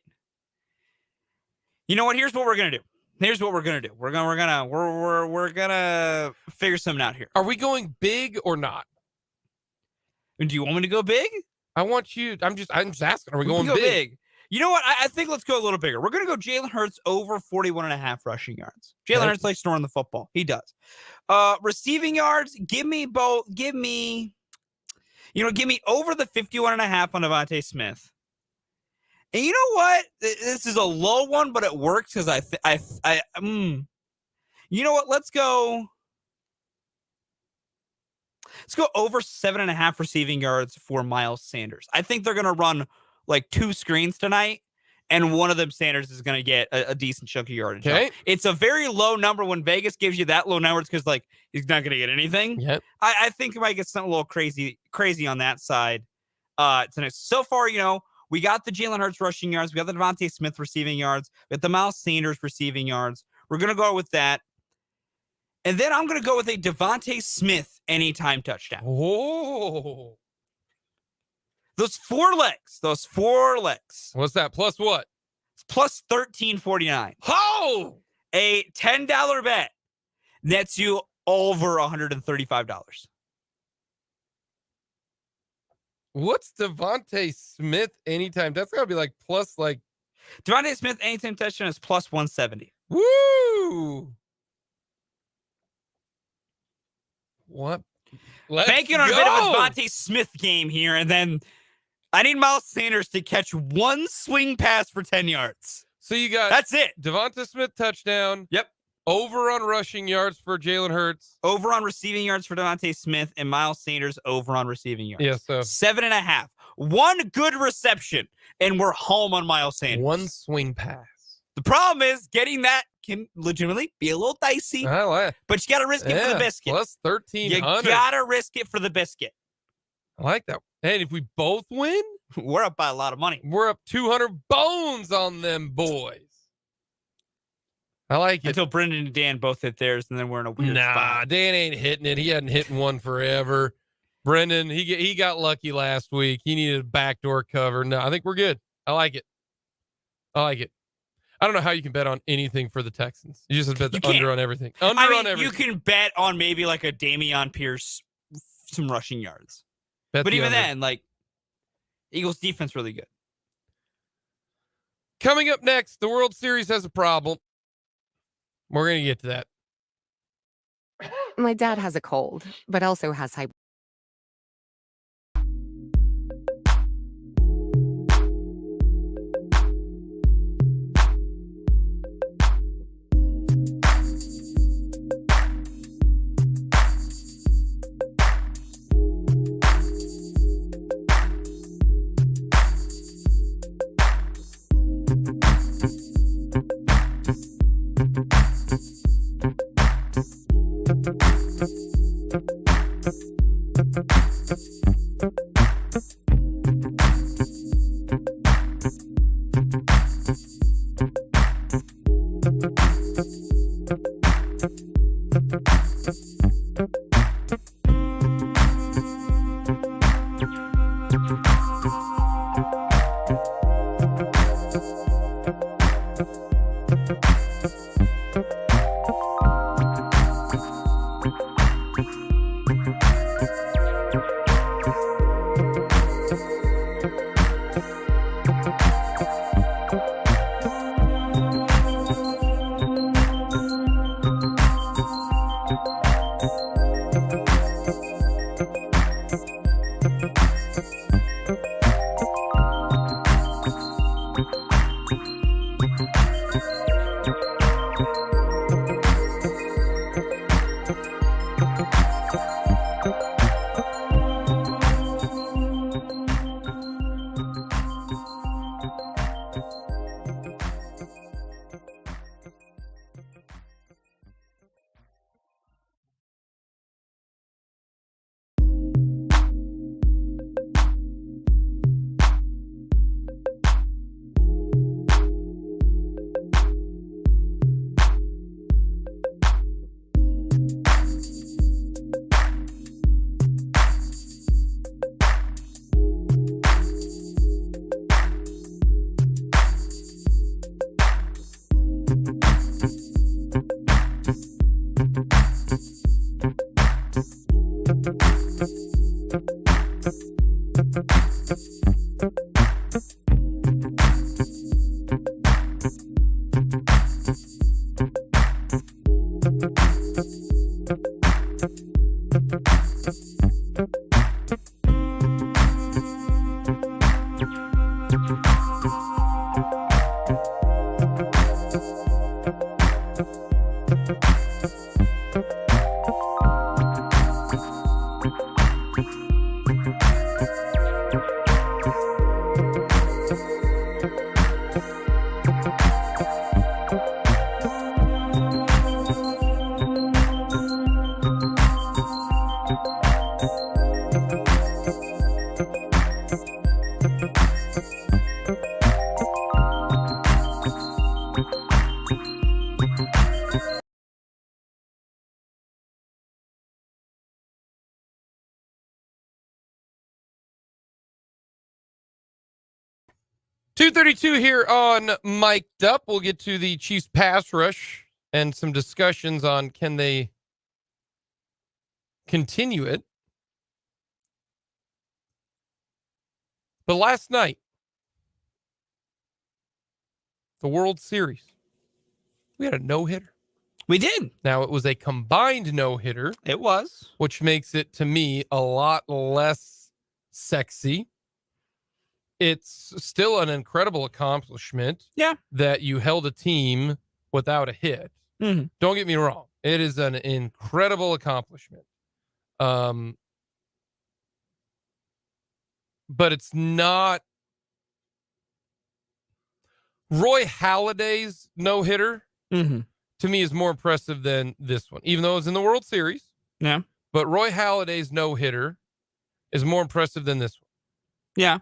You know what? Here's what we're gonna do. We're gonna figure something out here. Are we going big or not? And do you want me to go big? I want you. I'm just asking. Are we going go big? You know what? I think let's go a little bigger. We're gonna go Jalen Hurts over 41.5 rushing yards. Jalen Hurts likes throwing the football. He does. Receiving yards. Give me both. Give me over the 51.5 on Devontae Smith. And you know what? This is a low one, but it works because you know what? Let's go over 7.5 receiving yards for Miles Sanders. I think they're going to run like 2 screens tonight, and one of them, Sanders, is going to get a decent chunk of yardage. Okay. It's a very low number. When Vegas gives you that low number, it's because like he's not going to get anything. Yep. I think he might get something a little crazy on that side tonight. So far, we got the Jalen Hurts rushing yards. We got the Devontae Smith receiving yards. We got the Miles Sanders receiving yards. We're going to go with that. And then I'm going to go with a Devontae Smith anytime touchdown. Oh. Those four legs. What's that? Plus what? It's plus 1349. Oh! A $10 bet nets you over $135. What's Devontae Smith anytime? That's got to be like plus like. Devontae Smith anytime touchdown is plus 170. Woo! What? Banking on a bit of a Devontae Smith game here, and then I need Miles Sanders to catch one swing pass for 10 yards. So you got that's it. Devontae Smith touchdown. Yep. Over on rushing yards for Jalen Hurts. Over on receiving yards for Devontae Smith, and Miles Sanders over on receiving yards. Yes, so 7.5. One good reception, and we're home on Miles Sanders. One swing pass. The problem is getting that can legitimately be a little dicey. I like it. But you got to risk it for the biscuit. Plus 1,300. You got to risk it for the biscuit. I like that. And if we both win, We're up by a lot of money. we're up 200 bones on them boys. I like it. Until Brendan and Dan both hit theirs, and then we're in a weird spot. Dan ain't hitting it. He hadn't hit one forever. Brendan, he got lucky last week. He needed a backdoor cover. No, I think we're good. I like it. I don't know how you can bet on anything for the Texans. You just bet the under on everything. Under on everything. You can bet on maybe like a Dameon Pierce, some rushing yards. Bet But the even under. then, like, Eagles defense really good. Coming up next, the World Series has a problem. We're going to get to that. My dad has a cold, but also has high. .232 here on Mic'd Up. We'll get to the Chiefs pass rush and some discussions on can they continue it. But last night, the World Series, we had a no-hitter. We did. Now, it was a combined no-hitter, It was. which makes it, to me, a lot less sexy. It's still an incredible accomplishment. Yeah. That you held a team without a hit. Mm-hmm. Don't get me wrong. It is an incredible accomplishment. But it's not Roy Halladay's no-hitter Mm-hmm. to me is more impressive than this one, even though it was in the World Series. Yeah. But Roy Halladay's no-hitter is more impressive than this one. Yeah.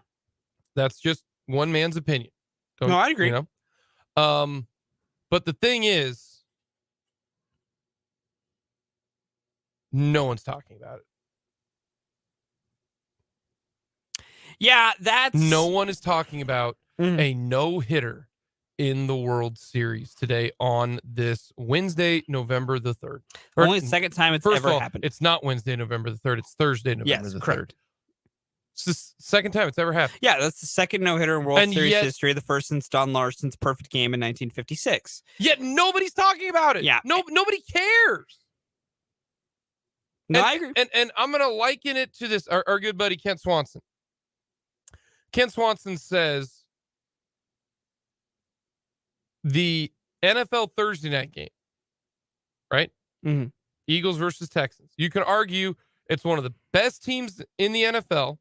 That's just one man's opinion. No, I agree. You know? But the thing is, no one's talking about it. Yeah, that's No one is talking about Mhm. a no-hitter in the World Series today on this Wednesday, November the 3rd. Or- only the second time it's First ever of all, happened. it's not Wednesday, November the 3rd. It's Thursday, November Yes, the correct. 3rd. It's the second time it's ever happened. Yeah, that's the second no-hitter in World And Series yet- history, the first since Don Larson's perfect game in 1956. Yet nobody's talking about it. Yeah. Nobody cares. No, and, I agree. And I'm going to liken it to this. Our good buddy, Kent Swanson. Kent Swanson says the NFL Thursday night game, right? Mhm. Eagles versus Texans. You can argue it's one of the best teams in the NFL,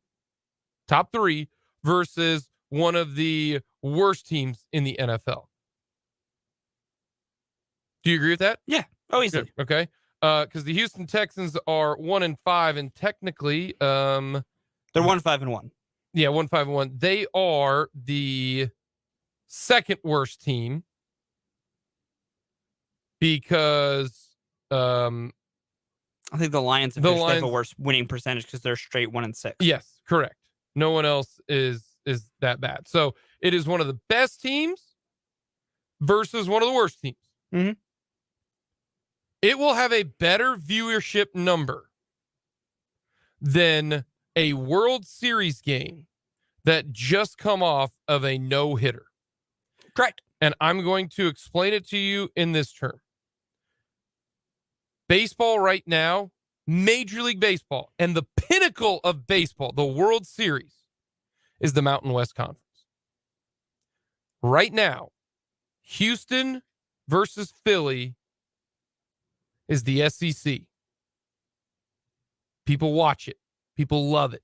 top 3, versus one of the worst teams in the NFL. Do you agree with that? Oh, easily. Good. Okay. Because the Houston Texans are 1-5, and technically, They're 1-5-1. yeah, 1-5-1. They are the second worst team because I think the Lions have The finished have a Lions- worse winning percentage because they're straight 1-6. yes, correct. No one else is that bad. So it is one of the best teams versus one of the worst teams. Mhm. It will have a better viewership number than a World Series game that just come off of a no-hitter. Correct. And I'm going to explain it to you in this term. Baseball right now, Major League Baseball, and the pinnacle of baseball, the World Series, is the Mountain West Conference. Right now, Houston versus Philly is the SEC. People watch it. People love it.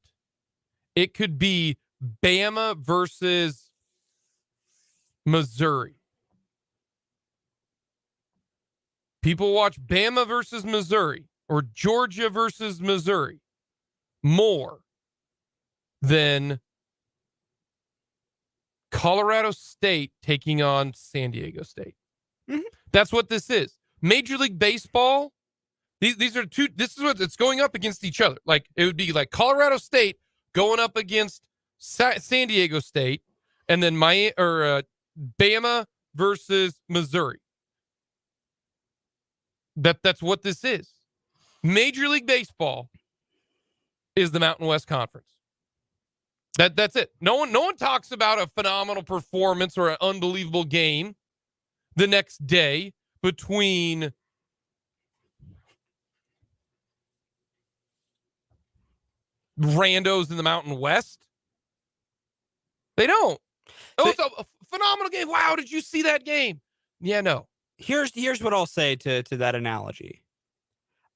It could be Bama versus Missouri. People watch Bama versus Missouri or Georgia versus Missouri more than Colorado State taking on San Diego State. Mhm. That's what this is. Major League Baseball, these are two, this is what it's going up against each other. Like it would be like Colorado State going up against San Diego State, and then Bama versus Missouri. That's what this is. Major League Baseball is the Mountain West Conference. That's it. No one talks about a phenomenal performance or an unbelievable game the next day between randos in the Mountain West. They don't. Oh, it's a phenomenal game. Wow, did you see that game? Yeah, no. Here's what I'll say to that analogy.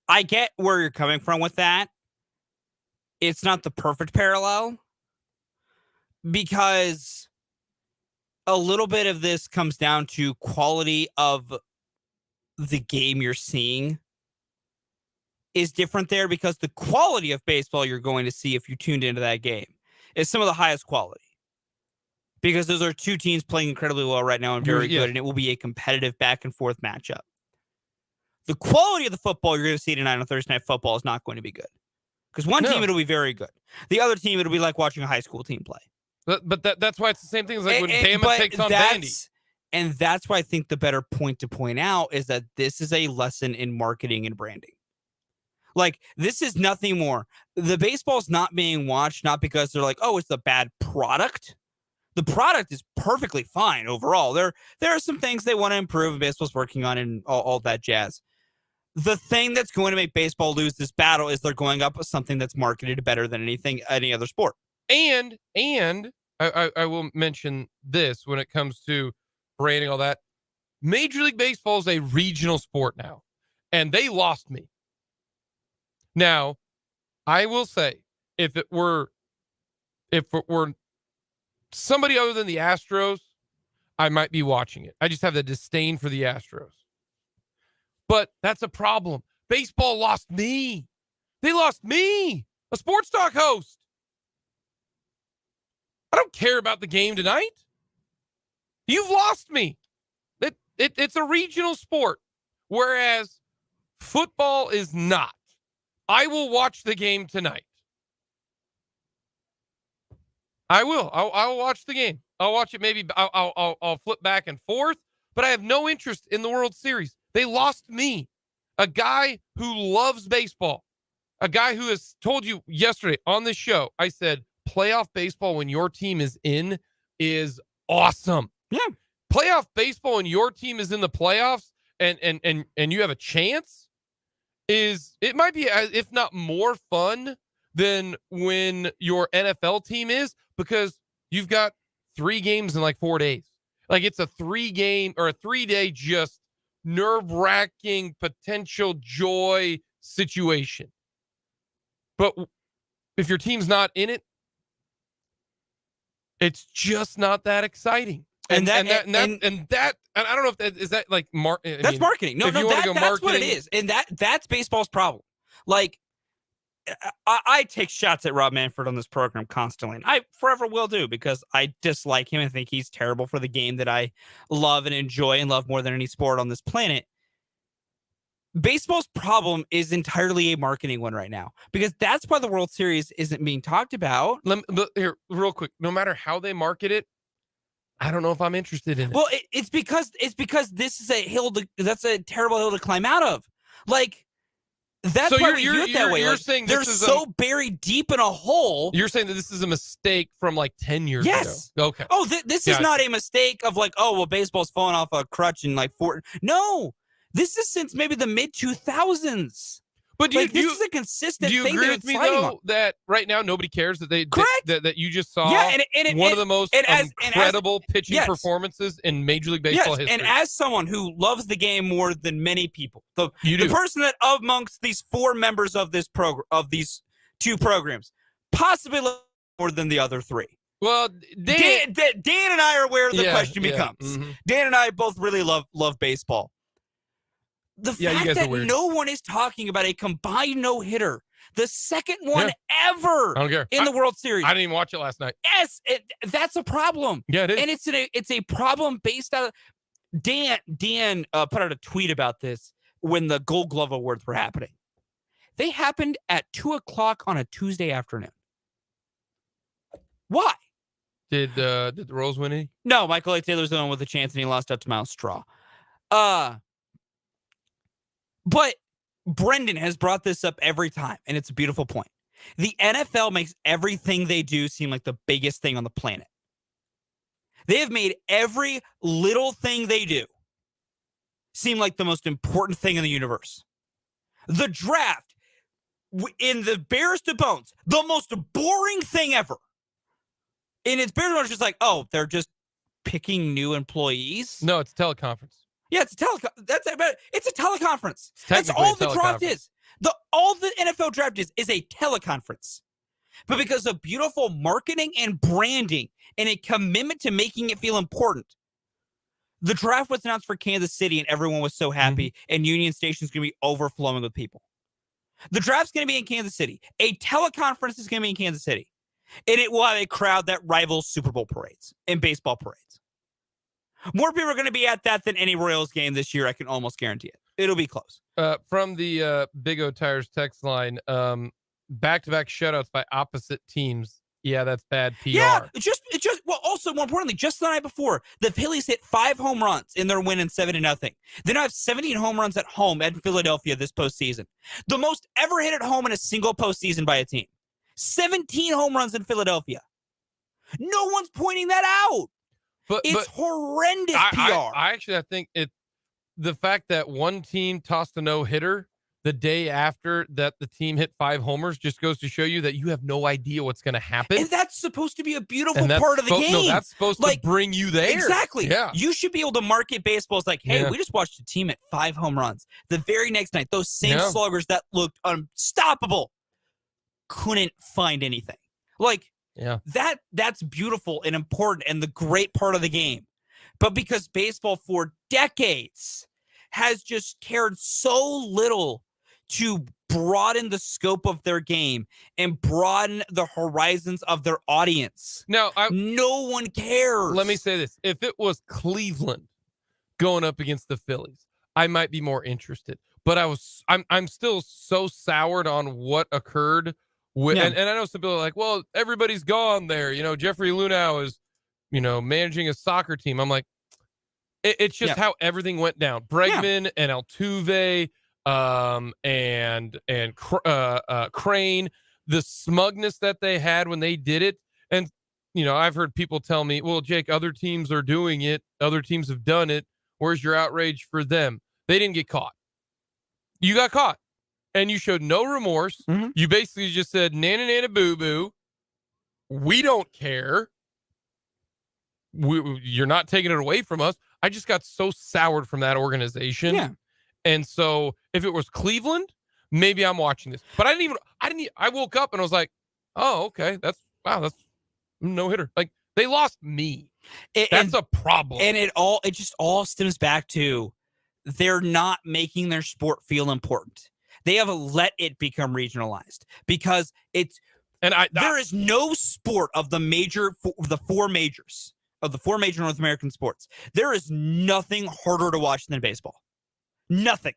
I get where you're coming from with that. It's not the perfect parallel because a little bit of this comes down to quality of the game you're seeing is different there because the quality of baseball you're going to see if you tuned into that game is some of the highest quality. Because those are two teams playing incredibly well right now and very Yeah. good, and it will be a competitive back and forth matchup. The quality of the football you're going to see tonight on Thursday Night Football is not going to be good. Because one No. team, it'll be very good. The other team, it'll be like watching a high school team play. But that's why it's the same thing as like when And- Bama but takes on Vandy. And that's why I think the better point to point out is that this is a lesson in marketing and branding. Like, this is nothing more. The baseball's not being watched, not because they're like, oh, it's a bad product. The product is perfectly fine overall. There are some things they want to improve, and baseball's working on, and all that jazz. The thing that's going to make baseball lose this battle is they're going up with something that's marketed better than any other sport. And I will mention this when it comes to branding, all that. Major League Baseball is a regional sport now, and they lost me. Now, I will say, if it were somebody other than the Astros, I might be watching it. I just have the disdain for the Astros. But that's a problem. Baseball lost me. They lost me. a sports talk host. I don't care about the game tonight. You've lost me. It's a regional sport, whereas football is not. I will watch the game tonight. I will. I'll watch the game. I'll watch it. Maybe I'll flip back and forth, but I have no interest in the World Series. They lost me, a guy who loves baseball, a guy who has told you yesterday on this show. I said playoff baseball when your team is in is awesome. Yeah. Playoff baseball when your team is in the playoffs and you have a chance it might be, if not more fun than when your NFL team is, because you've got 3 games in like 4 days. Like it's a 3-game or a 3-day just nerve-wracking potential joy situation. But if your team's not in it, it's just not that exciting. And I don't know if that is that like that's marketing. No, that's what it is. And that's baseball's problem. Like I take shots at Rob Manfred on this program constantly, and I forever will do, because I dislike him and think he's terrible for the game that I love and enjoy and love more than any sport on this planet. Baseball's problem is entirely a marketing one right now, because that's why the World Series isn't being talked about. Here, real quick, no matter how they market it, I don't know if I'm interested in it. Well, it's because this is that's a terrible hill to climb out of. Like, that's why we do it that way. You're saying they're so buried deep in a hole. You're saying that this is a mistake from like 10 years ago. Okay. Oh, this is not a mistake of like, oh, well, baseball's falling off a crutch in like 4. No, this is since maybe the mid 2000s. But this is a consistent thing. Do you agree with me though that right now nobody cares that that you just saw one of the most incredible pitching performances in Major League Baseball history? And as someone who loves the game more than many people, the do. person that amongst these 4 members of this program, of these 2 programs, possibly more than the other 3. Well, Dan and I are where the question becomes. Mm-hmm. Dan and I both really love baseball. The fact that no one is talking about a combined no-hitter, the second one ever I don't care. in the World Series. I didn't even watch it last night. Yes, that's a problem. Yeah, it is. And it's a problem based on Dan put out a tweet about this when the Gold Glove Awards were happening. They happened at 2:00 on a Tuesday afternoon. Why? Did the Royals win any? No, Michael A. Taylor's the one with a chance, and he lost out to Miles Straw. But Brendan has brought this up every time, and it's a beautiful point. The NFL makes everything they do seem like the biggest thing on the planet. They have made every little thing they do seem like the most important thing in the universe. The draft, in the barest of bones, the most boring thing ever. And it's barest of bones, just like, oh, they're just picking new employees? No, it's a teleconference. Yeah, it's a teleconference. That's all the draft is. All the NFL draft is a teleconference. But because of beautiful marketing and branding and a commitment to making it feel important, the draft was announced for Kansas City and everyone was so happy, and Union Station's going to be overflowing with people. The draft's going to be in Kansas City. A teleconference is going to be in Kansas City. And it will have a crowd that rivals Super Bowl parades and baseball parades. More people are going to be at that than any Royals game this year. I can almost guarantee it. It'll be close. From the Big O Tires text line, back-to-back shutouts by opposite teams. Yeah, that's bad PR. Yeah, well, also more importantly, just the night before, the Phillies hit 5 home runs in their win in 7-0. They now have 17 home runs at home at Philadelphia this postseason. The most ever hit at home in a single postseason by a team. 17 home runs in Philadelphia. No one's pointing that out. It's horrendous PR. I think the fact that one team tossed a no-hitter the day after that the team hit 5 homers just goes to show you that you have no idea what's going to happen. And that's supposed to be a beautiful part of the game. No, that's supposed to bring you there. Exactly. Yeah. You should be able to market baseball as like, hey, we just watched a team hit 5 home runs. The very next night, those same sluggers that looked unstoppable couldn't find anything. That's beautiful and important and the great part of the game. But because baseball for decades has just cared so little to broaden the scope of their game and broaden the horizons of their audience. Now, No one cares. let me say this. If it was Cleveland going up against the Phillies, I might be more interested. But I'm still so soured on what occurred. And I know some people are like, well, everybody's gone there. Jeffrey Lunau is, managing a soccer team. I'm like, it's just how everything went down. Bregman and Altuve, and Crane, the smugness that they had when they did it. And, I've heard people tell me, well, Jake, other teams are doing it. Other teams have done it. Where's your outrage for them? They didn't get caught. You got caught and you showed no remorse. Mhm. You basically just said, nana, nana, boo, boo. We don't care. You're not taking it away from us. I just got so soured from that organization. Yeah. And so if it was Cleveland, maybe I'm watching this, but I woke up and I was like, oh, okay. That's no hitter. Like they lost me. That's a problem. And it just all stems back to they're not making their sport feel important. They have let it become regionalized because there is no sport of the four major North American sports. There is nothing harder to watch than baseball. Nothing.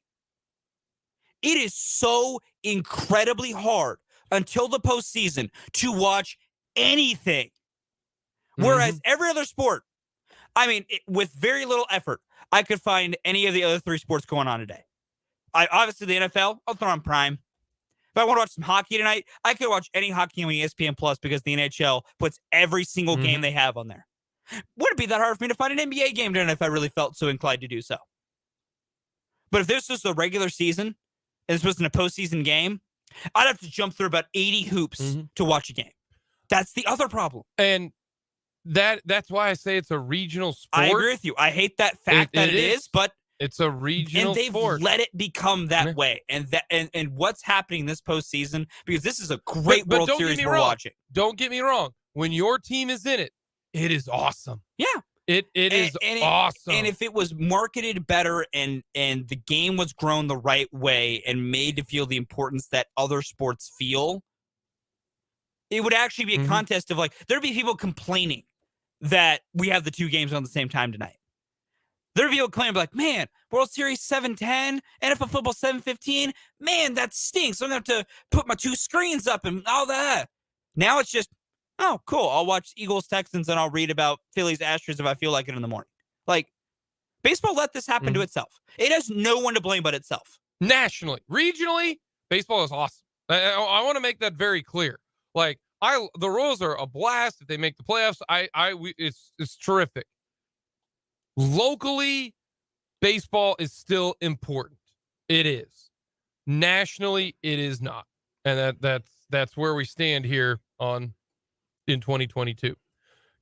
It is so incredibly hard until the postseason to watch anything. Whereas every other sport, with very little effort, I could find any of the other three sports going on today. Obviously, the NFL, I'll throw on Prime. If I want to watch some hockey tonight, I could watch any hockey on ESPN Plus because the NHL puts every single game they have on there. Wouldn't be that hard for me to find an NBA game tonight if I really felt so inclined to do so. But if this was the regular season and this wasn't a postseason game, I'd have to jump through about 80 hoops to watch a game. That's the other problem. And that's why I say it's a regional sport. I agree with you. I hate that fact that it is, but it's a regional and they've sport. let it become that way. And what's happening this postseason, because this is a great but World don't Series get me we're wrong. watching. Don't get me wrong. When your team is in it, it is awesome. Yeah. It is awesome. And if it was marketed better and the game was grown the right way and made to feel the importance that other sports feel, it would actually be a contest of like, there'd be people complaining that we have the two games on the same time tonight. There'd be people complaining like, man, World Series 7:10, NFL football 7:15, man, that stinks. I'm going to have to put my two screens up and all that. Now it's just, oh, cool. I'll watch Eagles Texans and I'll read about Phillies Astros if I feel like it in the morning. Like, baseball let this happen to itself. It has no one to blame but itself. Nationally, regionally, baseball is awesome. I want to make that very clear. Like, the Royals are a blast if they make the playoffs. It's terrific. Locally, baseball is still important. It is. Nationally, it is not, and that's where we stand here in 2022.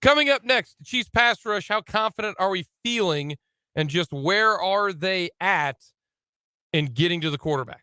Coming up next, the Chiefs pass rush. How confident are we feeling, and just where are they at in getting to the quarterback?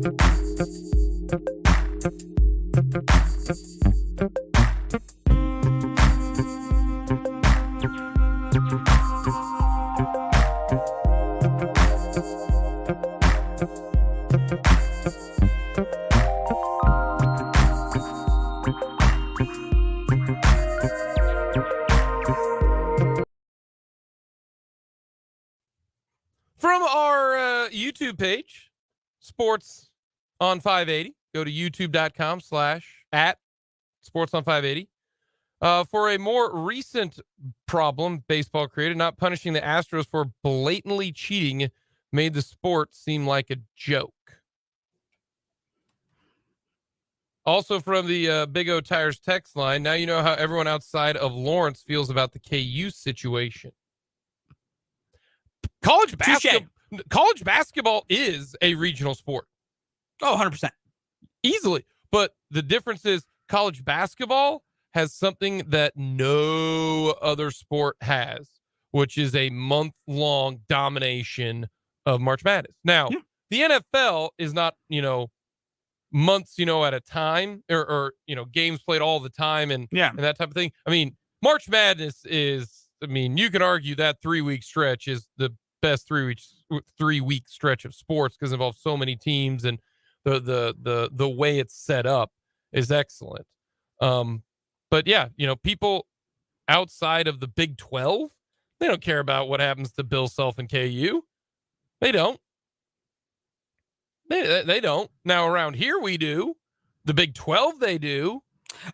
From our YouTube page, Sports on 580, go to youtube.com/@Sports on 580. For a more recent problem baseball created, not punishing the Astros for blatantly cheating made the sport seem like a joke. Also from the Big O Tires text line, now you know how everyone outside of Lawrence feels about the KU situation. College basketball is a regional sport. Oh, 100%. Easily. But the difference is college basketball has something that no other sport has, which is a month-long domination of March Madness. Now, the NFL is not, months, at a time or games played all the time and that type of thing. I mean, March Madness is, you can argue that 3-week stretch is the best 3-week stretch of sports because it involves so many teams and the way it's set up is excellent. But yeah, people outside of the Big 12, they don't care about what happens to Bill Self and KU. They don't. They don't. Now around here we do. The Big 12 they do.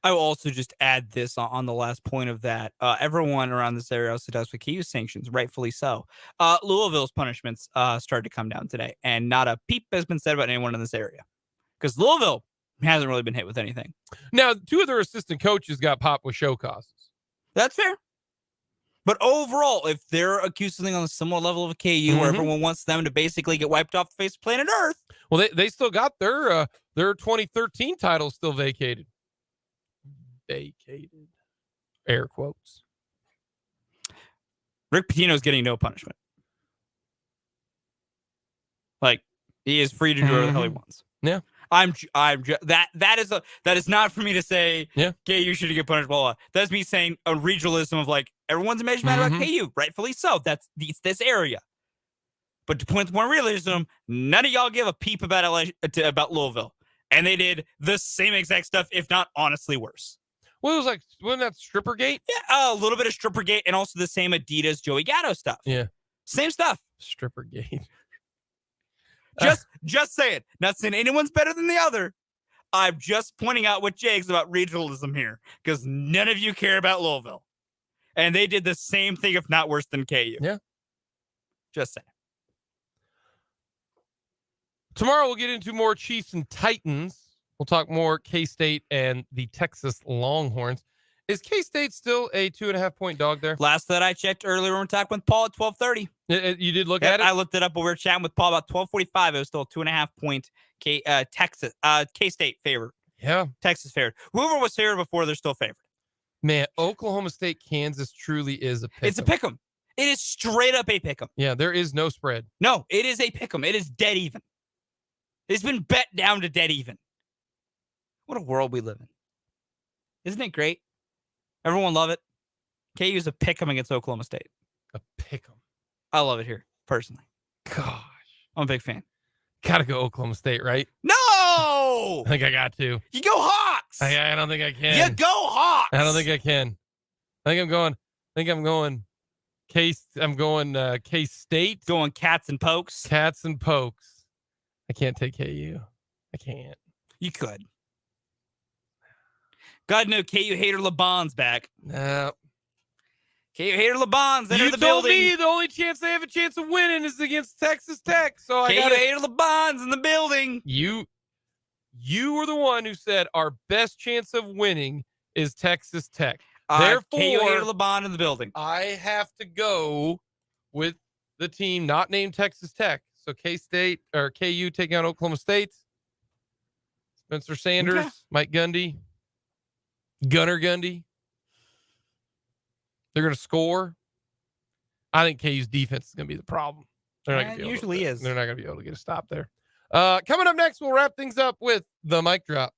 I will also just add this on the last point of that. Everyone around this area also does with KU sanctions, rightfully so. Louisville's punishments started to come down today, and not a peep has been said about anyone in this area because Louisville hasn't really been hit with anything. Now, 2 of their assistant coaches got popped with show causes. That's fair. But overall, if they're accused of something on a similar level of a KU where everyone wants them to basically get wiped off the face of planet Earth. Well, they still got their 2013 title still vacated. Vacated. Air quotes. Rick Pitino's getting no punishment. Like, he is free to do whatever the hell he wants. Yeah. That is not for me to say, yeah, KU should get punished, blah, blah. That's me saying a regionalism of like, everyone's a measure about KU, rightfully so. It's this area. But to point to more realism, none of y'all give a peep about Louisville. And they did the same exact stuff, if not honestly worse. Well, it was like, wasn't that Strippergate? Yeah, a little bit of Strippergate and also the same Adidas Joey Gatto stuff. Yeah. Same stuff. Strippergate. Just saying. Not saying anyone's better than the other. I'm just pointing out what Jake's about regionalism here because none of you care about Louisville. And they did the same thing, if not worse than KU. Yeah. Just saying. Tomorrow we'll get into more Chiefs and Titans. We'll talk more K-State and the Texas Longhorns. Is K-State still a 2.5-point dog there? Last that I checked earlier when we were talking with Paul at 12:30. You did look at it? I looked it up when we were chatting with Paul about 12:45. It was still a 2.5-point K-State favorite. Yeah. Texas favored. Whoever was favored before, they're still favored. Man, Oklahoma State, Kansas truly is a pick'em. It's a pick'em. It is straight up a pick'em. Yeah, there is no spread. No, it is a pick'em. It is dead even. It's been bet down to dead even. What a world we live in. Isn't it great? Everyone love it. KU's a pick'em against Oklahoma State. A pick'em. I love it here, personally. Gosh. I'm a big fan. Gotta go Oklahoma State, right? No! I think I got to. You go Hawks! I don't think I can. You go Hawks! I don't think I can. I'm going K-State. Going Cats and Pokes. Cats and Pokes. I can't take KU. I can't. You could. God, no, KU hater LeBon's back. No. KU hater LeBon's enter You the told building. me the only chance they have a chance of winning is against Texas Tech. So I KU got hater LeBon's in the building. You were the one who said our best chance of winning is Texas Tech. KU Therefore, hater LeBon in the building. I have to go with the team not named Texas Tech. So K-State or KU taking out Oklahoma State. Spencer Sanders, Okay. Mike Gundy, Gunnar Gundy. They're going to score. I think KU's defense is going to be the problem. They're not gonna be able usually to, is. They're not going to be able to get a stop there. Coming up next, we'll wrap things up with the mic drop.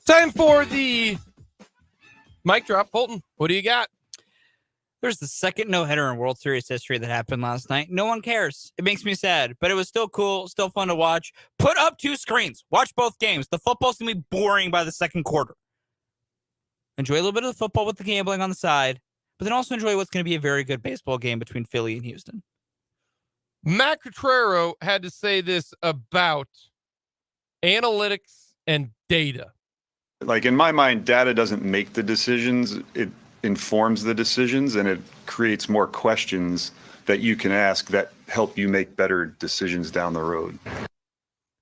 Time for the mic drop. Fulton, what do you got? There's the second no-hitter in World Series history that happened last night. No one cares. It makes me sad, but it was still cool, still fun to watch. Put up 2 screens. Watch both games. The football's going to be boring by the second quarter. Enjoy a little bit of the football with the gambling on the side, but then also enjoy what's going to be a very good baseball game between Philly and Houston. Matt Quatraro had to say this about analytics and data. Like in my mind, data doesn't make the decisions. It informs the decisions, and it creates more questions that you can ask that help you make better decisions down the road.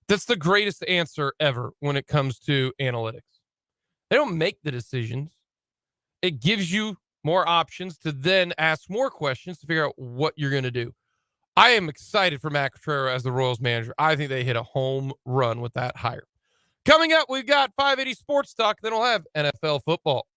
That's the greatest answer ever when it comes to analytics. They don't make the decisions. It gives you more options to then ask more questions to figure out what you're going to do. I am excited for Matt Quatraro as the Royals manager. I think they hit a home run with that hire. Coming up, we've got 580 Sports Talk. Then we'll have NFL football.